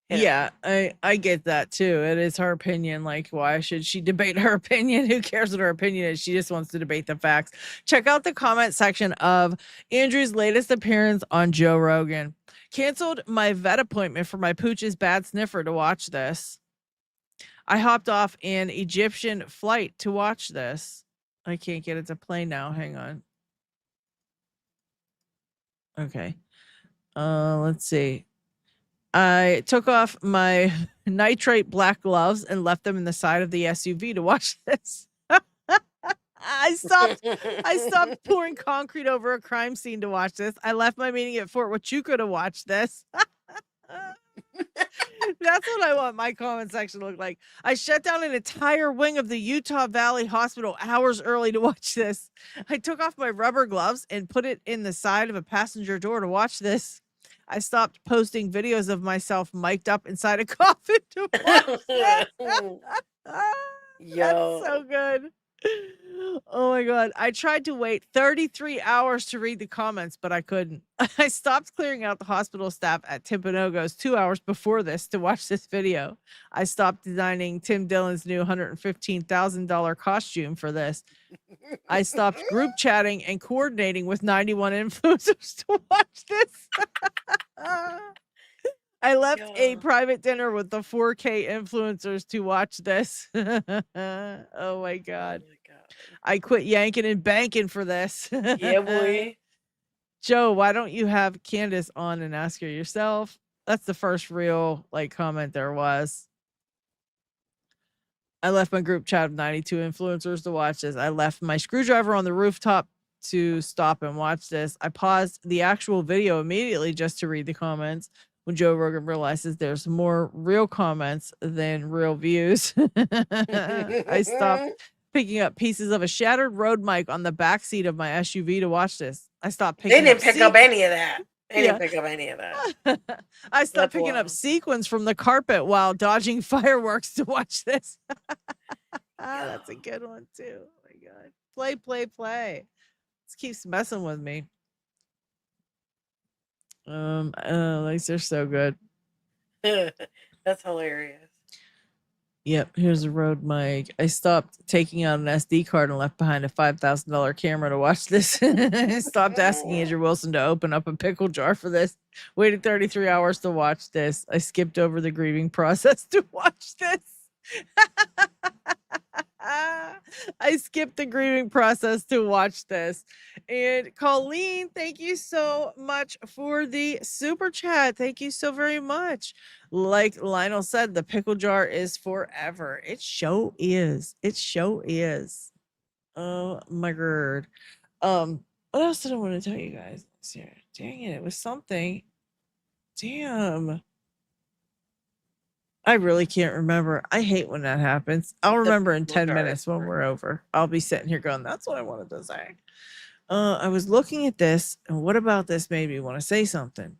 Yeah, I get that too. It is her opinion. Like, why should she debate her opinion? Who cares what her opinion is? She just wants to debate the facts. Check out the comment section of Andrew's latest appearance on Joe Rogan. Canceled my vet appointment for my pooch's bad sniffer to watch this. I hopped off an Egyptian flight to watch this. I can't get it to play now. Hang on. Okay. Let's see. I took off my nitrate black gloves and left them in the side of the SUV to watch this. I stopped pouring concrete over a crime scene to watch this. I left my meeting at Fort Huachuca to watch this. That's what I want my comment section to look like. I shut down an entire wing of the Utah Valley Hospital hours early to watch this. I took off my rubber gloves and put it in the side of a passenger door to watch this. I stopped posting videos of myself mic'd up inside a coffin to watch this. That's so good. Oh my God. I tried to wait 33 hours to read the comments, but I couldn't. I stopped clearing out the hospital staff at Timpanogos 2 hours before this to watch this video. I stopped designing Tim Dillon's new $115,000 costume for this. I stopped group chatting and coordinating with 91 influencers to watch this. I left a private dinner with the 4K influencers to watch this. Oh my God. I quit yanking and banking for this. Yeah, boy. Joe, why don't you have Candace on and ask her yourself? That's the first real like comment there was. I left my group chat of 92 influencers to watch this. I left my screwdriver on the rooftop to stop and watch this. I paused the actual video immediately just to read the comments. When Joe Rogan realizes there's more real comments than real views, I stopped picking up pieces of a shattered road mic on the back seat of my SUV to watch this. I stopped They picking didn't pick up any of that. They Yeah. didn't pick up any of that. I stopped That's picking up wild. sequins from the carpet while dodging fireworks to watch this. That's a good one too. Oh my god. Play. This keeps messing with me. Like they're so good. That's hilarious. Yep, here's a road mic. I stopped taking out an SD card and left behind a $5,000 camera to watch this. I stopped asking Andrew Wilson to open up a pickle jar for this. Waited 33 hours to watch this. I skipped over the grieving process to watch this. I skipped the grieving process to watch this. And Colleen, thank you so much for the super chat. Thank you so very much. Like Lionel said, the pickle jar is forever. It show is. It show is. Oh my god. What else did I want to tell you guys? Dang it, it was something. Damn. I really can't remember. I hate when that happens. I'll remember in 10 minutes when we're over. I'll be sitting here going, that's what I wanted to say. I was looking at this, and what about this made me want to say something?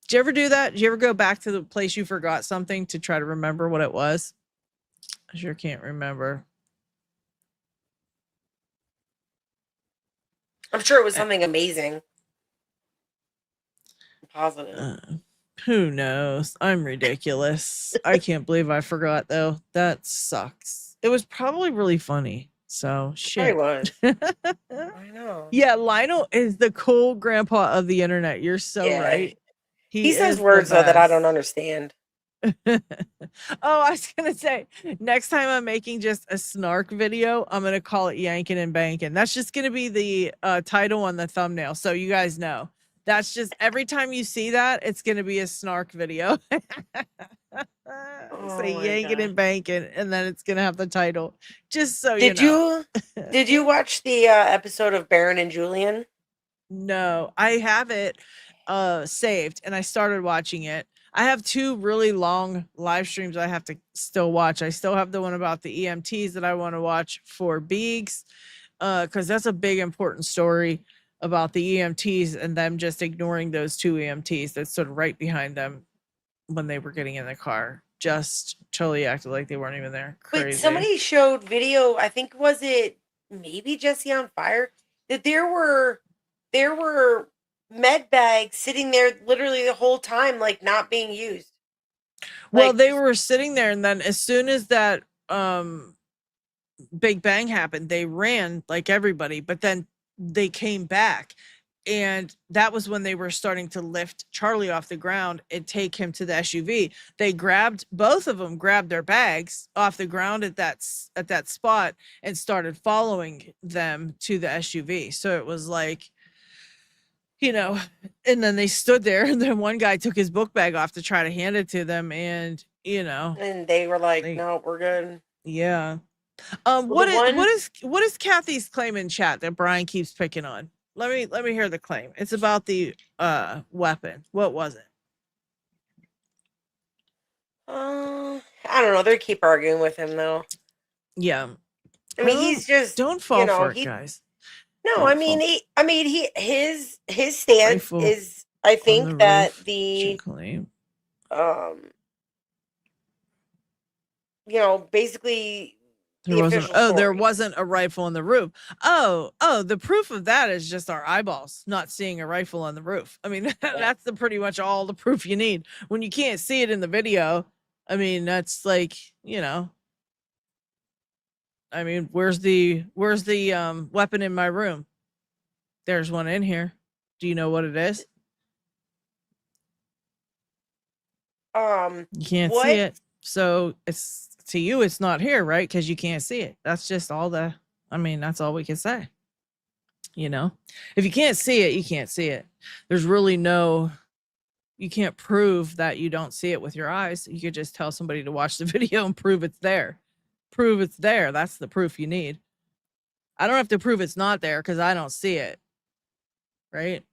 Did you ever do that? Did you ever go back to the place you forgot something to try to remember what it was? I sure can't remember. I'm sure it was something amazing. Positive. Who knows? I'm ridiculous. I can't believe I forgot though. That sucks. It was probably really funny. So shit. It was. I know. Yeah, Lionel is the cool grandpa of the internet. You're so right. He says words though that I don't understand. Oh, I was gonna say, next time I'm making just a snark video, I'm gonna call it Yanking and Banking. That's just gonna be the title on the thumbnail, so you guys know. That's just every time you see that, it's gonna be a snark video. Say Yanking and Banking, and then it's gonna have the title. Just so you know. Did you watch the episode of Baron and Julian? No, I have it saved, and I started watching it. I have 2 really long live streams I have to still watch. I still have the one about the EMTs that I want to watch for Beegs, because that's a big important story about the EMTs and them just ignoring those 2 EMTs that stood right behind them when they were getting in the car. Just totally acted like they weren't even there. Crazy. But somebody showed video, I think was it maybe Jesse on Fire, that there were med bags sitting there literally the whole time, like not being used. Well, Like, they were sitting there, and then as soon as that Big Bang happened, they ran like everybody, but then they came back, and that was when they were starting to lift Charlie off the ground and take him to the SUV. They both of them grabbed their bags off the ground at that spot and started following them to the SUV. So it was like, you know, and then they stood there, and then one guy took his book bag off to try to hand it to them, and you know, and they were like, no, we're good. Yeah. What is Kathy's claim in chat that Brian keeps picking on? Let me hear the claim. It's about the weapon. What was it? I don't know. They keep arguing with him though. Yeah. I mean, he's just don't fall for it, guys. No, Don't I mean, his stance Rifle is, I think that roof, claim. Basically there wasn't a rifle on the roof. Oh, the proof of that is just our eyeballs not seeing a rifle on the roof. I mean, that's pretty much all the proof you need. When you can't see it in the video, I mean, that's like, you know, I mean, where's the weapon in my room? There's one in here. Do you know what it is? You can't see it. So it's, to you, it's not here, right? Because you can't see it. That's just all that's all we can say. You know, if you can't see it, you can't see it. There's really no You can't prove that you don't see it with your eyes. You could just tell somebody to watch the video and prove it's there. Prove it's there. That's the proof you need. I don't have to prove it's not there because I don't see it. Right?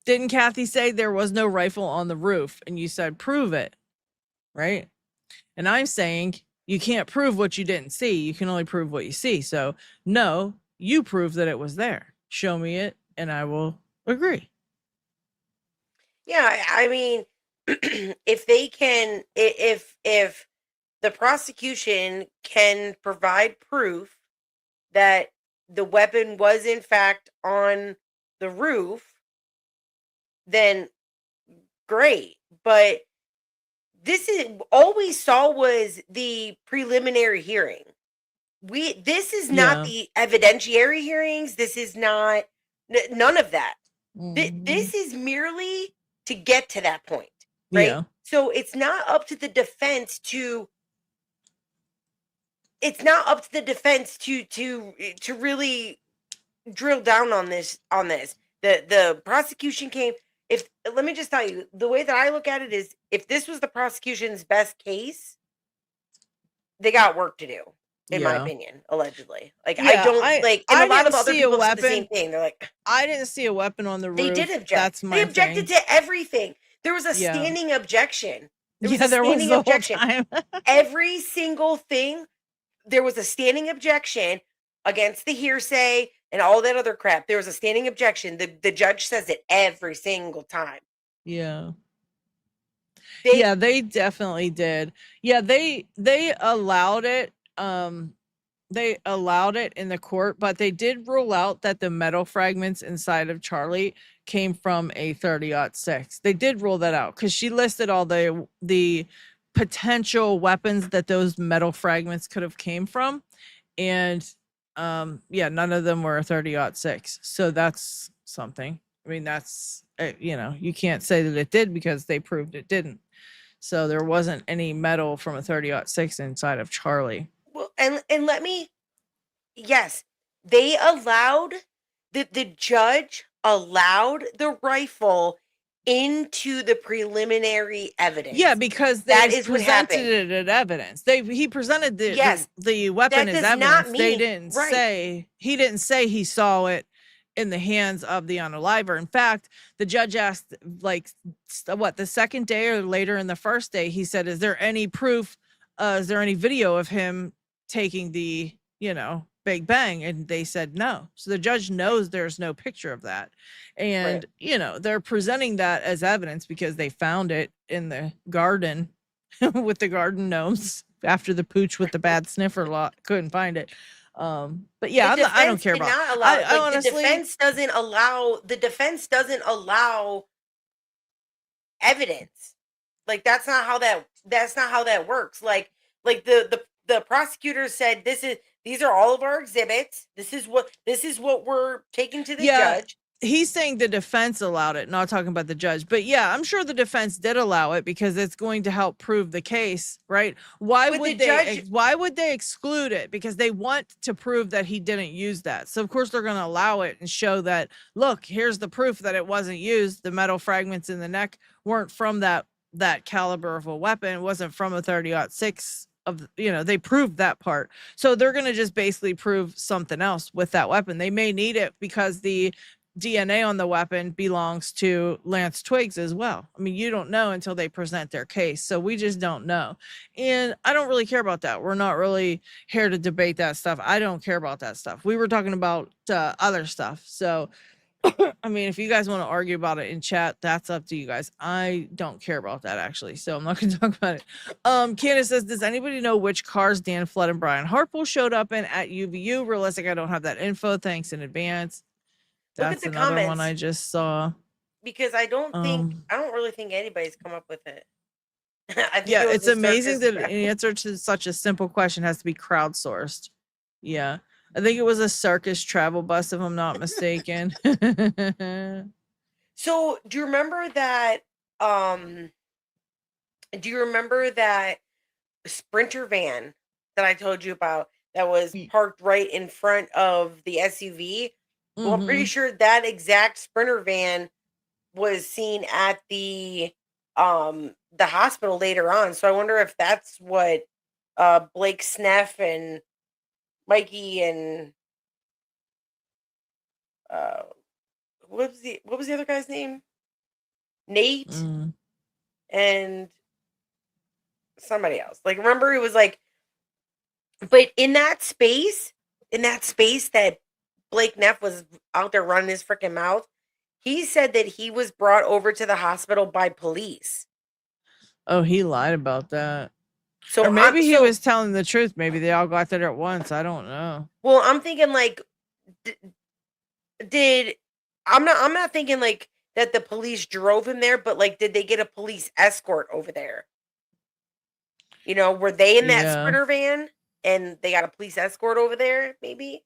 Didn't Kathy say there was no rifle on the roof? And you said, prove it. Right? And I'm saying you can't prove what you didn't see. You can only prove what you see. So, no, you prove that it was there. Show me it and I will agree. Yeah, I mean, if they can, if the prosecution can provide proof that the weapon was in fact on the roof, then great. But this is all we saw was the preliminary hearing. This is not the evidentiary hearings. This is not none of that. This is merely to get to that point, right? Yeah. So it's not up to the defense to to really drill down on this. The prosecution came. If let me just tell you, the way that I look at it is, if this was the prosecution's best case, they got work to do, in my opinion, allegedly. Like, I don't like, and a lot of other people said the same thing. They're like, I didn't see a weapon on the roof. they did object. That's my They objected to everything. There was a standing objection. There was the whole time. Every single thing, there was a standing objection against the hearsay and all that other crap. There was a standing objection. The judge says it every single time. Yeah. They definitely did. Yeah, they allowed it. They allowed it in the court, but they did rule out that the metal fragments inside of Charlie came from a 30-06. They did rule that out because she listed all the potential weapons that those metal fragments could have came from, and none of them were a 30-06. So that's something. I mean, that's you can't say that it did because they proved it didn't. So there wasn't any metal from a 30-06 inside of Charlie. Well, and let me, yes, they allowed, the judge allowed the rifle into the preliminary evidence. Yeah, because they presented it as evidence. He presented the weapon as evidence. They didn't say, he didn't say he saw it in the hands of the unaliver. In fact, the judge asked, like, the second day or later in the first day, he said, is there any proof? Is there any video of him taking the, Big Bang? And they said no. So the judge knows there's no picture of that. And, they're presenting that as evidence because they found it in the garden with the garden gnomes after the pooch with the bad sniffer couldn't find it. But yeah, I don't care about it. Honestly, the defense doesn't allow evidence. Like, that's not how that works. Like the prosecutor said, these are all of our exhibits. This is what we're taking to the judge. He's saying the defense allowed it, not talking about the judge. But yeah, I'm sure the defense did allow it because it's going to help prove the case, right? Why would they exclude it? Because they want to prove that he didn't use that. So of course they're going to allow it and show that, look, here's the proof that it wasn't used. The metal fragments in the neck weren't from that caliber of a weapon. It wasn't from a 30-06. They proved that part. So they're going to just basically prove something else with that weapon. They may need it because the DNA on the weapon belongs to Lance Twiggs as well. I mean, you don't know until they present their case. So we just don't know. And I don't really care about that. We're not really here to debate that stuff. I don't care about that stuff. We were talking about other stuff. So, I mean, if you guys want to argue about it in chat, that's up to you guys. I don't care about that, actually. So I'm not going to talk about it. Candace says, does anybody know which cars Dan Flood and Brian Hartwell showed up in at UVU? Realistic, I don't have that info. Thanks in advance. That's another comments, one I just saw. Because I don't really think anybody's come up with it. It's amazing that an answer to such a simple question has to be crowdsourced. Yeah. I think it was a circus travel bus, if I'm not mistaken. So do you remember that Sprinter van that I told you about that was parked right in front of the SUV? Well, I'm pretty sure that exact Sprinter van was seen at the hospital later on. So I wonder if that's what Blake Sneff and Mikey and what was the other guy's name? Nate Mm. and somebody else. Like, remember, it was like, but in that space that Blake Neff was out there running his freaking mouth, he said that he was brought over to the hospital by police. Oh, he lied about that. So Or maybe he so, was telling the truth. Maybe they all got there at once. I don't know. well, I'm thinking like, I'm not thinking like that the police drove him there, but like, did they get a police escort over there? You know, were they in that Yeah. Sprinter van and they got a police escort over there? Maybe.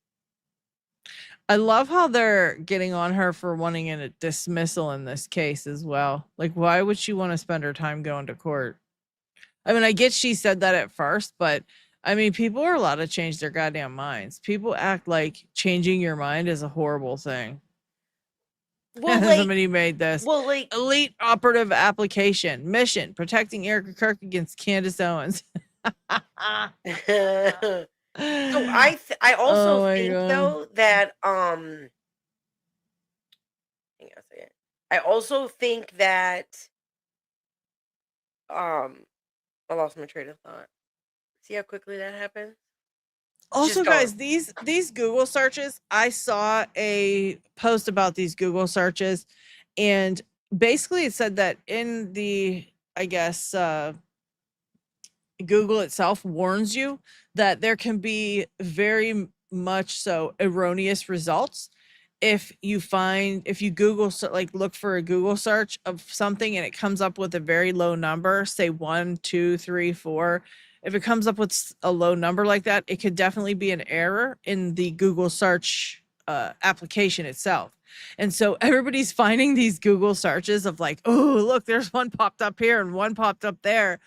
I love how they're getting on her for wanting a dismissal in this case as well. Like, why would she want to spend her time going to court? I mean, I get she said that at first, but I mean, people are allowed to change their goddamn minds. People act like changing your mind is a horrible thing. Well, like, Somebody made this. well, like, Elite operative application mission protecting Erica Kirk against Candace Owens. so I also Oh my think God. though that hang on a second. I also think that I lost my train of thought. See how quickly that happened? Also, Just guys, gone. these Google searches, I saw a post about these Google searches, and basically it said that in the, I guess, Google itself warns you that there can be very much so erroneous results if you Google like look for a Google search of something and it comes up with a very low number, say 1, 2, 3, 4. If it comes up with a low number like that, it could definitely be an error in the Google search application itself. And so everybody's finding these Google searches of like, oh, look, there's one popped up here and one popped up there.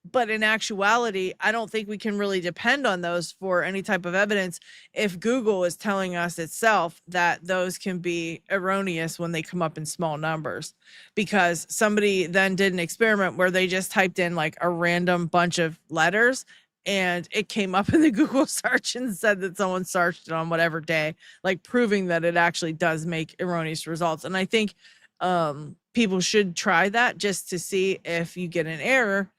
But in actuality, I don't think we can really depend on those for any type of evidence if Google is telling us itself that those can be erroneous when they come up in small numbers. Because somebody then did an experiment where they just typed in like a random bunch of letters and it came up in the Google search and said that someone searched it on whatever day, like proving that it actually does make erroneous results. And I think people should try that just to see if you get an error.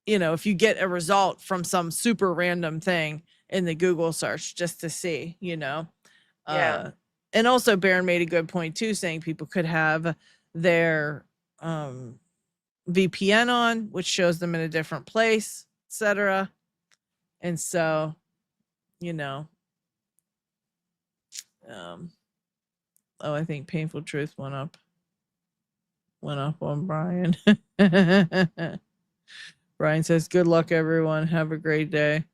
You know, if you get a result from some super random thing in the Google search, just to see, you know. Yeah. And also Baron made a good point too, saying people could have their VPN on, which shows them in a different place, etc. And so, you know, I think Painful Truth went up on Brian. Brian says, good luck, everyone. Have a great day.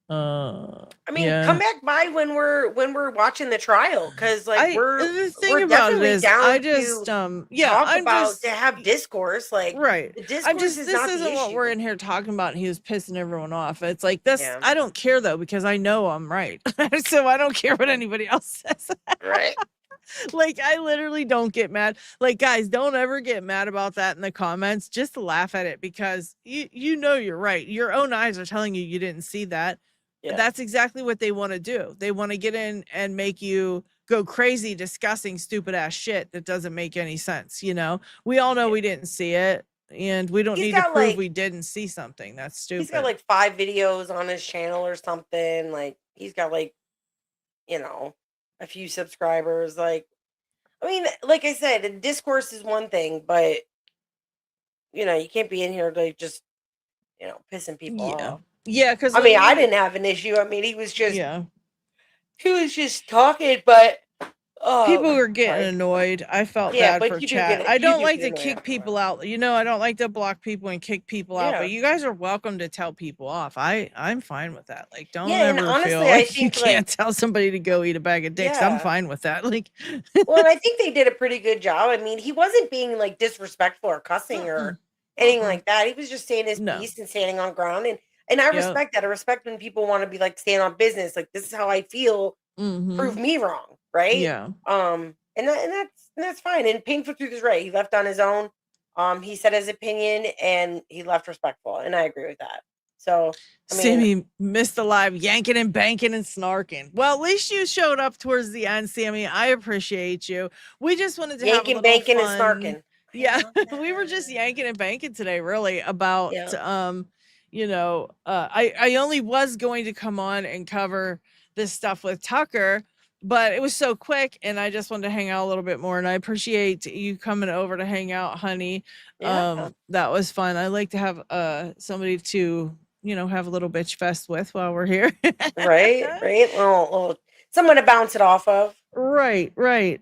I mean, come back by when we're watching the trial, because like the thing we're about it definitely is, down I just to I'm about just to have discourse. Like, right. the discourse I'm just is this not the isn't what issue. we're in here talking about. And he was pissing everyone off. It's like this. Yeah. I don't care though, because I know I'm right. So I don't care what anybody else says. Right. Like, I literally don't get mad. Like, guys, don't ever get mad about that in the comments. Just laugh at it, because you know you're right. Your own eyes are telling you didn't see that. Yeah. That's exactly what they want to do. They want to get in and make you go crazy discussing stupid ass shit that doesn't make any sense. You know, we all know we didn't see it, and we don't need to prove we didn't see something. That's stupid. He's got like 5 videos on his channel or something. Like, he's got like, you know, a few subscribers. Like, I mean, like I said, discourse is one thing, but you know, you can't be in here like just, you know, pissing people off. Yeah, because I mean, I didn't have an issue. I mean, he was just talking, but people were getting annoyed. I felt bad for chat. I don't like to kick people out. You know, I don't like to block people and kick people out. But you guys are welcome to tell people off. I'm fine with that. Like, don't ever honestly, feel like you can't tell somebody to go eat a bag of dicks. I'm fine with that. Like, well, and I think they did a pretty good job. I mean, he wasn't being like disrespectful or cussing or anything like that. He was just saying his piece and standing on ground. And I respect that. I respect when people want to be like, stand on business. Like, this is how I feel. Prove me wrong. Right. Yeah. and that's fine. And Pink for Truth is right. He left on his own. He said his opinion and he left respectful, and I agree with that. So I mean, Sammy missed the live yanking and banking and snarking. Well, at least you showed up towards the end, Sammy. I appreciate you. We just wanted to have a yanking, little banking, and fun. snarking. Yeah, we were just yanking and banking today, really, about Yeah. I only was going to come on and cover this stuff with Tucker, but it was so quick and I just wanted to hang out a little bit more. And I appreciate you coming over to hang out, honey. Yeah. That was fun. I like to have somebody to, have a little bitch fest with while we're here. Right. Little someone to bounce it off of. Right.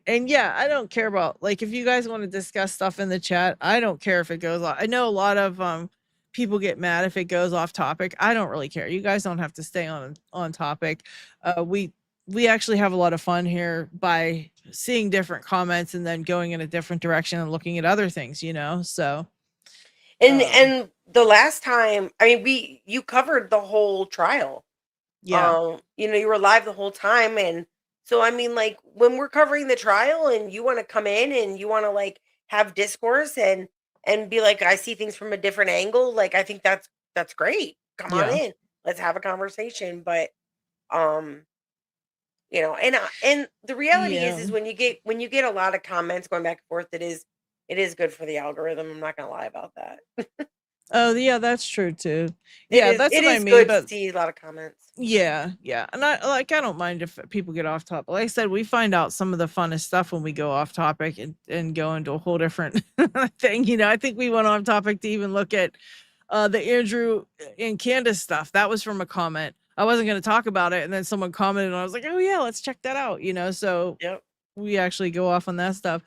And yeah, I don't care about, like, if you guys want to discuss stuff in the chat, I don't care if it goes off. I know a lot of people get mad if it goes off topic. I don't really care. You guys don't have to stay on topic. We actually have a lot of fun here by seeing different comments and then going in a different direction and looking at other things, so And the last time, I mean, you covered the whole trial. yeah. You were live the whole time, and so I mean, like, when we're covering the trial and you want to come in and you want to, like, have discourse and be like, I see things from a different angle, like, I think that's great. Come on Yeah. in. Let's have a conversation. But um and the reality is Yeah. when you get a lot of comments going back and forth, it is good for the algorithm. I'm not gonna lie about that. Oh, yeah, that's true too. It Yeah, is that's it what I is mean, good to but see a lot of comments. yeah, and I don't mind if people get off topic. Like I said, we find out some of the funnest stuff when we go off topic and go into a whole different thing. I think we went off topic to even look at the Andrew and Candace stuff. That was from a comment. I wasn't going to talk about it, and then someone commented, and I was like, "Oh yeah, let's check that out." So Yep. we actually go off on that stuff.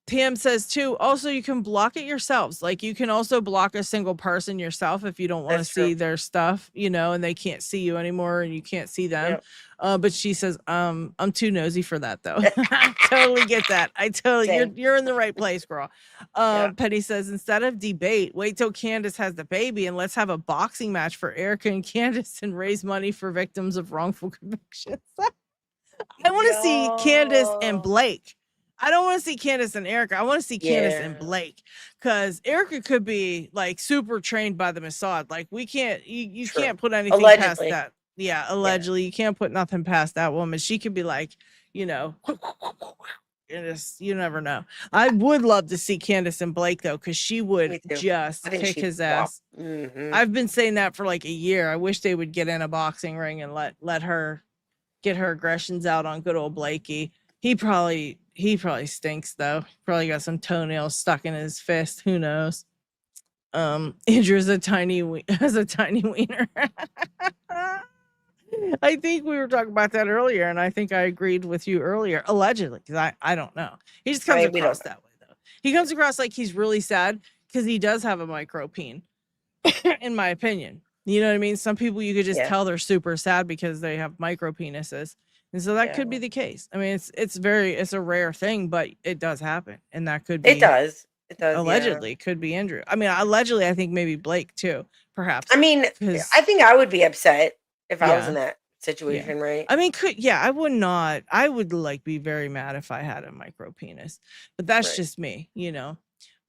Tam says too, also you can block it yourselves. Like you can also block a single person yourself if you don't want to That's see true. their stuff, and they can't see you anymore and you can't see them. Yep. But she says, I'm too nosy for that though. I totally get that. Same. You're in the right place, girl. Yeah. Penny says, instead of debate, wait till Candace has the baby and let's have a boxing match for Erica and Candace and raise money for victims of wrongful convictions. I want to see Candace and Blake. I don't want to see Candace and Erica. I want to see Candace and Blake, because Erica could be like super trained by the Mossad. Like we can't, you True. can't put anything past Allegedly. that. Yeah, allegedly, you can't put nothing past that woman. She could be like, you never know. I would love to see Candace and Blake though, because she would Me too. just I think kick she'd his whop. ass. Mhm. I've been saying that for like a year. I wish they would get in a boxing ring and let her get her aggressions out on good old Blakey. He probably stinks though. Probably got some toenails stuck in his fist. Who knows? Andrew's has a tiny wiener. I think we were talking about that earlier, and I think I agreed with you earlier. Allegedly, because I don't know. He just comes across that way though. He comes across like he's really sad because he does have a micro peen, in my opinion. You know what I mean? Some people you could just tell they're super sad because they have micro penises. And so that could be the case. I mean, it's a rare thing, but it does happen. And that could be It does. Allegedly could be Andrew. I mean, allegedly I think maybe Blake too, perhaps. I mean, I think I would be upset if I was in that situation, right? I mean, I would like be very mad if I had a micro penis. But that's just me,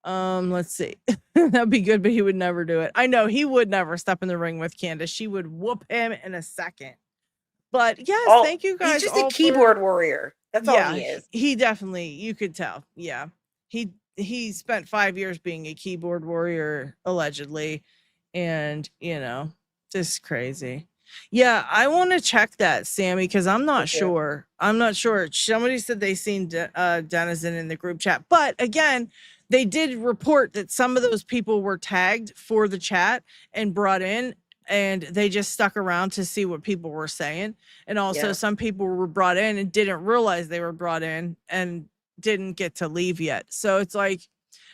let's see. That'd be good, but he would never do it. I know he would never step in the ring with Candace. She would whoop him in a second. But yes, thank you guys. He's just a keyboard warrior. That's all he is. He definitely, you could tell. Yeah. He spent 5 years being a keyboard warrior, allegedly. And, just crazy. Yeah, I want to check that, Sammy, because I'm not sure. Somebody said they seen Denizen in the group chat. But again, they did report that some of those people were tagged for the chat and brought in, and they just stuck around to see what people were saying. And also some people were brought in and didn't realize they were brought in and didn't get to leave yet. So it's like,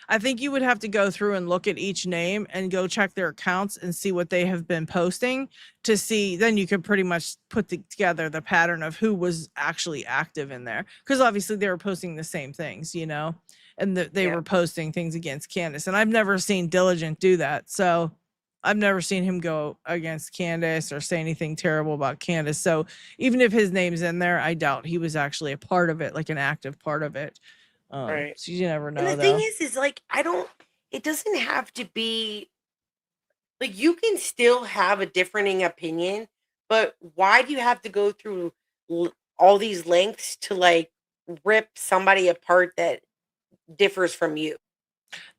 I think you would have to go through and look at each name and go check their accounts and see what they have been posting to see. Then you could pretty much put together the pattern of who was actually active in there. Because obviously they were posting the same things, and they were posting things against Candace. And I've never seen Diligent do that. So I've never seen him go against Candace or say anything terrible about Candace. So even if his name's in there, I doubt he was actually a part of it, like an active part of it. Right. So you never And know, the thing though. is like, it doesn't have to be like, you can still have a differing opinion, but why do you have to go through all these lengths to like rip somebody apart that differs from you?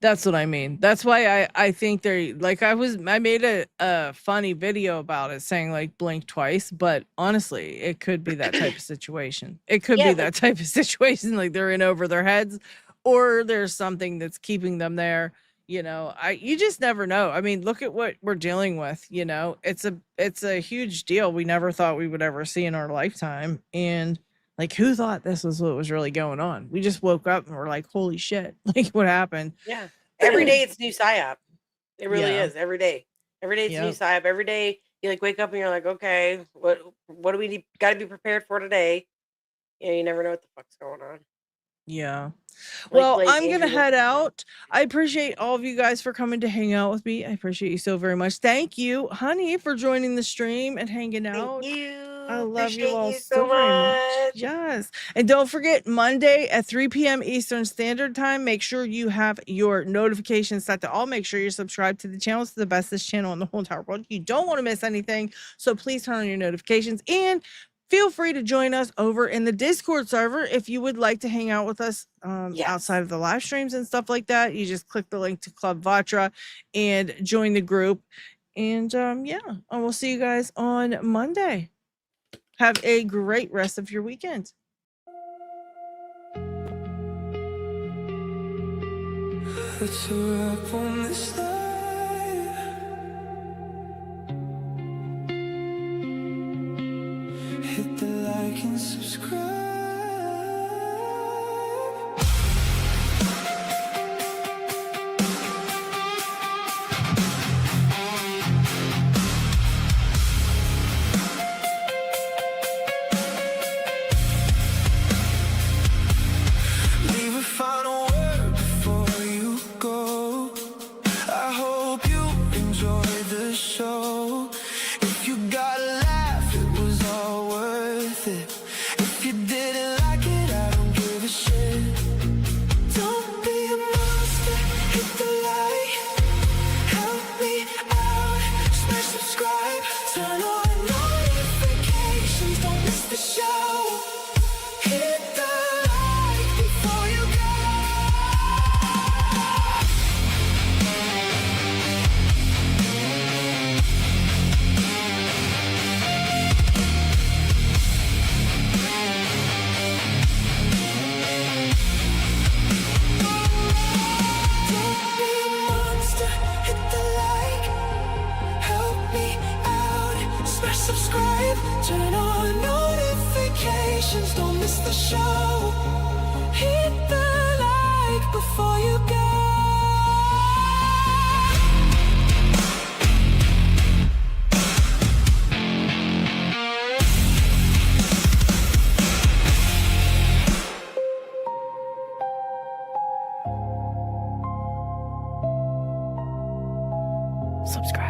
That's what I mean. That's why I think they're like I made a funny video about it saying like blink twice, but honestly, it could be that type of situation. It could Yeah, be like that type of situation, like they're in over their heads, or there's something that's keeping them there. You just never know. I mean, look at what we're dealing with. It's a huge deal we never thought we would ever see in our lifetime. And like, who thought this was what was really going on? We just woke up and we're like, holy shit, like what happened? yeah. Every day it's a new psyop. It really Yeah. is. Every day. Every day it's a new Yep. psyop. Every day you like wake up and you're like, okay, what do we got to be prepared for today? You never know what the fuck's going on. Yeah. Like Well, Blake I'm gonna Andrew head was. out. I appreciate all of you guys for coming to hang out with me. I appreciate you so very much. Thank you, honey, for joining the stream and hanging Thank out. you. I love you Appreciate all you so so very much. much. Yes. And don't forget, Monday at 3 p.m. Eastern Standard Time, make sure you have your notifications set to all. Make sure you're subscribed to the channel. It's the bestest channel in the whole entire world. You don't want to miss anything. So please turn on your notifications. And feel free to join us over in the Discord server if you would like to hang out with us Yes. outside of the live streams and stuff like that. You just click the link to Club Vatra and join the group. And yeah, and we'll see you guys on Monday. Have a great rest of your weekend. It's a wrap on this life. Hit the like and subscribe. Leave a final word before you go. I hope you enjoyed the show. If you got a laugh, it was all worth it. If you didn't like it, I don't give a shit. Don't be a monster, hit the like. Help me out, smash subscribe. Turn on notifications, don't miss the show. Hit the like before you go. Don't be a monster, hit the like. Help me out, smash subscribe. Turn on notifications, don't miss the show. Hit the like before you go. Subscribe.